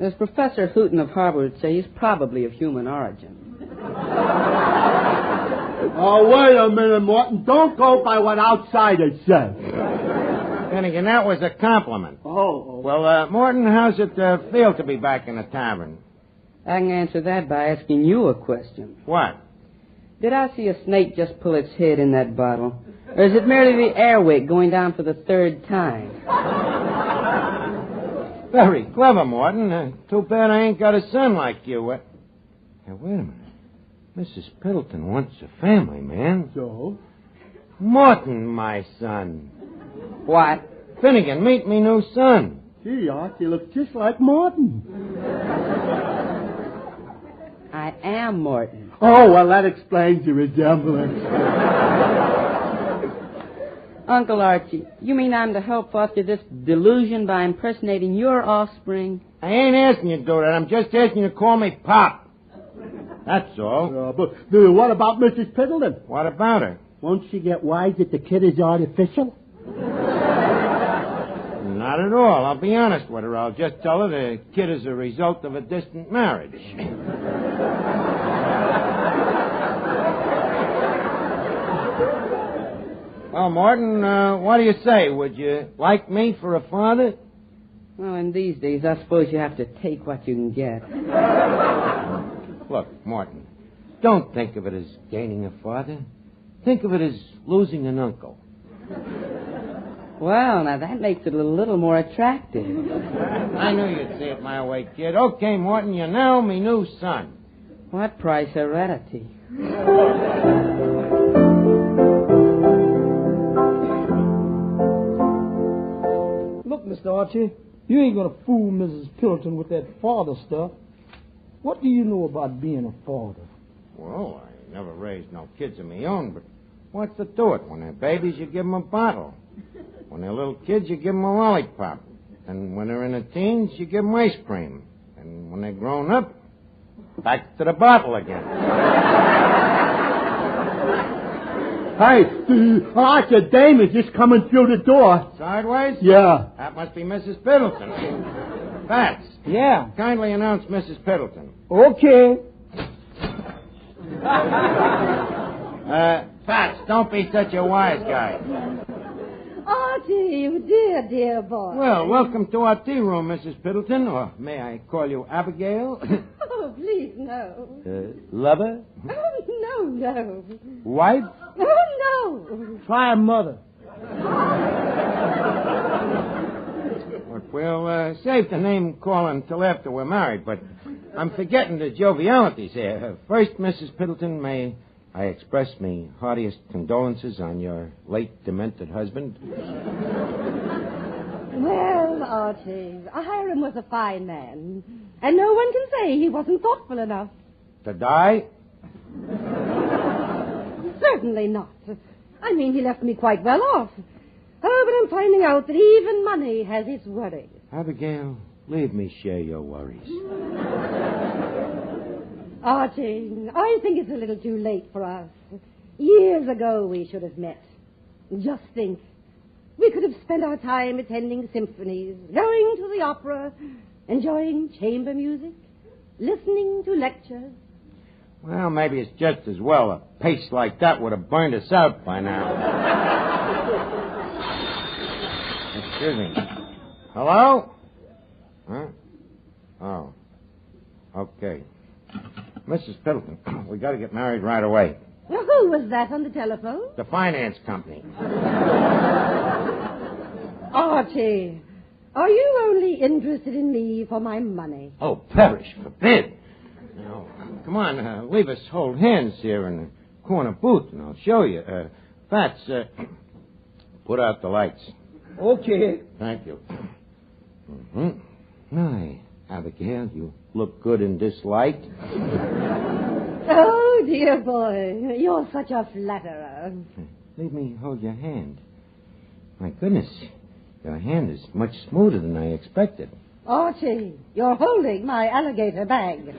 as Professor Hooton of Harvard would say, he's probably of human origin. Oh, wait a minute, Morton. Don't go by what outsiders say. Finnegan, that was a compliment. Oh. Well, Morton, how's it feel to be back in the tavern? I can answer that by asking you a question. What? Did I see a snake just pull its head in that bottle? Or is it merely the airwick going down for the third time? Very clever, Morton. Too bad I ain't got a son like you. Now, wait a minute. Mrs. Piddleton wants a family, man. So? Morton, my son. What? Finnegan, meet me new son. Gee, Archie looks just like Morton. I am Morton. Oh, well, that explains your resemblance. Uncle Archie, you mean I'm to help foster this delusion by impersonating your offspring? I ain't asking you to do that. I'm just asking you to call me Pop. That's all. But what about Mrs. Piddleton? What about her? Won't she get wise that the kid is artificial? Not at all. I'll be honest with her. I'll just tell her the kid is a result of a distant marriage. Well, Morton, what do you say? Would you like me for a father? Well, in these days, I suppose you have to take what you can get. Look, Morton, don't think of it as gaining a father. Think of it as losing an uncle. Well, now that makes it a little more attractive. I knew you'd see it my way, kid. Okay, Morton, you're now me new son. What price heredity? Look, Mr. Archie, you ain't gonna fool Mrs. Piddleton with that father stuff. What do you know about being a father? Well, I never raised no kids of my own, but what's the to it? When they're babies, you give them a bottle. When they're little kids, you give them a lollipop. And when they're in their teens, you give them ice cream. And when they're grown up, back to the bottle again. Hey, Archie, dame is just coming through the door. Sideways? Yeah. That must be Mrs. Piddleton. Fats. Yeah. Kindly announce Mrs. Piddleton. Okay. Fats, don't be such a wise guy. Archie, you dear boy. Well, welcome to our tea room, Mrs. Piddleton. Or may I call you Abigail? Oh, please, no. Lover? Oh, no. Wife? Oh, no. Try a mother. Look, we'll save the name calling until after we're married, but I'm forgetting the jovialities here. First, Mrs. Piddleton, may I express me heartiest condolences on your late demented husband. Well, Archie, Hiram was a fine man, and no one can say he wasn't thoughtful enough. To die? Certainly not. I mean, he left me quite well off. Oh, but I'm finding out that even money has its worries. Abigail, leave me share your worries. Archie, I think it's a little too late for us. Years ago we should have met. Just think. We could have spent our time attending symphonies, going to the opera, enjoying chamber music, listening to lectures. Well, maybe it's just as well. A pace like that would have burned us out by now. Excuse me. Hello? Huh? Oh. Okay. Mrs. Piddleton, we got to get married right away. Well, who was that on the telephone? The finance company. Archie, are you only interested in me for my money? Oh, perish forbid. Now, come on, leave us hold hands here in the corner booth, and I'll show you. Fats, put out the lights. Okay. Thank you. Mm-hmm. My, Abigail, you look good in this light. Oh, dear boy, you're such a flatterer. Leave me hold your hand. My goodness, your hand is much smoother than I expected. Archie, you're holding my alligator bag.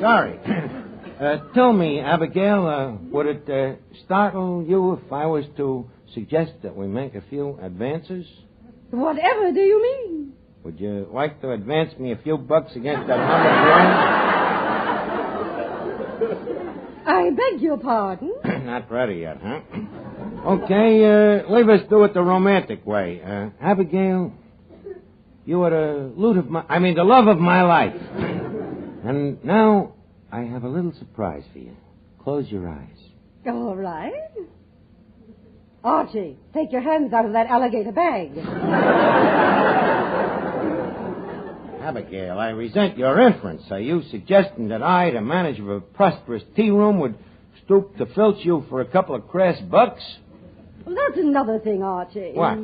Sorry. Tell me, Abigail, would it startle you if I was to suggest that we make a few advances? Whatever do you mean? Would you like to advance me a few bucks against that $100 I beg your pardon? grand? Not ready yet, huh? Okay, leave us do it the romantic way. Abigail, you are the the love of my life. And now I have a little surprise for you. Close your eyes. All right. Archie, take your hands out of that alligator bag. Abigail, I resent your inference. Are you suggesting that I, the manager of a prosperous tea room, would stoop to filch you for a couple of crass bucks? Well, that's another thing, Archie. What?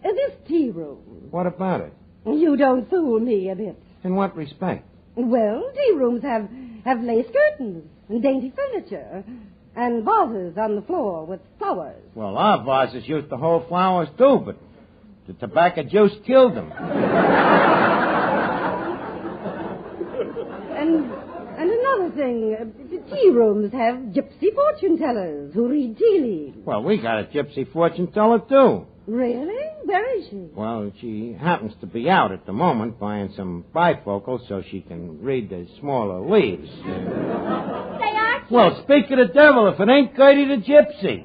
This tea room. What about it? You don't fool me a bit. In what respect? Well, tea rooms have lace curtains and dainty furniture and vases on the floor with flowers. Well, our vases used to hold flowers, too, but the tobacco juice killed them. And another thing, the tea rooms have gypsy fortune tellers who read tea leaves. Well, we got a gypsy fortune teller, too. Really? Where is she? Well, she happens to be out at the moment buying some bifocals so she can read the smaller leaves. Well, speak of the devil, if it ain't Gertie the Gypsy.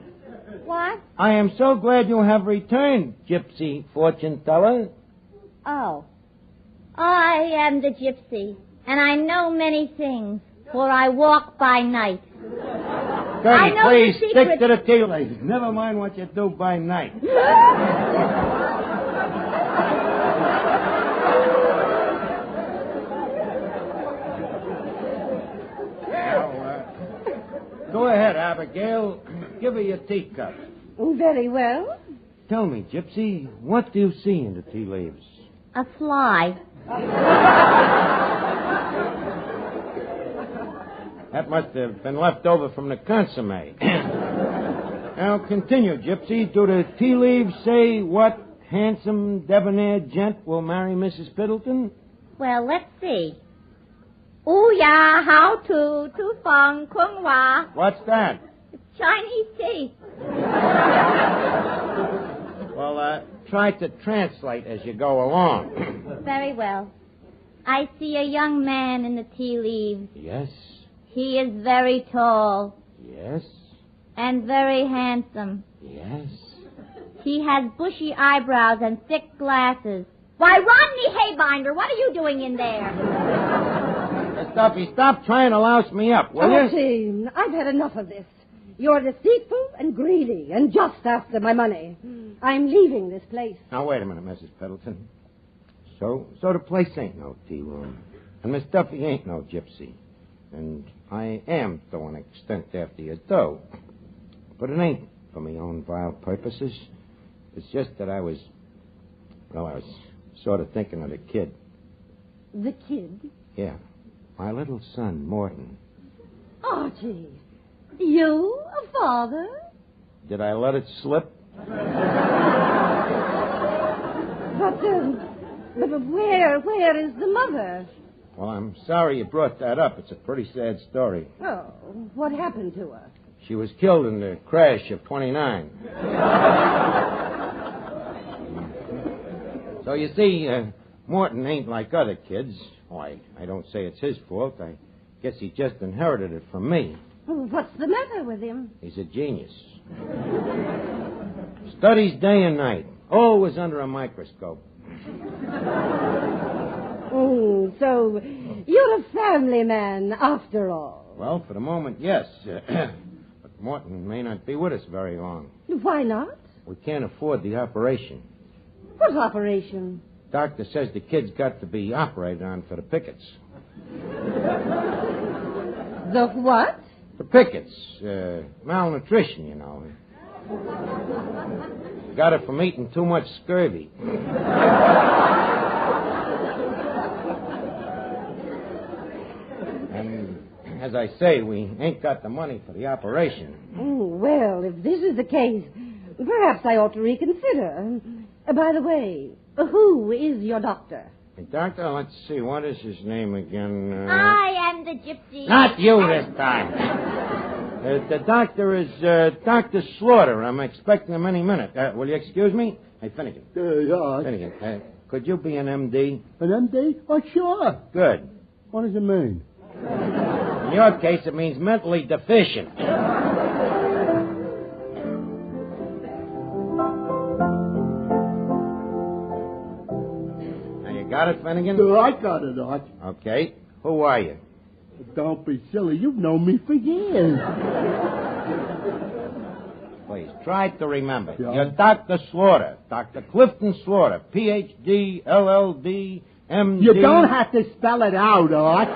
What? I am so glad you have returned, Gypsy fortune teller. Oh. I am the gypsy, and I know many things, for I walk by night. Gertie, please stick to the tea ladies. Never mind what you do by night. Go ahead, Abigail. Give her your teacup. Very well. Tell me, Gypsy, what do you see in the tea leaves? A fly. That must have been left over from the consomme. Now, continue, Gypsy. Do the tea leaves say what handsome, debonair gent will marry Mrs. Piddleton? Well, let's see. Ooh, ya, how to fong kung wa. What's that? It's Chinese tea. Well, try to translate as you go along. Very well. I see a young man in the tea leaves. Yes. He is very tall. Yes. And very handsome. Yes. He has bushy eyebrows and thick glasses. Why, Rodney Haybinder, what are you doing in there? Duffy, stop trying to louse me up, will you? Archie, I've had enough of this. You're deceitful and greedy and just after my money. I'm leaving this place. Now, wait a minute, Mrs. Piddleton. So the place ain't no tea room. And Miss Duffy ain't no gypsy. And I am, to an extent, after your dough. But it ain't for me own vile purposes. It's just that I was sort of thinking of the kid. The kid? Yeah. My little son, Morton. Archie, you a father? Did I let it slip? But where is the mother? Well, I'm sorry you brought that up. It's a pretty sad story. Oh, what happened to her? She was killed in the crash of 29. So you see, Morton ain't like other kids. Why, I don't say it's his fault. I guess he just inherited it from me. What's the matter with him? He's a genius. Studies day and night. Always under a microscope. So you're a family man after all. Well, for the moment, yes. But Morton may not be with us very long. Why not? We can't afford the operation. What operation? Doctor says the kid's got to be operated on for the pickets. The what? The pickets. Malnutrition, you know. Got it from eating too much scurvy. And as I say, we ain't got the money for the operation. Well, if this is the case, perhaps I ought to reconsider. By the way, who is your doctor? Hey, doctor, let's see. What is his name again? I am the gypsy. Not you this time. The doctor is Dr. Slaughter. I'm expecting him any minute. Will you excuse me? Hey, Finnegan. Yeah. Finnegan, could you be an MD? An MD? Oh, sure. Good. What does it mean? In your case, it means mentally deficient. Now, you got it, Finnegan? I got it, Arch. Okay. Who are you? Don't be silly. You've known me for years. Please, try to remember. Yeah. You're Dr. Slaughter. Dr. Clifton Slaughter. Ph.D., LL.D., M.D. You don't have to spell it out, Arch.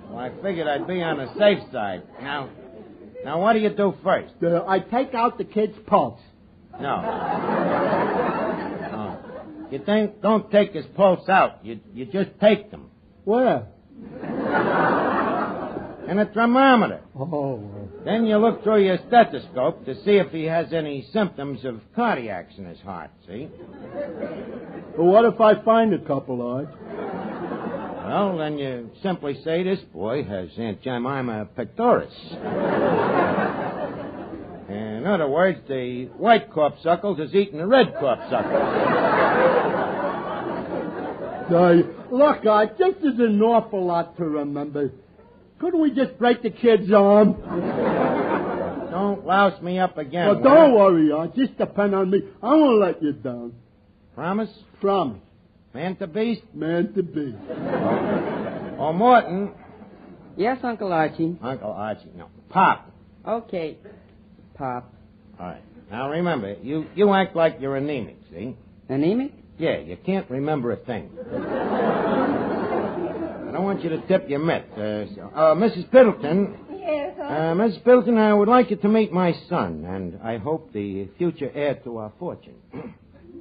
Well, I figured I'd be on the safe side. Now, what do you do first? I take out the kid's pulse. No. You don't take his pulse out. You just take them. Where? And a thermometer. Oh. Then you look through your stethoscope to see if he has any symptoms of cardiacs in his heart, see? Well, what if I find a couple, Arch? Well, then you simply say this boy has angina pectoris. In other words, the white corpuscles is eating the red corpuscles. Look, Arch, this is an awful lot to remember. Couldn't we just break the kid's arm? Don't louse me up again. Well, don't worry, Arch. Just depend on me. I won't let you down. Promise? Promise. Man to beast? Man to beast. Oh, Morton. Yes, Uncle Archie. Uncle Archie. No, Pop. Okay, Pop. All right. Now, remember, you act like you're anemic, see? Anemic? Yeah, you can't remember a thing. I don't want you to tip your mitt. Mrs. Piddleton. Yes, Mrs. Piddleton, I would like you to meet my son, and I hope the future heir to our fortune.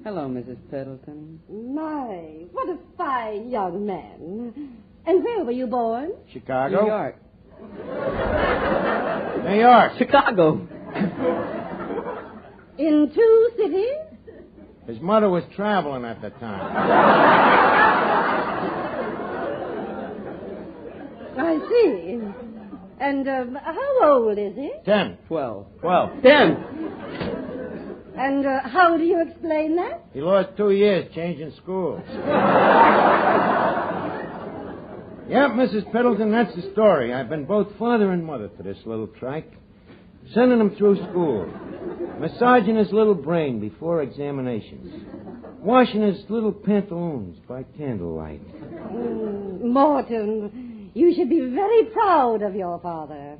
Hello, Mrs. Piddleton. My, what a fine young man. And where were you born? Chicago? New York. New York. Chicago. In 2 cities? His mother was traveling at the time. I see. And how old is he? 10. 12. 10. And how do you explain that? He lost 2 years changing schools. Yep, Mrs. Piddleton, that's the story. I've been both father and mother to this little trike. Sending him through school. Massaging his little brain before examinations. Washing his little pantaloons by candlelight. Morton, you should be very proud of your father.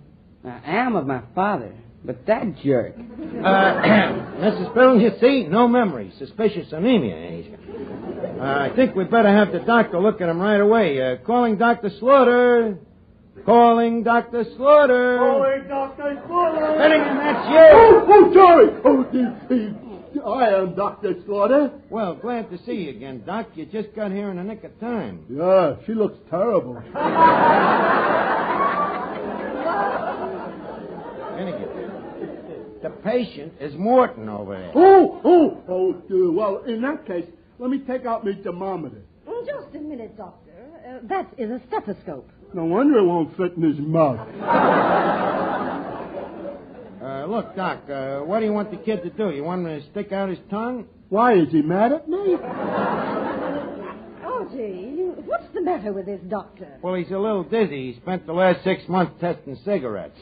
I am of my father, but that jerk. Mrs. Spillane, you see, no memory. Suspicious anemia, Asia. I think we'd better have the doctor look at him right away. Calling Dr. Slaughter. Calling Dr. Slaughter. Calling Dr. Slaughter. Finnegan, that's you. Oh, sorry. I am Dr. Slaughter. Well, glad to see you again, Doc. You just got here in the nick of time. Yeah, she looks terrible. Finnegan, the patient is Morton over there. Well, in that case, let me take out my thermometer. Just a minute, Doctor. That is a stethoscope. No wonder it won't fit in his mouth. Look, Doc, what do you want the kid to do? You want him to stick out his tongue? Why, is he mad at me? Archie, what's the matter with this doctor? Well, he's a little dizzy. He spent the last 6 months testing cigarettes.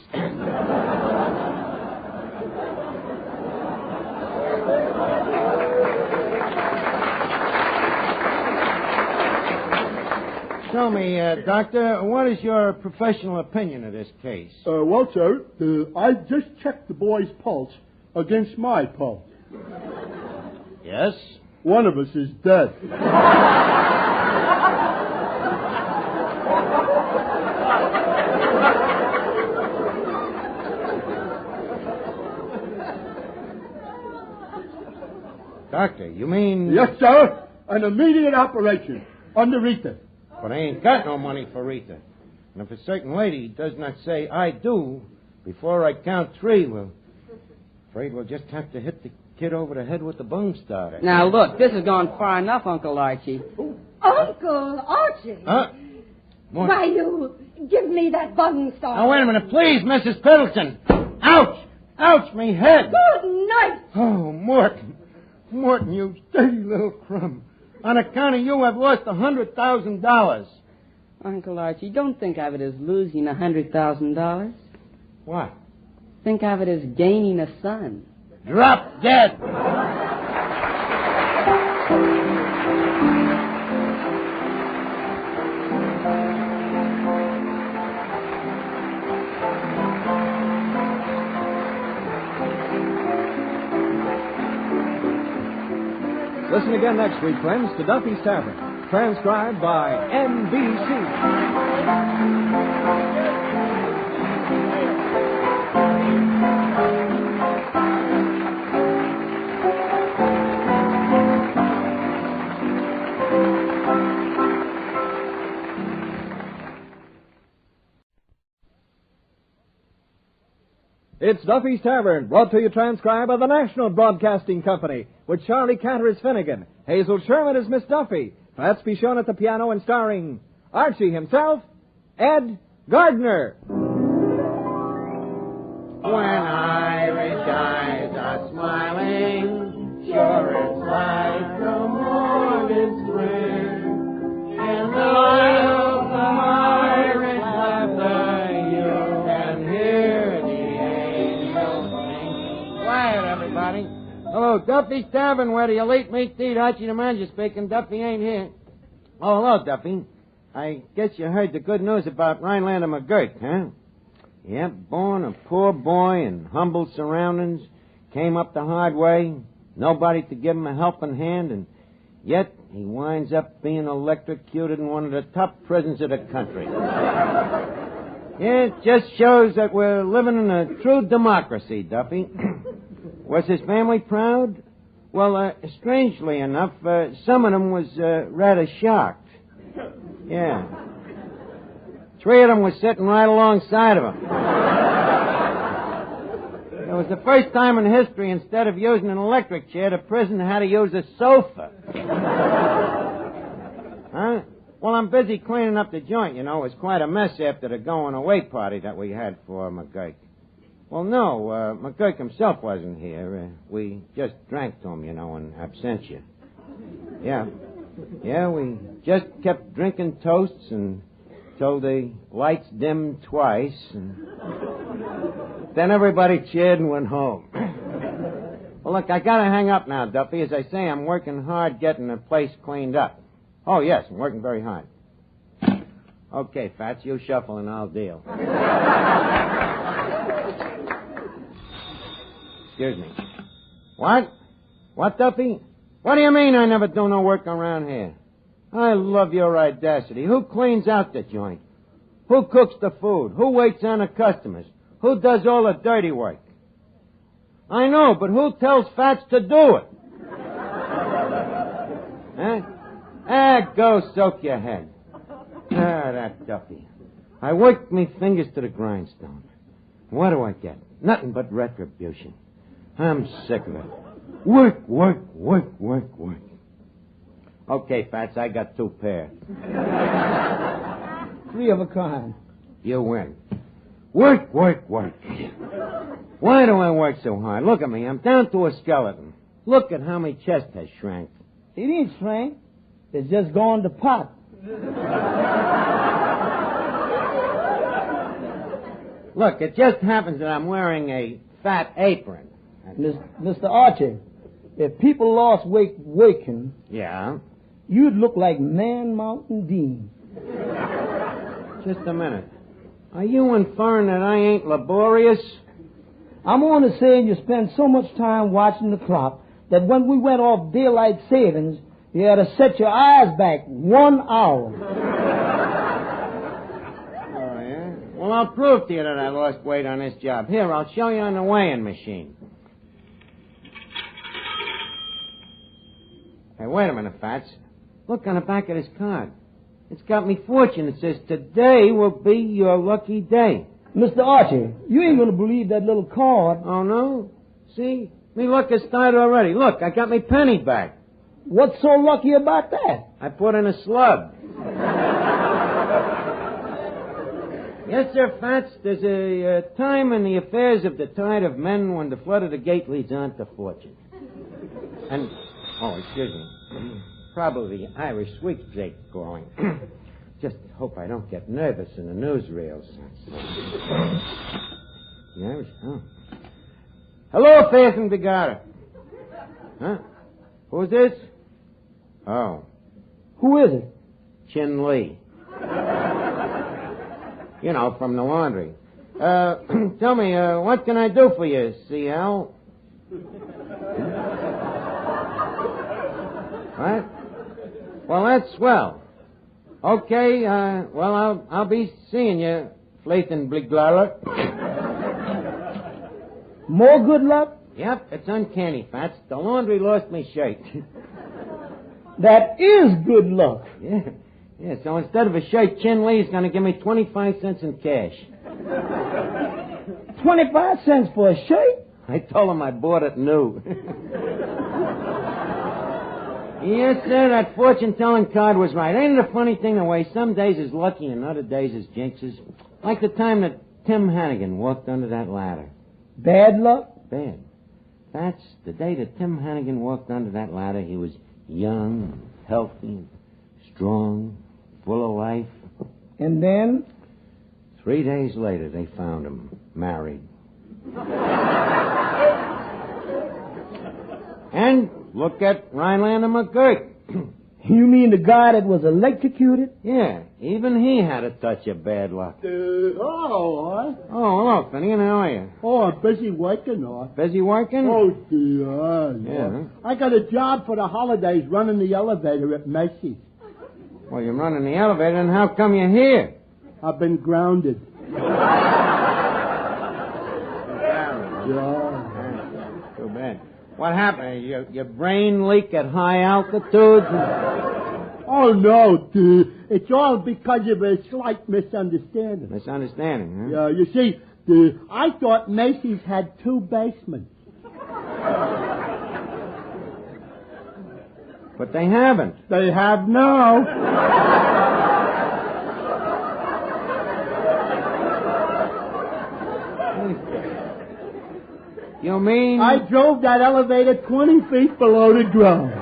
Tell me, Doctor, what is your professional opinion of this case? Well, sir, I just checked the boy's pulse against my pulse. Yes? One of us is dead. Doctor, you mean... Yes, sir. An immediate operation under Rita. But I ain't got no money for Rita. And if a certain lady does not say, I do, before I count 3, well, afraid we'll just have to hit the kid over the head with the bung starter. Now, look, this has gone far enough, Uncle Archie. Uncle Archie? Huh? What? Why, you give me that bung starter. Now, wait a minute, please, Mrs. Pendleton. Ouch! Ouch, me head! Good night! Oh, Morton. Morton, you dirty little crumb. On account of you, I've lost $100,000. Uncle Archie, don't think of it as losing $100,000. What? Think of it as gaining a son. Drop dead. Listen again next week, friends, to Duffy's Tavern, transcribed by NBC. It's Duffy's Tavern, brought to you transcribed by the National Broadcasting Company, with Charlie Cantor as Finnegan, Hazel Sherman as Miss Duffy, Fats Pichon at the piano, and starring Archie himself, Ed Gardner. When Irish eyes are smiling, sure it's like the morning spring. In the light of the Irish laughter, you can hear the angels sing. Quiet, everybody. Hello, Duffy's Tavern, where the elite meat eat. Archie the manager speaking. Duffy ain't here. Oh, hello, Duffy. I guess you heard the good news about Rhinelander McGurk, huh? Yeah, born a poor boy in humble surroundings, came up the hard way, nobody to give him a helping hand, and yet he winds up being electrocuted in one of the top prisons of the country. Yeah, it just shows that we're living in a true democracy, Duffy. Was his family proud? Well, strangely enough, some of them was rather shocked. Yeah. 3 of them was sitting right alongside of him. It was the first time in history, instead of using an electric chair, the prison had to use a sofa. Huh? Well, I'm busy cleaning up the joint, you know. It was quite a mess after the going-away party that we had for McGurk. Well, no, McGurk himself wasn't here. We just drank to him, you know, in absentia. Yeah. Yeah, we just kept drinking toasts until the lights dimmed twice, and then everybody cheered and went home. Well, look, I gotta hang up now, Duffy. As I say, I'm working hard getting the place cleaned up. Oh, yes, I'm working very hard. Okay, Fats, you shuffle and I'll deal. excuse me. What? What, Duffy? What do you mean I never do no work around here? I love your audacity. Who cleans out the joint? Who cooks the food? Who waits on the customers? Who does all the dirty work? I know, but who tells Fats to do it? Huh? Go soak your head. That Duffy. I worked me fingers to the grindstone. What do I get? Nothing but retribution. I'm sick of it. Work. Okay, Fats, I got 2 pairs. 3 of a kind. You win. Work. Why do I work so hard? Look at me. I'm down to a skeleton. Look at how my chest has shrank. It ain't shrank. It's just gone to pot. Look, it just happens that I'm wearing a fat apron. Mr. Archie, if people lost weight waking... Yeah? You'd look like Man Mountain Dean. Just a minute. Are you inferring that I ain't laborious? I'm only saying you spend so much time watching the clock that when we went off daylight savings, you had to set your eyes back 1 hour. Oh, yeah? Well, I'll prove to you that I lost weight on this job. Here, I'll show you on the weighing machine. Hey, wait a minute, Fats. Look on the back of this card. It's got me fortune. It says, today will be your lucky day. Mr. Archie, you ain't going to believe that little card. Oh, no? See? Me luck has started already. Look, I got me penny back. What's so lucky about that? I put in a slug. Yes, sir, Fats. There's a time in the affairs of the tide of men when the flood of the gate leads on to fortune. And, excuse me. Probably the Irish sweepstake going. Just hope I don't get nervous in the newsreels. The Irish, Hello, Faith and Begara. Huh? Who's this? Oh. Who is it? Chin Lee. You know, from the laundry. Tell me, what can I do for you, CL? What? Well, that's swell. Okay, well, I'll be seeing you, Flathan Bliglara. More good luck? Yep, it's uncanny, Fats. The laundry lost me shirt. That is good luck. Yeah, so instead of a shirt, Chin Lee's going to give me 25 cents in cash. 25 cents for a shirt? I told him I bought it new. Yes, sir, that fortune-telling card was right. Ain't it a funny thing the way some days is lucky and other days is jinxes? Like the time that Tim Hannigan walked under that ladder. Bad luck? Bad. That's the day that Tim Hannigan walked under that ladder. He was young, healthy, strong, full of life. And then? 3 days later, they found him married. And look at Rhinelander McGurk. You mean the guy that was electrocuted? Yeah, even he had a touch of bad luck. Hello. Oh, hello, Finnegan. How are you? Oh, I'm busy working, Busy working? Oh, dear. Yeah. I got a job for the holidays running the elevator at Macy's. Well, you're running the elevator, and how come you're here? I've been grounded. Yeah. Too bad. What happened? Your brain leak at high altitude? Oh, no, it's all because of a slight misunderstanding. Misunderstanding, huh? Yeah, you see, I thought Macy's had 2 basements. But they haven't. They have now. You mean? I drove that elevator 20 feet below the ground.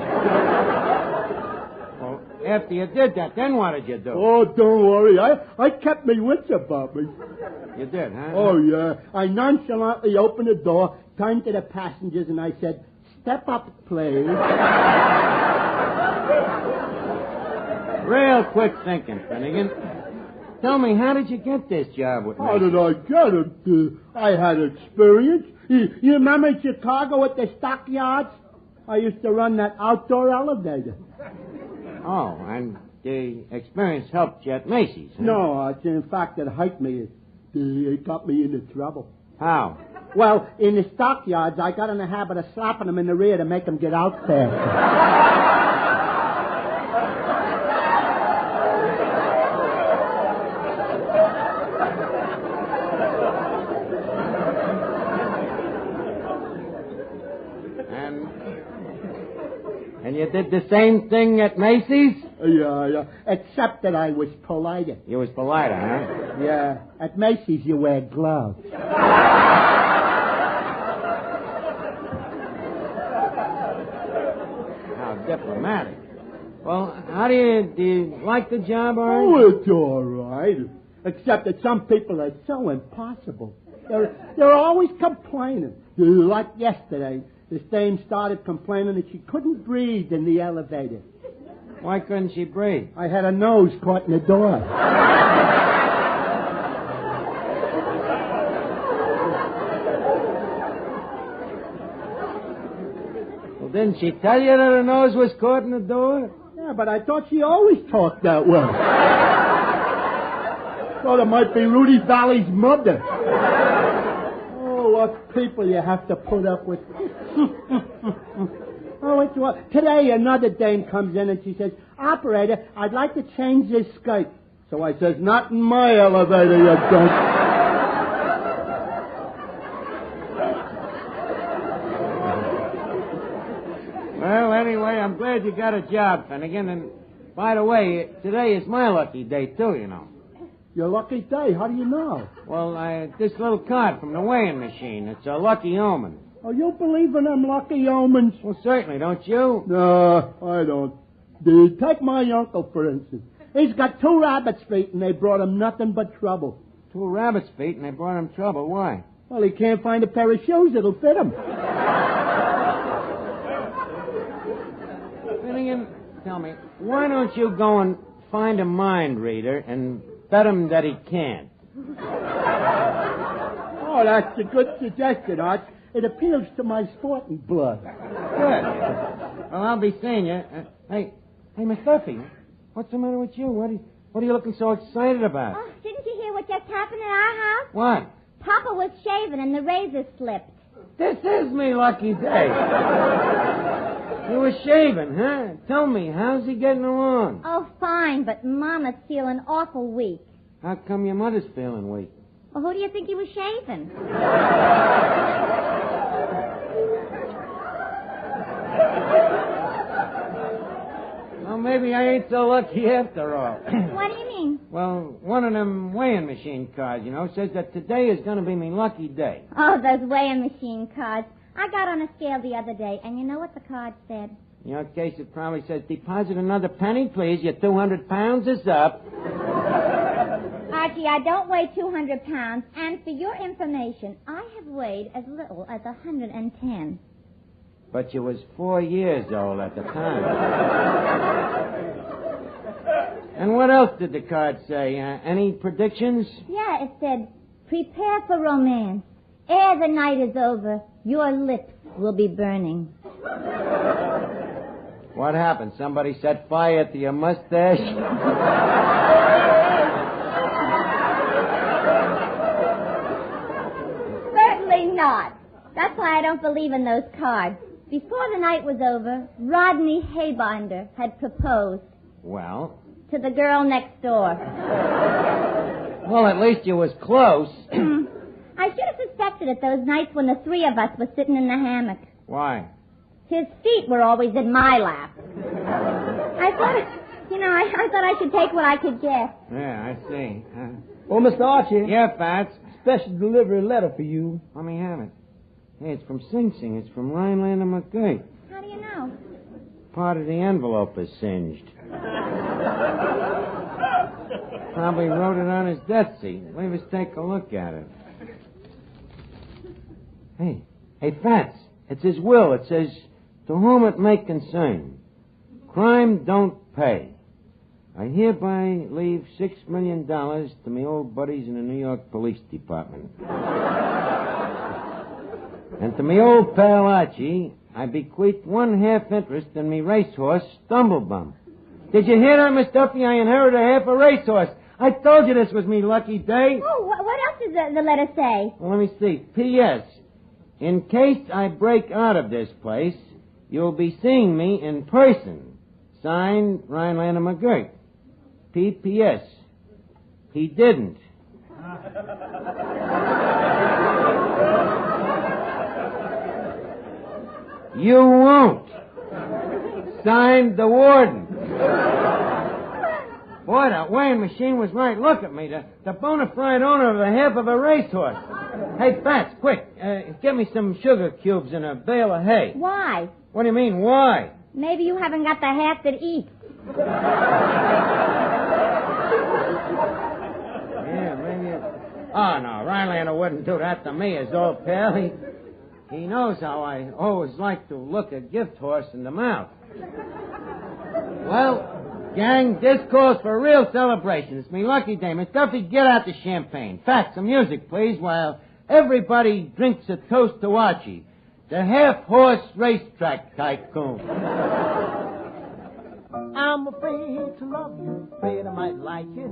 Well, after you did that, then what did you do? Oh, don't worry. I kept my wits about me. You did, huh? Oh, yeah. I nonchalantly opened the door, turned to the passengers, and I said, "Step up, please." Real quick thinking, Finnegan. tell me, how did you get this job with me? How did I get it? I had experience. You remember in Chicago at the stockyards? I used to run that outdoor elevator. Oh, and the experience helped you at Macy's, huh? No, in fact, it hurt me. It got me into trouble. How? Well, in the stockyards, I got in the habit of slapping them in the rear to make them get out faster. And you did the same thing at Macy's? Yeah. Except that I was politer. You was politer, huh? Yeah. At Macy's, you wear gloves. How diplomatic. Well, how do you like the job, Arch? Oh, it's all right. Except that some people are so impossible. They're always complaining. Like yesterday. This dame started complaining that she couldn't breathe in the elevator. Why couldn't she breathe? I had a nose caught in the door. Well, didn't she tell you that her nose was caught in the door? Yeah, but I thought she always talked that way. Thought it might be Rudy Valley's mother. What people you have to put up with. Oh, it's what? Today another dame comes in and she says, "Operator, I'd like to change this skirt." So I says, "Not in my elevator, you don't." Well, anyway, I'm glad you got a job, Finnegan. And by the way, today is my lucky day, too, you know. Your lucky day? How do you know? Well, this little card from the weighing machine. It's a lucky omen. Oh, you believe in them lucky omens? Well, certainly, don't you? No, I don't. Take my uncle, for instance. He's got 2 rabbit's feet, and they brought him nothing but trouble. 2 rabbit's feet, and they brought him trouble. Why? Well, he can't find a pair of shoes that'll fit him. Finnegan, tell me, why don't you go and find a mind reader and bet him that he can't? Oh, that's a good suggestion, Arch. It appeals to my sporting blood. Good. Well, I'll be seeing you. Hey, Miss Duffy, what's the matter with you? What are you looking so excited about? Oh, didn't you hear what just happened at our house? What? Papa was shaving and the razor slipped. This is me lucky day. He was shaving, huh? Tell me, how's he getting along? Oh, fine, but Mama's feeling awful weak. How come your mother's feeling weak? Well, who do you think he was shaving? Well, maybe I ain't so lucky after all. What do you mean? Well, one of them weighing machine cards, says that today is going to be my lucky day. Oh, those weighing machine cards. I got on a scale the other day, and you know what the card said? In your case, it probably says, "Deposit another penny, please. Your 200 pounds is up." Archie, I don't weigh 200 pounds, and for your information, I have weighed as little as 110. But you was 4 years old at the time. And what else did the card say? Any predictions? Yeah, it said, "Prepare for romance. Ere the night is over, your lips will be burning." What happened? Somebody set fire to your mustache? Certainly not. That's why I don't believe in those cards. Before the night was over, Rodney Haybinder had proposed. Well? To the girl next door. Well, at least you was close. I should have suspected it those nights when the 3 of us were sitting in the hammock. Why? His feet were always in my lap. I thought I should take what I could get. Yeah, I see. Oh, Mr. Archie. Yeah, Fats? Special delivery letter for you. Let me have it. Hey, it's from Sing Sing. It's from Rhineland and McGee. How do you know? Part of the envelope is singed. Probably wrote it on his death seat. Leave us take a look at it. Hey, Fats. It's his will. It says, "To whom it may concern, crime don't pay. I hereby leave $6 million to me old buddies in the New York Police Department. And to me old pal Archie, I bequeath 1/2 interest in me racehorse, Stumblebum. Did you hear that, Miss Duffy? I inherited half a racehorse. I told you this was me lucky day. Oh, what else does the letter say? Well, let me see. P.S. In case I break out of this place, you'll be seeing me in person. Signed, Rhinelander McGirt. P.P.S. He didn't. You won't. Signed, the warden. Boy, that weighing machine was right. Look at me, the bona fide owner of the half of a racehorse. Hey, Fats, quick, get me some sugar cubes and a bale of hay. Why? What do you mean, why? Maybe you haven't got the half that eats. Yeah, maybe Oh, no, Rhinelander wouldn't do that to me, his old pal. He knows how I always like to look a gift horse in the mouth. Well, gang, this calls for a real celebration. It's me lucky day. Miss Duffy, get out the champagne. Fact, some music, please, while everybody drinks a toast to Archie, the half-horse racetrack tycoon. I'm afraid to love you, afraid I might like it.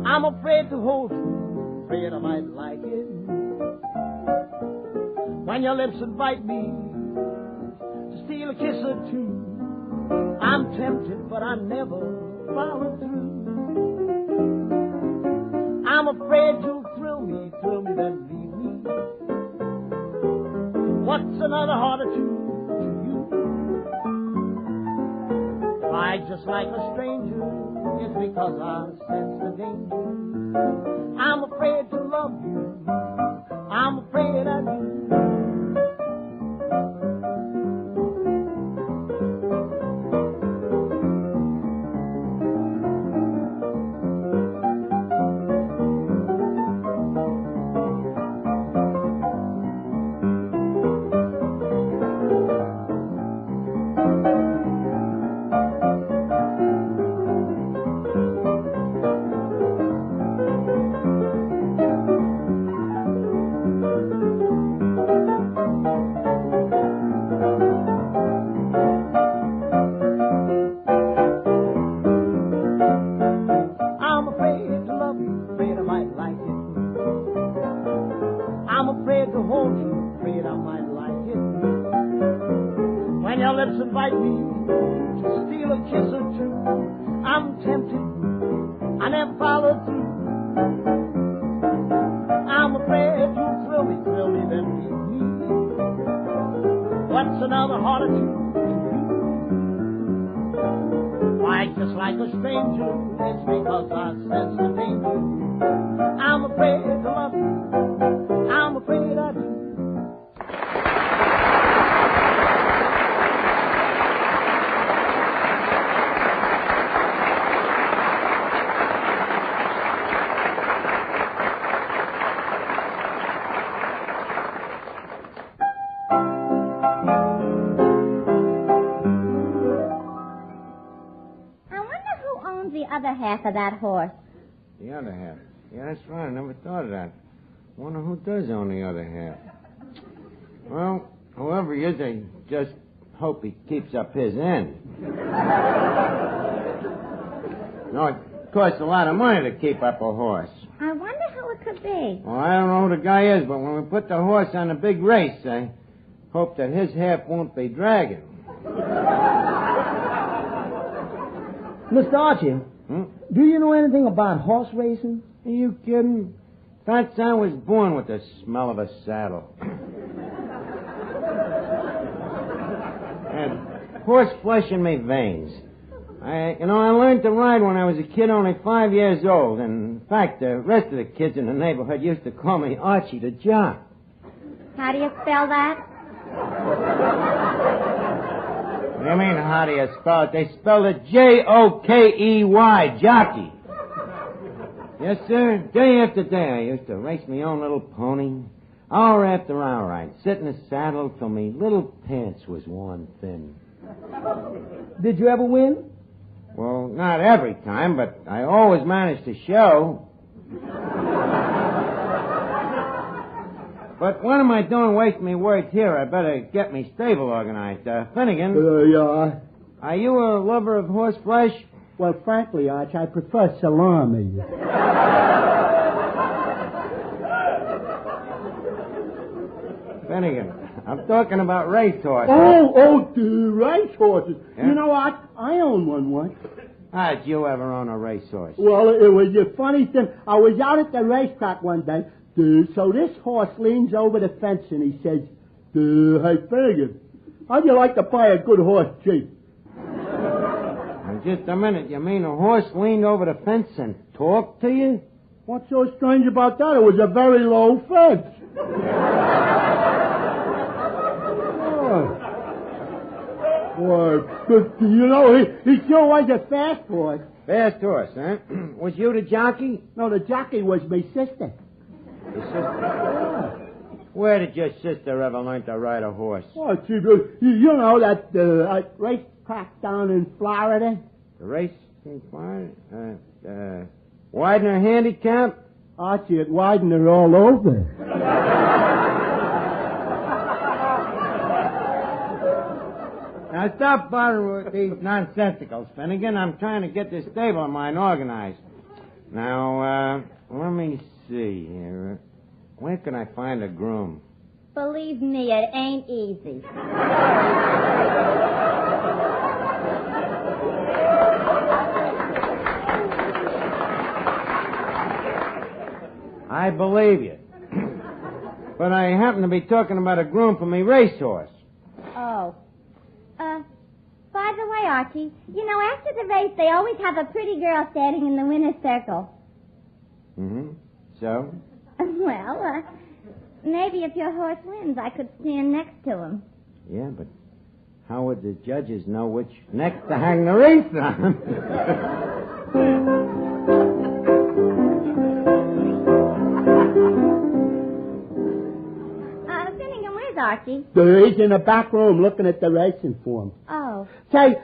I'm afraid to hold you, afraid I might like it. When your lips invite me to steal a kiss or two, I'm tempted, but I never follow through. I'm afraid you'll thrill me, then leave me. What's another heart or two to you? If I just like a stranger, it's because I sense the danger. I'm afraid to love you, I'm afraid I do. Half of that horse. The other half? Yeah, that's right. I never thought of that. Wonder who does own the other half. Well, whoever he is, I just hope he keeps up his end. No, it costs a lot of money to keep up a horse. I wonder who it could be. Well, I don't know who the guy is, but when we put the horse on a big race, I hope that his half won't be dragging. Mr. Archie, do you know anything about horse racing? Are you kidding? Fats, I was born with the smell of a saddle. And horse flesh in my veins. I learned to ride when I was a kid, only 5 years old. And in fact, the rest of the kids in the neighborhood used to call me Archie the Jock. How do you spell that? What do you mean, how do you spell it? They spelled it Jokey, jockey. Yes, sir. Day after day, I used to race my own little pony. Hour after hour, I'd sit in the saddle till me little pants was worn thin. Did you ever win? Well, not every time, but I always manage to show. But what am I doing wasting me words here? I better get me stable organized. Finnegan. Yeah. Are you a lover of horse flesh? Well, frankly, Arch, I prefer salami. Finnegan, I'm talking about racehorses. The racehorses. Yeah? You know what? I own one once. How'd you ever own a racehorse? Well, it was a funny thing. I was out at the racetrack one day. So this horse leans over the fence and he says, "Hey, Finnegan, how'd you like to buy a good horse cheap?" Now, just a minute. You mean a horse leaned over the fence and talked to you? What's so strange about that? It was a very low fence. Boy, you know, he sure was a fast horse. Fast horse, huh? Was you the jockey? No, the jockey was my sister. Your sister? Where did your sister ever learn to ride a horse? Oh, you know that racetrack down in Florida? The race in Florida? Widener Handicap? Archie, at Widener all over. Now, stop bothering with these nonsensicals, Finnegan. I'm trying to get this stable of mine organized. Now, let me see here. Where can I find a groom? Believe me, it ain't easy. I believe you. But I happen to be talking about a groom for me racehorse. Oh. By the way, Archie, you know, after the race, they always have a pretty girl standing in the winner's circle. Mm-hmm. So? Well, maybe if your horse wins, I could stand next to him. Yeah, but how would the judges know which neck to hang the wreath on? Finnegan, where's Archie? He's in the back room looking at the racing form. Oh. Say, is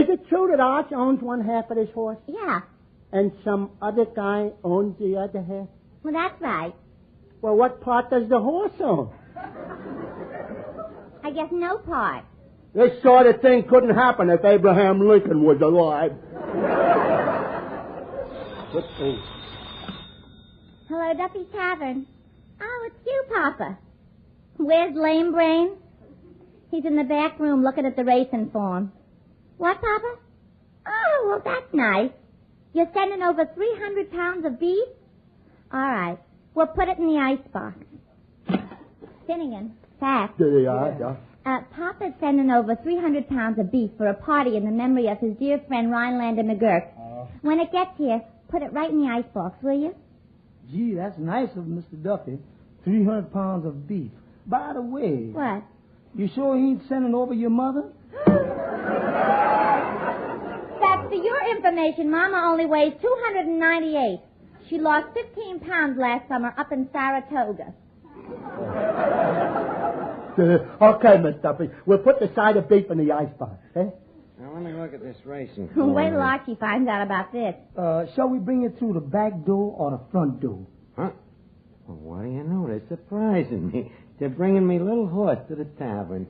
it true that Arch owns one half of this horse? Yeah. And some other guy owns the other half? Well, that's right. Well, what part does the horse own? I guess no part. This sort of thing couldn't happen if Abraham Lincoln was alive. Hello, Duffy's Tavern. Oh, it's you, Papa. Where's Lame Brain? He's in the back room looking at the racing form. What, Papa? Oh, well, that's nice. You're sending over 300 pounds of beef? All right. We'll put it in the icebox. Finnegan, fast. Yeah. Papa's sending over 300 pounds of beef for a party in the memory of his dear friend Rhinelander McGurk. When it gets here, put it right in the icebox, will you? Gee, that's nice of Mr. Duffy. 300 pounds of beef. By the way... What? You sure he ain't sending over your mother? That's for your information. Mama only weighs 298. She lost 15 pounds last summer up in Saratoga. Okay, Miss Duffy. We'll put the side of beef in the icebox, eh? Now, let me look at this racing. Wait till Archie finds out about this. Shall we bring it through the back door or the front door? Huh? Well, what do you know? They're surprising me. They're bringing me little horse to the tavern.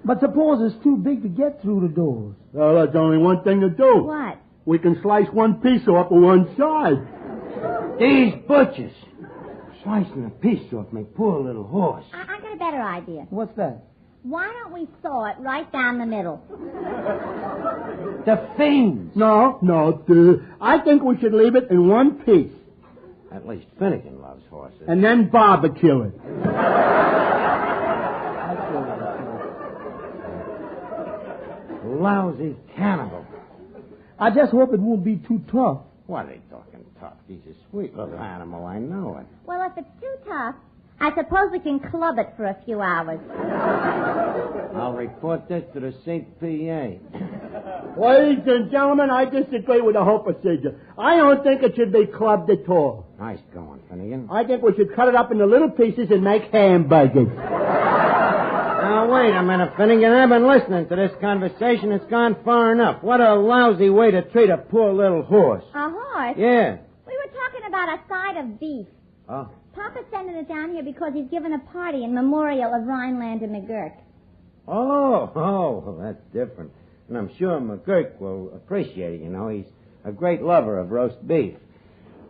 But suppose it's too big to get through the doors. Well, there's only one thing to do. What? We can slice one piece off of one side. These butchers. Slicing a piece off my poor little horse. I got a better idea. What's that? Why don't we saw it right down the middle? The fiends. No. I think we should leave it in one piece. At least Finnegan loves horses. And then barbecue it. Lousy cannibal. I just hope it won't be too tough. What are they talking tough? He's a sweet little animal, I know it. Well, if it's too tough, I suppose we can club it for a few hours. I'll report this to the St. P.A. Ladies and gentlemen, I disagree with the whole procedure. I don't think it should be clubbed at all. Nice going, Finnegan. I think we should cut it up into little pieces and make hamburgers. Now, Now, wait a minute, Finnegan. I've been listening to this conversation. It's gone far enough. What a lousy way to treat a poor little horse. A horse? Yeah. We were talking about a side of beef. Oh. Papa's sending it down here because he's giving a party in memorial of Rhinelander McGurk. Oh, well, that's different. And I'm sure McGurk will appreciate it, you know. He's a great lover of roast beef.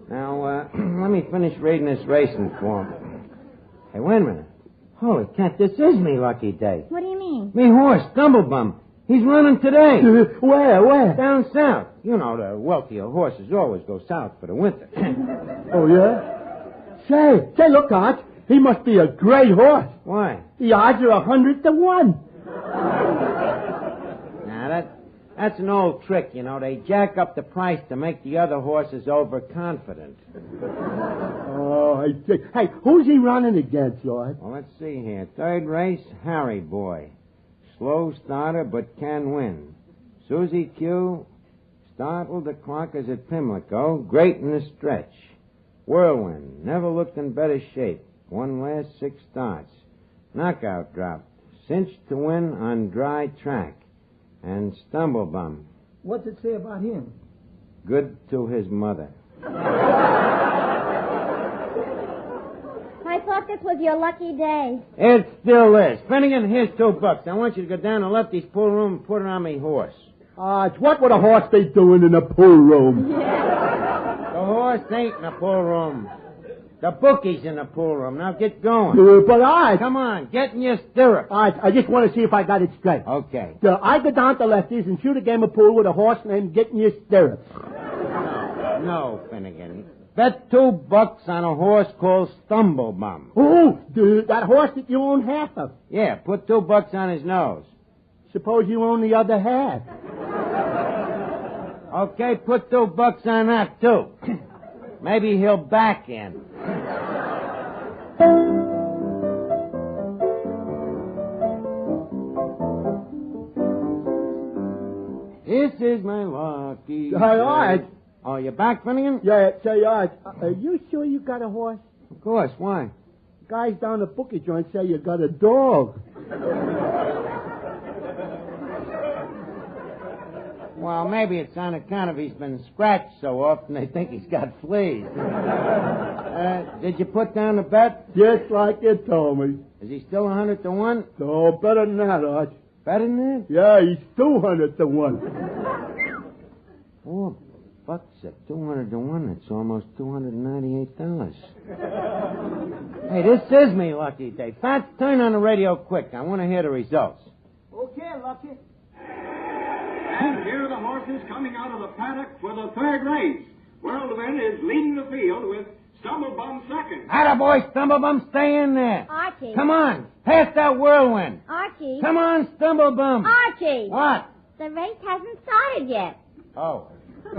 Now, let me finish reading this racing form. Hey, wait a minute. Holy cat, this is me lucky day. What do you mean? Me horse, Stumblebum. He's running today. Where? Down south. You know, the wealthier horses always go south for the winter. Oh, yeah? Say, look, Arch. He must be a great horse. Why? The odds are 100 to 1. Now, that's an old trick, you know. They jack up the price to make the other horses overconfident. Oh, I see. Hey, who's he running against, Lloyd? Well, let's see here. Third race, Harry Boy. Slow starter, but can win. Susie Q. Startled the clockers at Pimlico. Great in the stretch. Whirlwind. Never looked in better shape. Won last 6 starts. Knockout drop. Cinched to win on dry track. And Stumblebum. What's it say about him? Good to his mother. I thought this was your lucky day. It still is. Finnegan, here's $2. I want you to go down to Lefty's pool room and put it on me horse. Arch, what would a horse be doing in a pool room? The horse ain't in the pool room. The bookie's in the pool room. Now get going. But I... Come on, get in your stirrup. I just want to see if I got it straight. Okay. I go down to Lefty's and shoot a game of pool with a horse named Get in Your Stirrups. No, Finnegan. Bet $2 on a horse called Stumblebum. Oh, that horse that you own half of. Yeah, put $2 on his nose. Suppose you own the other half. Okay, put $2 on that, too. Maybe he'll back in. This is my lucky day. Hey, Arch. Oh, you back, Finnegan? Yeah, say, Arch, are you sure you got a horse? Of course. Why? Guys down the bookie joint say you got a dog. Well, maybe it's on account of he's been scratched so often they think he's got fleas. Did you put down the bet? Just like you told me. Is he still 100 to 1? No, better than that, Arch. Better than that? Yeah, he's 200 to 1. $4 at 200 to 1. That's almost $298. Hey, this is me lucky day. Fats, turn on the radio quick. I want to hear the results. Okay, Lucky. And here are the horses coming out of the paddock for the third race. Whirlwind is leading the field with Stumblebum second. Attaboy, Stumblebum, stay in there. Archie. Come on, pass that Whirlwind. Archie. Come on, Stumblebum. Archie. What? The race hasn't started yet. Oh. Just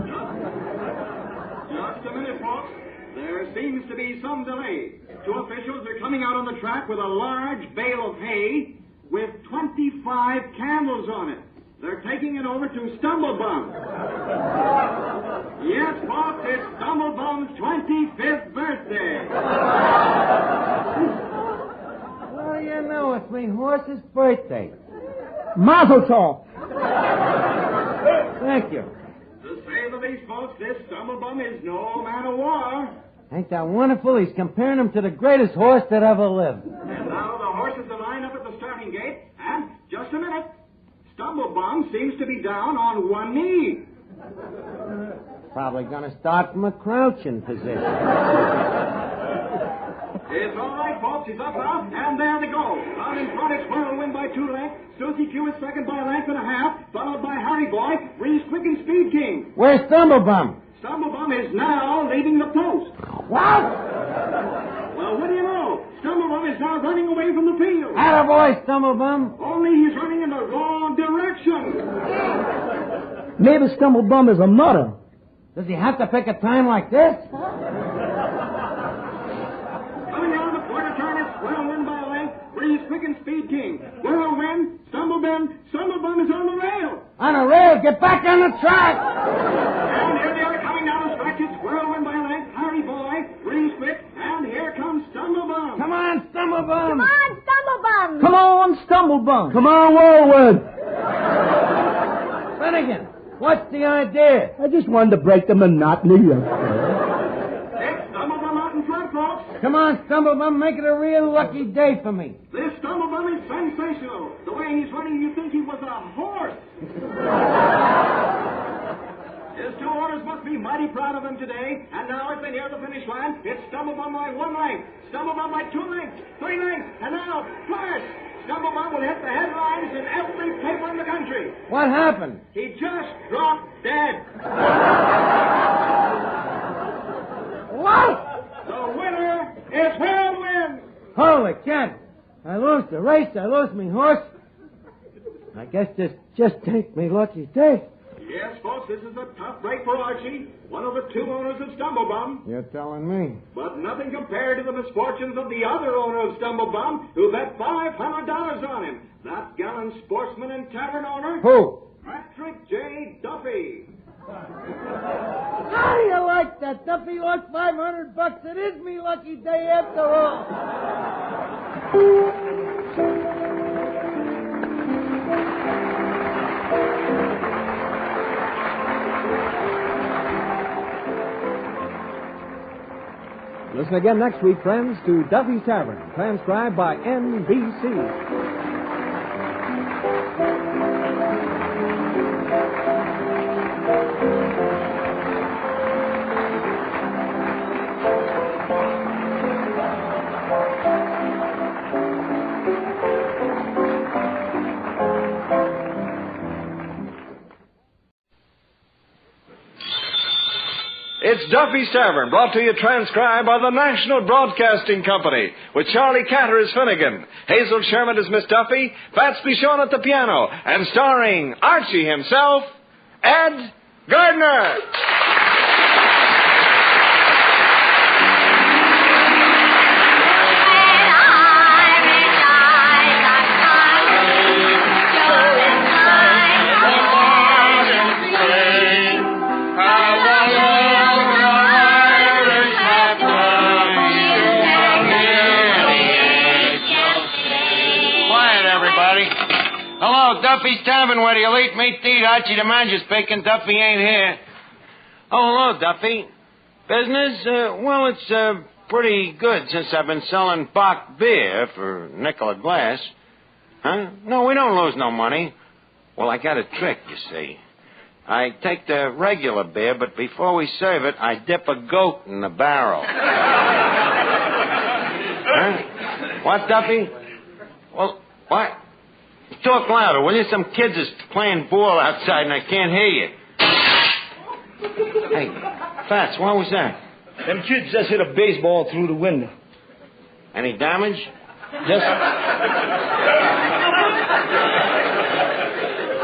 a minute, folks. There seems to be some delay. 2 officials are coming out on the track with a large bale of hay with 25 candles on it. They're taking it over to Stumblebum. Yes, folks, it's Stumblebum's 25th birthday. Well, you know, it's my horse's birthday. Mazel tov. Thank you. To say the least, folks, this Stumblebum is no man of war. Ain't that wonderful? He's comparing him to the greatest horse that ever lived. And now the horses are lined up at the starting gate, and just a minute. Stumblebum seems to be down on one knee. Probably going to start from a crouching position. It's all right, folks. He's up now, and there they go. Out in front, it's Whirlwind by 2 lengths. Susie Q is second by a length and a half, followed by Harry Boy, Breeze Quick and Speed King. Where's Stumblebum? Stumblebum is now leaving the post. What? Well, what do you know? Stumblebum is now running away from the field. Attaboy, Stumblebum. Only he's running in the wrong direction. Maybe Stumblebum is a mutter. Does he have to pick a time like this? Coming down the quarter turn, it's Whirlwind by a length. Breeze Quick and Speed King. Whirlwind, Stumblebum is on the rail. On a rail, get back on the track. And here they are coming down the stretch. It's Whirlwind by a length. Harry Boy, Breeze Quick, and here comes Stumblebum. Come on, Stumblebum. Come on, Stumblebum. Come on, Stumblebum. Stumblebum. Come on, Woolwood. Finnegan, what's the idea? I just wanted to break the monotony of Stumblebum out in front, folks. Come on, Stumblebum, make it a real lucky day for me. This Stumblebum is sensational. The way he's running, you'd think he was a horse. His two owners must be mighty proud of him today. And now, as they near the finish line, it's Stumblebum by 1 length, Stumblebum by 2 lengths, 3 lengths, and now, first, Stumblebum will hit the headlines in every paper in the country. What happened? He just dropped dead. What? The winner is Whirlwind. Holy cat. I lost the race. I lost me horse. I guess this just ain't me lucky day. Yes, folks, this is a tough break for Archie, one of the two owners of Stumblebum. You're telling me. But nothing compared to the misfortunes of the other owner of Stumblebum, who bet $500 on him. That gallant sportsman and tavern owner. Who? Patrick J. Duffy. How do you like that? Duffy lost $500. It is me lucky day after all. Listen again next week, friends, to Duffy's Tavern, transcribed by NBC. It's Duffy's Tavern, brought to you transcribed by the National Broadcasting Company, with Charlie Catter as Finnegan, Hazel Sherman as Miss Duffy, Fats Bichon at the piano, and starring Archie himself, Ed Gardner. Hello, Duffy's Tavern, where the elite meat to eat. Archie the manager speaking. Duffy ain't here. Oh, hello, Duffy. Business? Well, it's pretty good since I've been selling Bach beer for a nickel a glass. Huh? No, we don't lose no money. Well, I got a trick, you see. I take the regular beer, but before we serve it, I dip a goat in the barrel. Huh? What, Duffy? Well, what? Talk louder, will you? Some kids is playing ball outside and I can't hear you. Hey, Fats, what was that? Them kids just hit a baseball through the window. Any damage?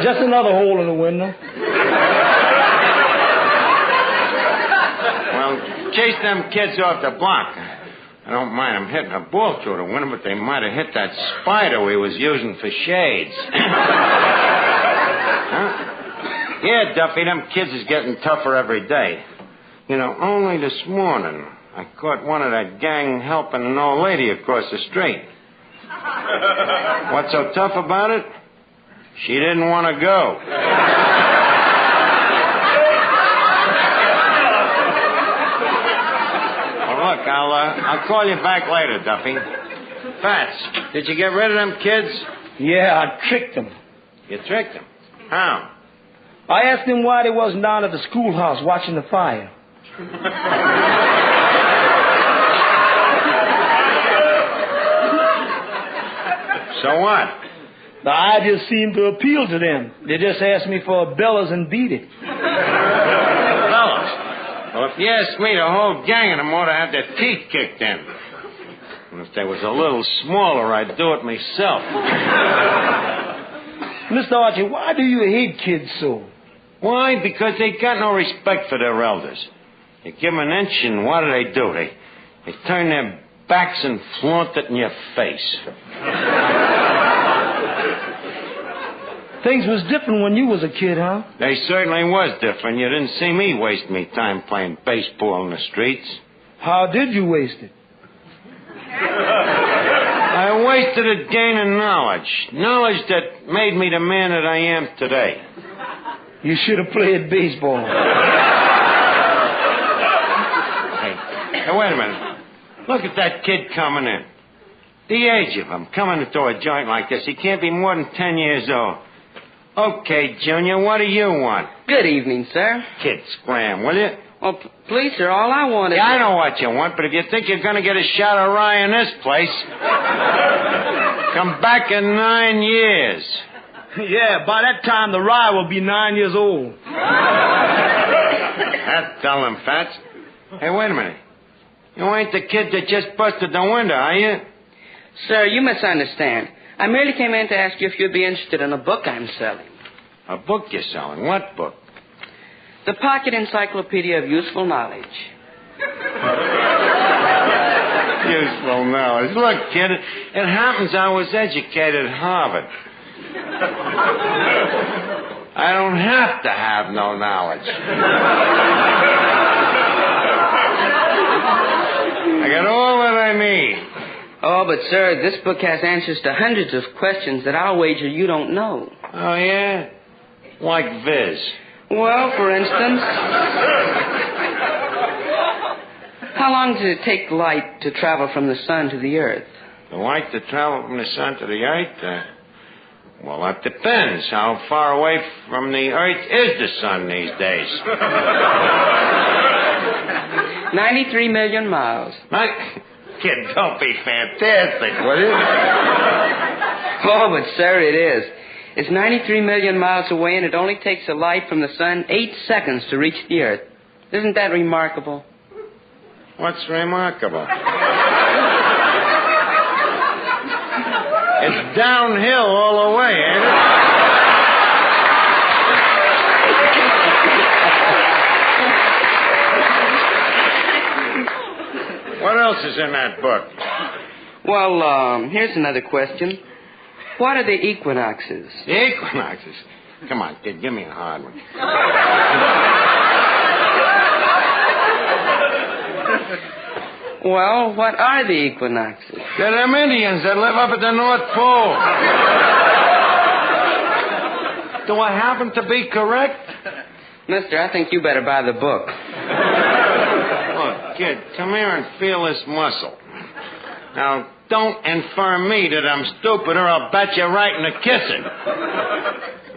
Just another hole in the window. Well, chase them kids off the block. I don't mind them hitting a ball through the window, but they might have hit that spider we was using for shades. Huh? Yeah, Duffy, them kids is getting tougher every day. You know, only this morning I caught one of that gang helping an old lady across the street. What's so tough about it? She didn't want to go. Look, I'll call you back later, Duffy. Fats, did you get rid of them kids? Yeah, I tricked them. You tricked them? How? I asked them why they wasn't down at the schoolhouse watching the fire. So what? The idea seemed to appeal to them. They just asked me for a bellows and beat it. Bellows? Well, if you ask me, the whole gang of them ought to have their teeth kicked in. And if they was a little smaller, I'd do it myself. Mr. Archie, why do you hate kids so? Why? Because they got no respect for their elders. You give them an inch, and what do? They turn their backs and flaunt it in your face. Things was different when you was a kid, huh? They certainly was different. You didn't see me waste me time playing baseball in the streets. How did you waste it? I wasted it gaining knowledge. Knowledge that made me the man that I am today. You should have played baseball. Hey, wait a minute. Look at that kid coming in. The age of him, coming into a joint like this. He can't be more than 10 years old. Okay, Junior, what do you want? Good evening, sir. Kid, scram, will you? Oh, please, sir, all I want is... Yeah, I know what you want, but if you think you're going to get a shot of rye in this place, come back in 9 years. Yeah, by that time the rye will be 9 years old. That's telling, Fats. Hey, wait a minute. You ain't the kid that just busted the window, are you? Sir, you misunderstand. I merely came in to ask you if you'd be interested in a book I'm selling. A book you're selling? What book? The Pocket Encyclopedia of Useful Knowledge. Useful knowledge. Look, kid, it happens I was educated at Harvard. I don't have to have no knowledge. I got all that I need. Oh, but, sir, this book has answers to hundreds of questions that I'll wager you don't know. Oh, yeah? Like Viz. Well, for instance, how long does it take light to travel from the sun to the earth? The light to travel from the sun to the earth? Well, that depends. How far away from the earth is the sun these days? 93 million miles. Kid, don't be fantastic, will you? Oh, but, sir, it is. It's 93 million miles away, and it only takes a light from the sun 8 seconds to reach the earth. Isn't that remarkable? What's remarkable? It's downhill all the way, ain't it? What else is in that book? Well, here's another question. What are the equinoxes? The equinoxes? Come on, kid, give me a hard one. Well, what are the equinoxes? They're them Indians that live up at the North Pole. Do I happen to be correct? Mister, I think you better buy the book. Look, kid, come here and feel this muscle. Now, don't infer me that I'm stupid or I'll bat you right in the kissing.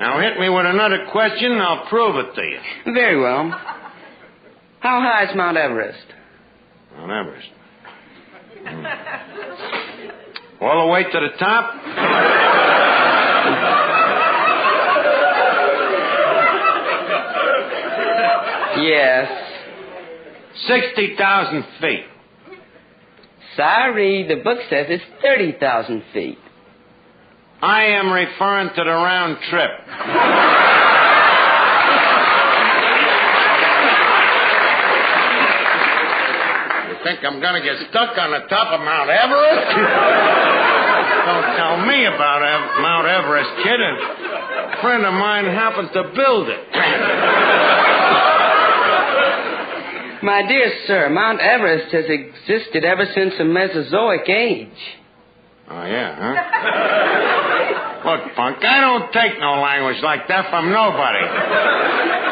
Now, hit me with another question and I'll prove it to you. Very well. How high is Mount Everest? Mount Everest. All the way to the top? Yes. 60,000 feet. Sorry, the book says it's 30,000 feet. I am referring to the round trip. You think I'm going to get stuck on the top of Mount Everest? Don't tell me about Mount Everest, kid. A friend of mine happened to build it. My dear sir, Mount Everest has existed ever since the Mesozoic age. Oh, yeah, huh? Look, punk, I don't take no language like that from nobody.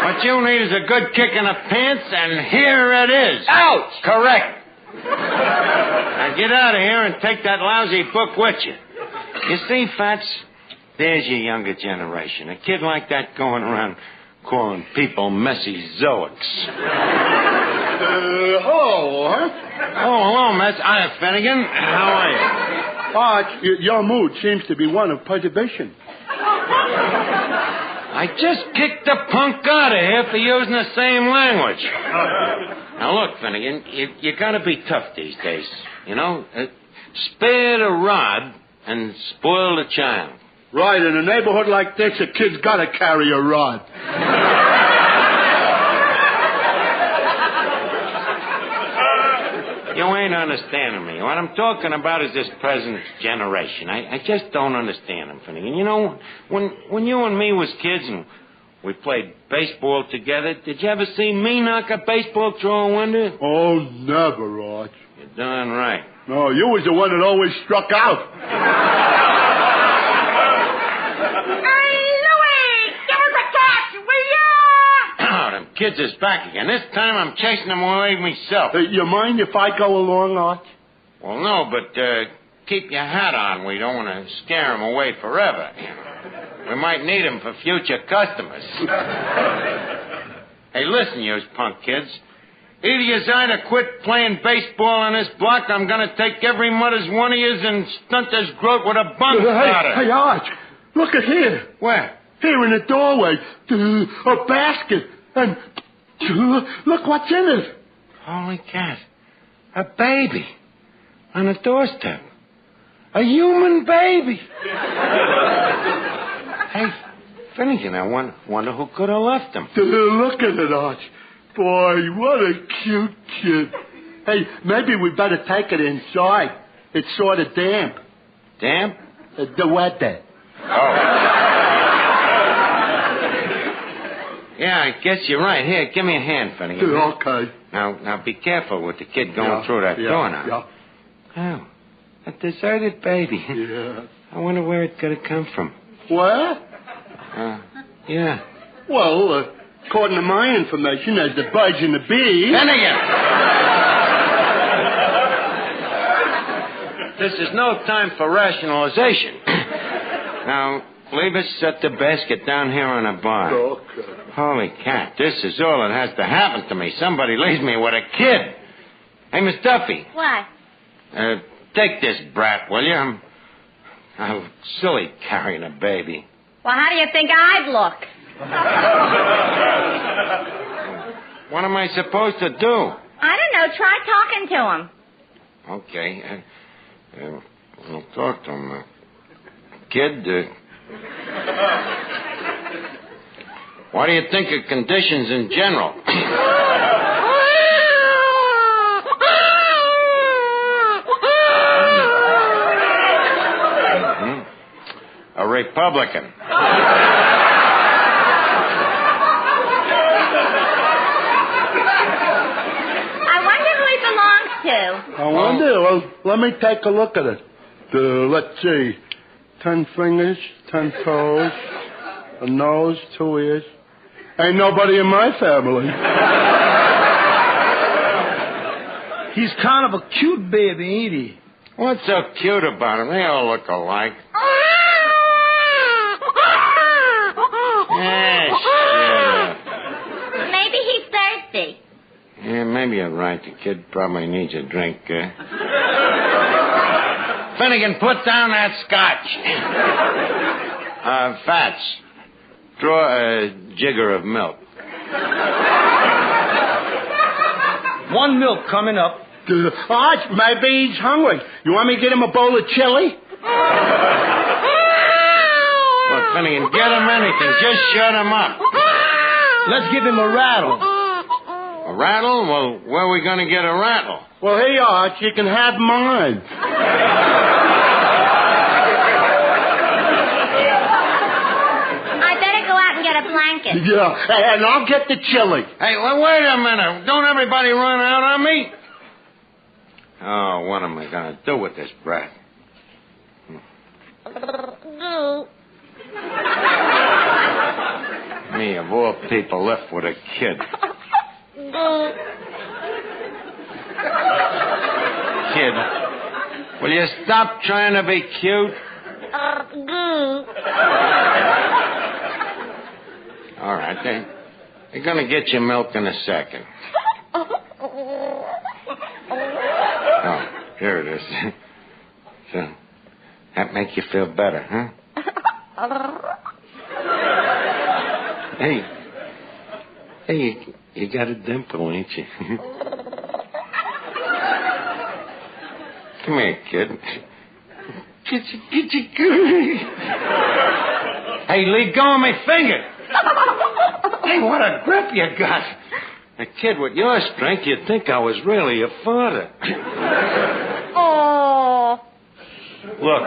What you need is a good kick in the pants, and here it is. Ouch! Correct. Now get out of here and take that lousy book with you. You see, Fats, there's your younger generation. A kid like that going around calling people Mesozoics. Hello, huh? Oh, hello, Miss. Hi, Finnegan. How are you? Your mood seems to be one of preservation. I just kicked the punk out of here for using the same language. Now, look, Finnegan, you got to be tough these days. You know? Spare the rod and spoil the child. Right, in a neighborhood like this, a kid's got to carry a rod. You ain't understanding me. What I'm talking about is this present generation. I just don't understand them, Finnegan. You know, when you and me was kids and we played baseball together, did you ever see me knock a baseball through a window? Oh, never, Arch. You're darn right. No, you was the one that always struck out. Them kids is back again. This time I'm chasing them away myself. You mind if I go along, Arch? Well, no, but keep your hat on. We don't want to scare them away forever. You know. We might need them for future customers. Hey, listen, you punk kids. Either you either quit playing baseball on this block, I'm going to take every mother's one of yous and stunt this growth with a bung starter. Hey, Arch, look at here. Where? Here in the doorway. A basket. And look what's in it. Holy cat. A baby. On a doorstep. A human baby. Hey, Finnegan, I wonder who could have left him. Look at it, Arch. Boy, what a cute kid. Hey, maybe we better take it inside. It's sort of damp. Damp? The weather. Oh. Yeah, I guess you're right. Here, give me a hand, Finnegan. Okay. Now, be careful with the kid going through that door now. Yeah. Oh, a deserted baby. Yeah. I wonder where it could have come from. Where? Yeah. Well, according to my information, there's the birds and the bees. Finnegan! This is no time for rationalization. Now, leave us set the basket down here on a bar. Okay. Holy cat, this is all that has to happen to me. Somebody leaves me with a kid. Hey, Miss Duffy. What? Take this brat, will you? I'm silly carrying a baby. Well, how do you think I'd look? What am I supposed to do? I don't know. Try talking to him. Okay. I'll talk to him. Kid, what do you think of conditions in general? A Republican. I wonder who he belongs to. I wonder. Well, let me take a look at it. Let's see. 10 fingers, 10 toes, a nose, 2 ears. Ain't nobody in my family. He's kind of a cute baby, ain't he? What's so cute about him? They all look alike. Maybe he's thirsty. Yeah, maybe you're right. The kid probably needs a drink. Finnegan, put down that scotch. Fats, draw a jigger of milk. 1 milk coming up. Arch, maybe he's hungry. You want me to get him a bowl of chili? Look, Finnegan, get him anything. Just shut him up. Let's give him a rattle. A rattle? Well, where are we going to get a rattle? Well, hey, Arch, you can have mine. I better go out and get a blanket. Yeah, and I'll get the chili. Hey, well, wait a minute. Don't everybody run out on me. Oh, what am I going to do with this brat? Me, of all people, left with a kid. Kid, will you stop trying to be cute? All right, they're going to get you milk in a second. Oh, here it is. So, that make you feel better, huh? Hey, you got a dimple, ain't you? Come here, kid. Get you good. Hey, let go of my finger. Hey, what a grip you got. A kid with your strength, you'd think I was really your father. Oh. Look,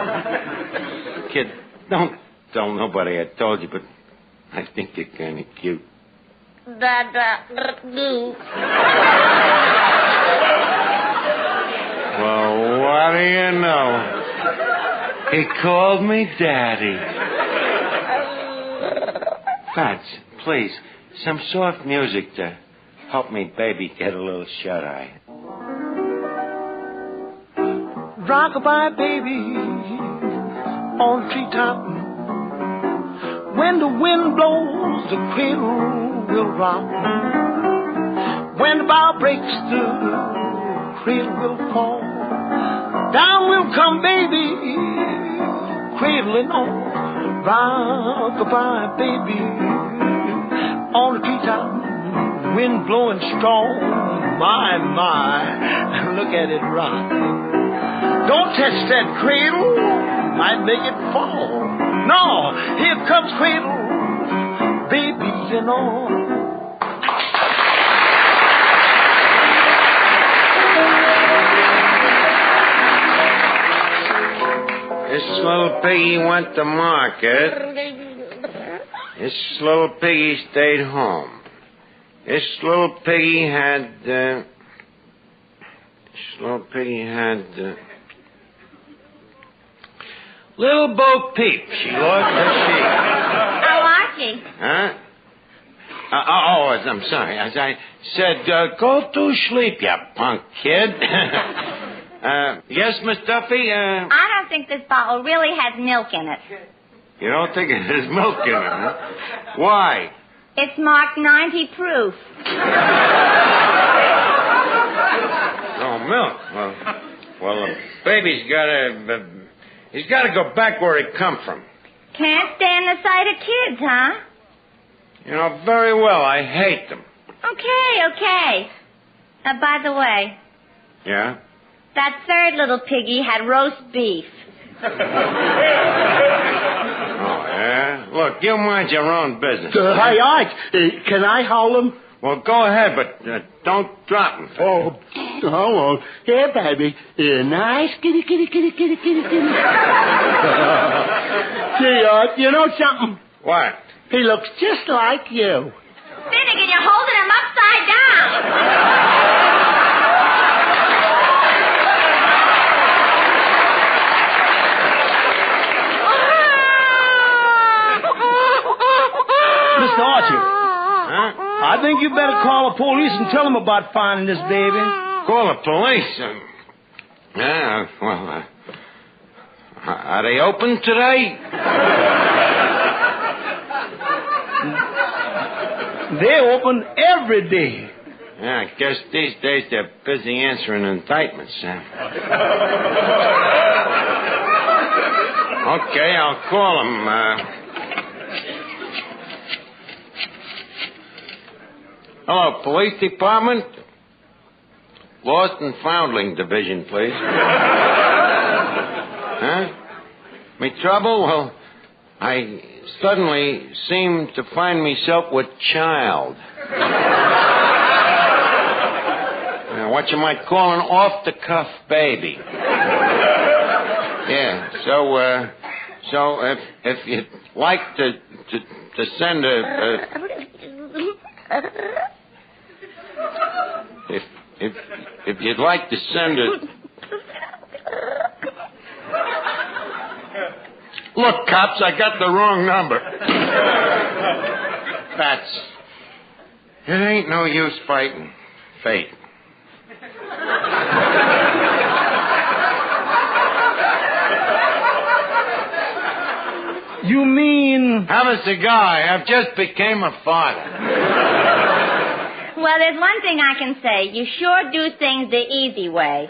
kid, don't tell nobody I told you, but I think you're kind of cute. Well, what do you know? He called me Daddy. Fats, please, some soft music to help me baby get a little shut-eye. Rock-a-bye, baby, on the treetop. When the wind blows, the cradle will rock. When the bough breaks, the cradle will fall. Down will come baby, cradling on. Rock-a-bye, baby, on the treetop. Wind blowing strong. My, look at it rock. Don't touch that cradle, might make it fall. No, here comes cradle, baby, you know. This little piggy went to market. This little piggy stayed home. This little piggy had, Little Bo Peep. She lost her sheep. Oh, Archie. Huh? I'm sorry. As I said, go to sleep, you punk kid. Yes, Miss Duffy? I don't think this bottle really has milk in it. You don't think it has milk in it, huh? Why? It's marked 90 proof. No milk. Well, the baby's he's got to go back where he come from. Can't stand the sight of kids, huh? You know very well I hate them. Okay. By the way. Yeah? That third little piggy had roast beef. Oh, yeah? Look, you mind your own business. Hey, Ike, can I hold him? Well, go ahead, but don't drop him. Oh, hold on. Here, baby. Nice kitty. See, you know something? What? He looks just like you. Finnegan, you're holding him upside down. Mr. Archie. Huh? I think you better call the police and tell them about finding this baby. Call the police? Yeah, well, are they open today? They're open every day. Yeah, I guess these days they're busy answering indictments, huh? Okay, I'll call them. Hello, police department? Lost and Foundling division, please. Huh? Me trouble? Well, I suddenly seem to find myself with child. What you might call an off-the-cuff baby. Yeah, so if you'd like to send If you'd like to send it... Look, cops, I got the wrong number. It ain't no use fighting fate. You mean... Have a cigar. I've just became a father. Well, there's one thing I can say. You sure do things the easy way.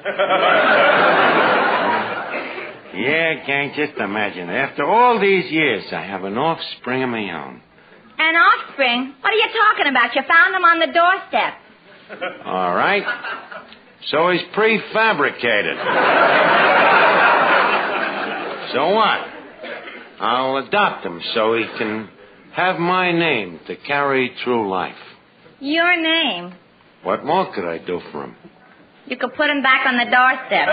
Yeah, gang, just imagine. After all these years, I have an offspring of my own. An offspring? What are you talking about? You found him on the doorstep. All right. So he's prefabricated. So what? I'll adopt him so he can have my name to carry through life. Your name? What more could I do for him? You could put him back on the doorstep.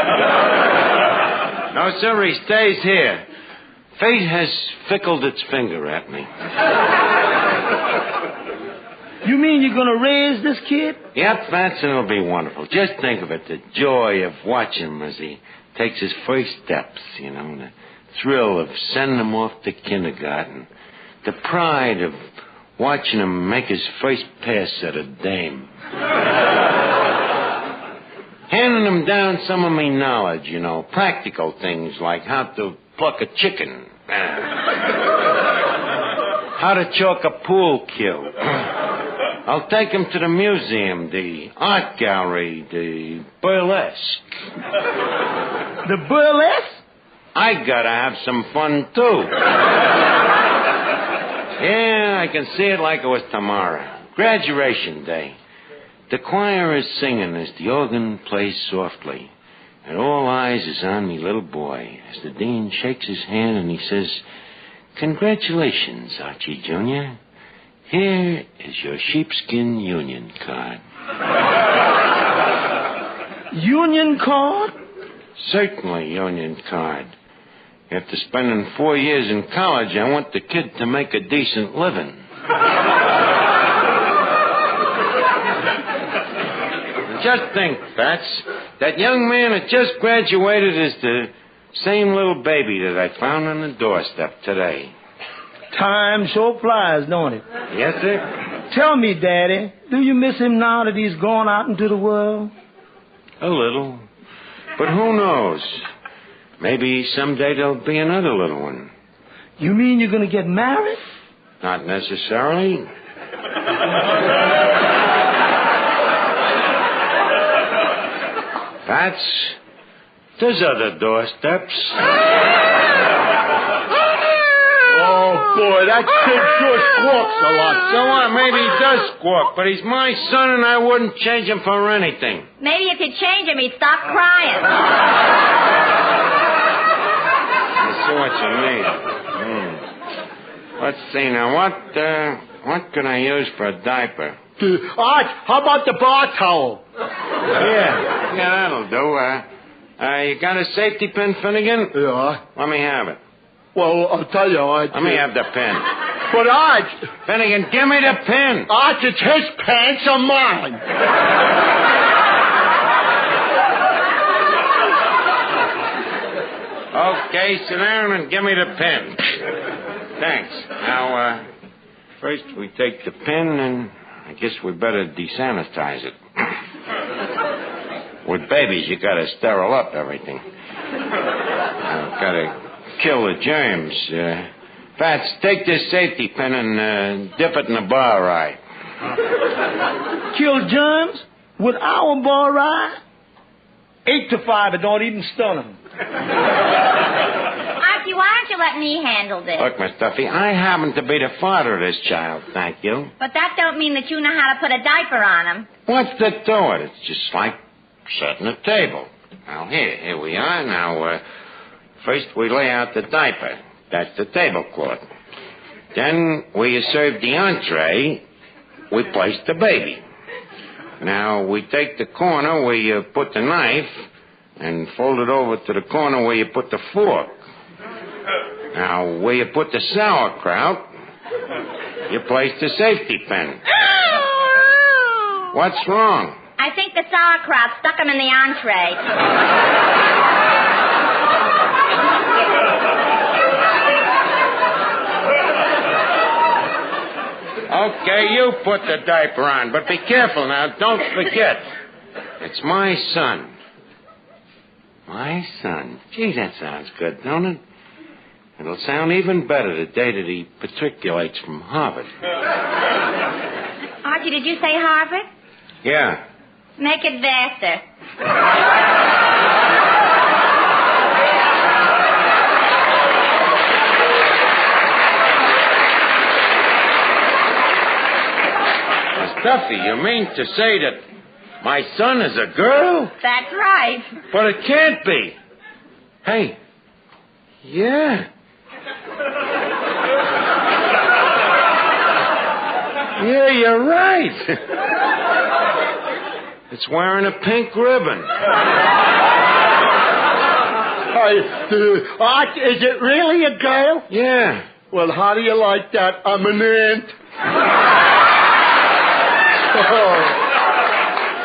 No, sir, he stays here. Fate has fickled its finger at me. You mean you're going to raise this kid? Yep, that's it'll be wonderful. Just think of it, the joy of watching him as he takes his first steps, you know, the thrill of sending him off to kindergarten, the pride of watching him make his first pass at a dame. Handing him down some of me knowledge, you know, practical things like how to pluck a chicken, how to chalk a pool cue. I'll take him to the museum, the art gallery, the burlesque. The burlesque? I gotta have some fun, too. Yeah, I can see it like it was tomorrow. Graduation day. The choir is singing as the organ plays softly. And all eyes is on me little boy as the dean shakes his hand and he says, "Congratulations, Archie Jr. Here is your sheepskin union card." Union card? Certainly, union card. After spending 4 years in college, I want the kid to make a decent living. Just think, Fats, that young man that just graduated is the same little baby that I found on the doorstep today. Time sure flies, don't it? Yes, sir. Tell me, Daddy, do you miss him now that he's gone out into the world? A little. But who knows? Maybe someday there'll be another little one. You mean you're going to get married? Not necessarily. Fats, there's other doorsteps. Oh, boy, that kid sure squawks a lot. So what? Maybe he does squawk, but he's my son and I wouldn't change him for anything. Maybe if you change him, he'd stop crying. I see what you mean. Let's see now. What can I use for a diaper? Art, how about the bar towel? Yeah, that'll do. You got a safety pin, Finnegan? Yeah. Let me have it. Well, I'll tell you, Art. Let me have the pen. But Art... Finnegan, give me the pen. Art, it's his pants or mine. Okay, sit down and give me the pen. Thanks. Now, first we take the pen and I guess we better desanitize it. With babies, you gotta sterile up everything. Gotta kill the germs. Fats, take this safety pin and dip it in the bar rye. Kill germs? With our bar rye? 8 to 5, it don't even stun them. Archie, why don't you let me handle this? Look, Miss Duffy, I happen to be the father of this child, thank you. But that don't mean that you know how to put a diaper on him. What's there to it? It's just like setting a table. Now, here we are. Now, first we lay out the diaper. That's the tablecloth. Then where you serve the entree, we place the baby. Now, we take the corner where you put the knife and fold it over to the corner where you put the fork. Now, where you put the sauerkraut, you place the safety pin. What's wrong? I think the sauerkraut stuck him in the entree. Okay, you put the diaper on, but be careful now. Don't forget. It's my son. My son. Gee, that sounds good, don't it? It'll sound even better the day that he matriculates from Harvard. Archie, did you say Harvard? Yeah. Make it Jester. Duffy, you mean to say that my son is a girl? That's right. But it can't be. Hey. Yeah. Yeah, you're right. It's wearing a pink ribbon. Art, is it really a girl? Yeah. Well, how do you like that? I'm an ant.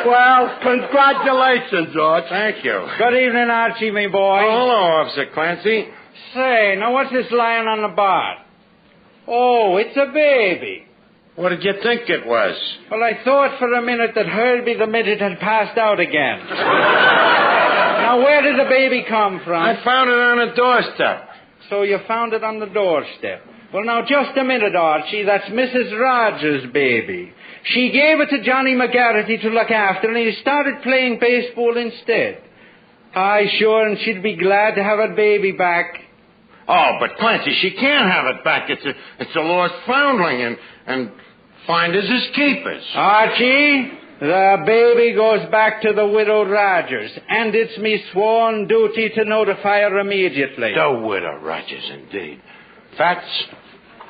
Well, congratulations, Arch. Thank you. Good evening, Archie, me boy. Oh, hello, Officer Clancy. Say, now what's this lying on the bar? Oh, it's a baby. What did you think it was? Well, I thought for a minute that Herbie the Midget had passed out again. Now, where did the baby come from? I found it on a doorstep. So you found it on the doorstep. Well, now, just a minute, Archie. That's Mrs. Rogers' baby. She gave it to Johnny McGarrity to look after, and he started playing baseball instead. Aye, sure, and she'd be glad to have her baby back. Oh, but Clancy, she can't have it back. It's a lost foundling, and finders is keepers. Archie, the baby goes back to the widow Rogers, and it's me sworn duty to notify her immediately. The widow Rogers, indeed. Fats,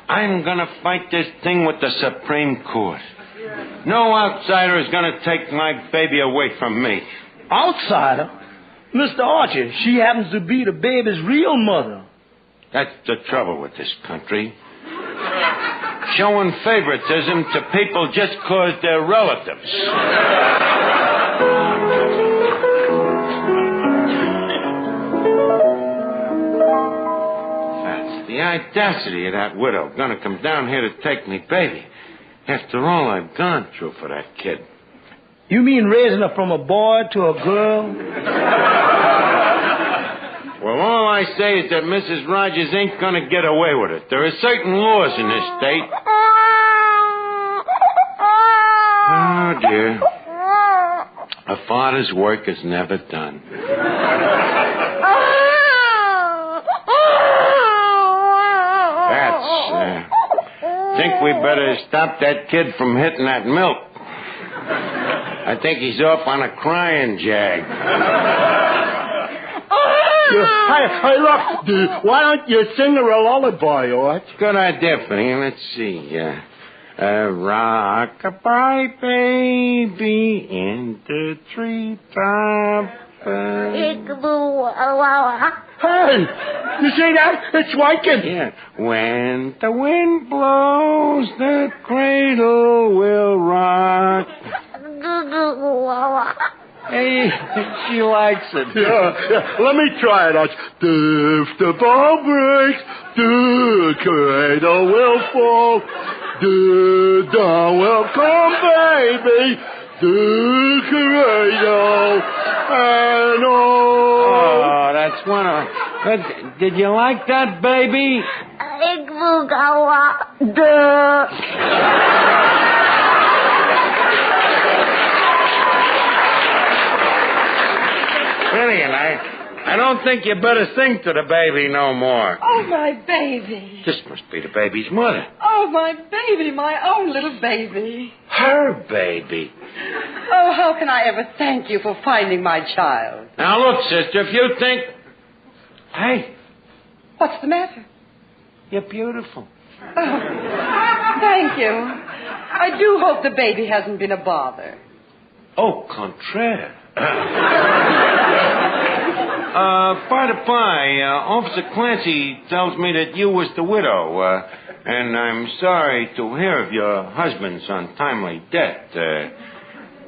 I'm going to fight this thing with the Supreme Court. No outsider is going to take my baby away from me. Outsider? Mr. Archie, she happens to be the baby's real mother. That's the trouble with this country. Showing favoritism to people just 'cause they're relatives. That's the audacity of that widow gonna come down here to take me baby. After all I've gone through for that kid. You mean raising her from a boy to a girl? Well, all I say is that Mrs. Rogers ain't going to get away with it. There are certain laws in this state. Oh, dear. A father's work is never done. Think we better stop that kid from hitting that milk. I think he's off on a crying jag. Hey, look, why don't you sing her a lullaby, Arch? Good idea, Finny. Let's see. Rock-a-bye, baby, in the treetop. Hey, you see that? It's working. Yeah. When the wind blows, the cradle will rock. Hey, she likes it. Yeah. Let me try it, Arch. If the ball breaks, the cradle will fall. The dawn will come, baby. The cradle and all. Oh, that's one of... Did you like that, baby? Brilliant. I don't think you better sing to the baby no more. Oh, my baby. This must be the baby's mother. Oh, my baby, my own little baby. Her baby. Oh, how can I ever thank you for finding my child? Now, look, sister, if you think... Hey. What's the matter? You're beautiful. Oh, thank you. I do hope the baby hasn't been a bother. Au contraire. By the by, Officer Clancy tells me that you was the widow, and I'm sorry to hear of your husband's untimely death.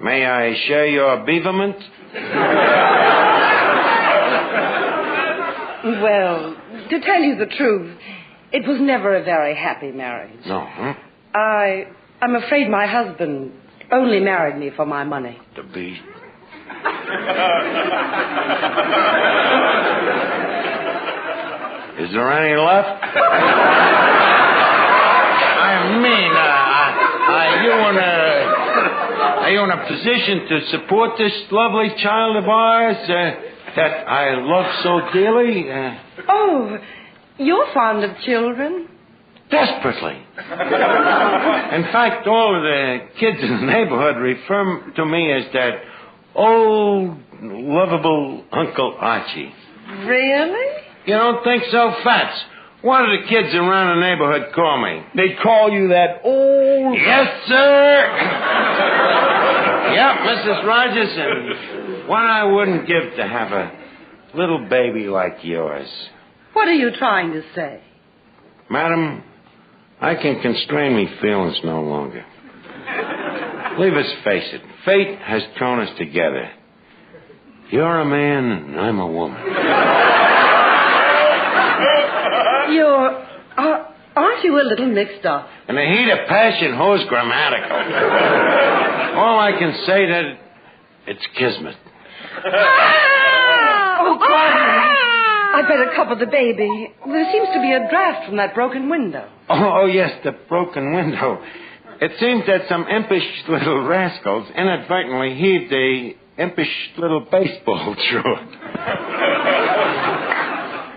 May I share your beaverment? Well, to tell you the truth, it was never a very happy marriage. No, huh? I'm afraid my husband only married me for my money. The beast. Is there any left? I mean, are you in a position to support this lovely child of ours that I love so dearly? Oh, you're fond of children? Desperately. In fact, all of the kids in the neighborhood refer to me as that old, lovable Uncle Archie. Really? You don't think so, Fats? What do the kids around the neighborhood call me? They call you that old... Yes, sir. Yep, Mrs. Rogers, and what I wouldn't give to have a little baby like yours. What are you trying to say? Madam, I can constrain me feelings no longer. Let's face it. Fate has thrown us together. You're a man and I'm a woman. Aren't you a little mixed up? In the heat of passion, who's grammatical? All I can say that it's kismet. Oh, God. I better cover the baby. There seems to be a draft from that broken window. Oh, yes, the broken window. It seems that some impish little rascals inadvertently heaved a impish little baseball through it.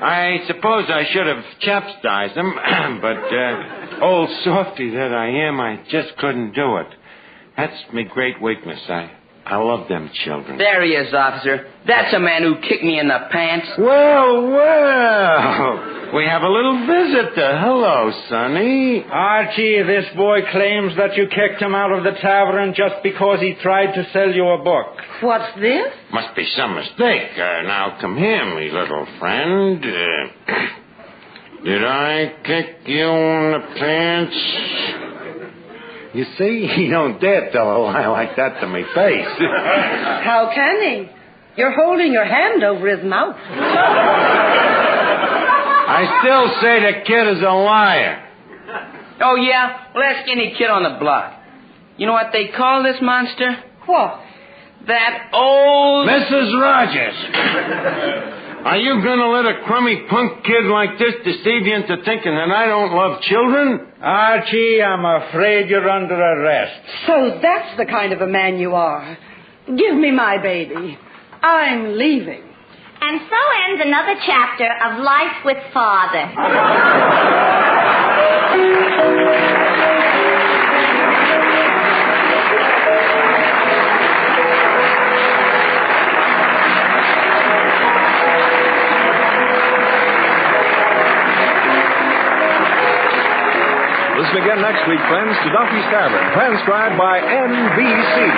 I suppose I should have chastised them, but old softy that I am, I just couldn't do it. That's my great weakness. I love them children. There he is, officer. That's a man who kicked me in the pants. Well. We have a little visitor. Hello, Sonny. Archie, this boy claims that you kicked him out of the tavern just because he tried to sell you a book. What's this? Must be some mistake. Now, come here, me little friend. Did I kick you in the pants? You see, he don't dare tell a lie like that to me face. How can he? You're holding your hand over his mouth. I still say the kid is a liar. Oh, yeah? Well, ask any kid on the block. You know what they call this monster? What? That old... Mrs. Rogers! Are you going to let a crummy punk kid like this deceive you into thinking that I don't love children? Archie, I'm afraid you're under arrest. So that's the kind of a man you are. Give me my baby. I'm leaving. And so ends another chapter of Life with Father. Listen again next week, friends, to Duffy's Tavern, transcribed by NBC.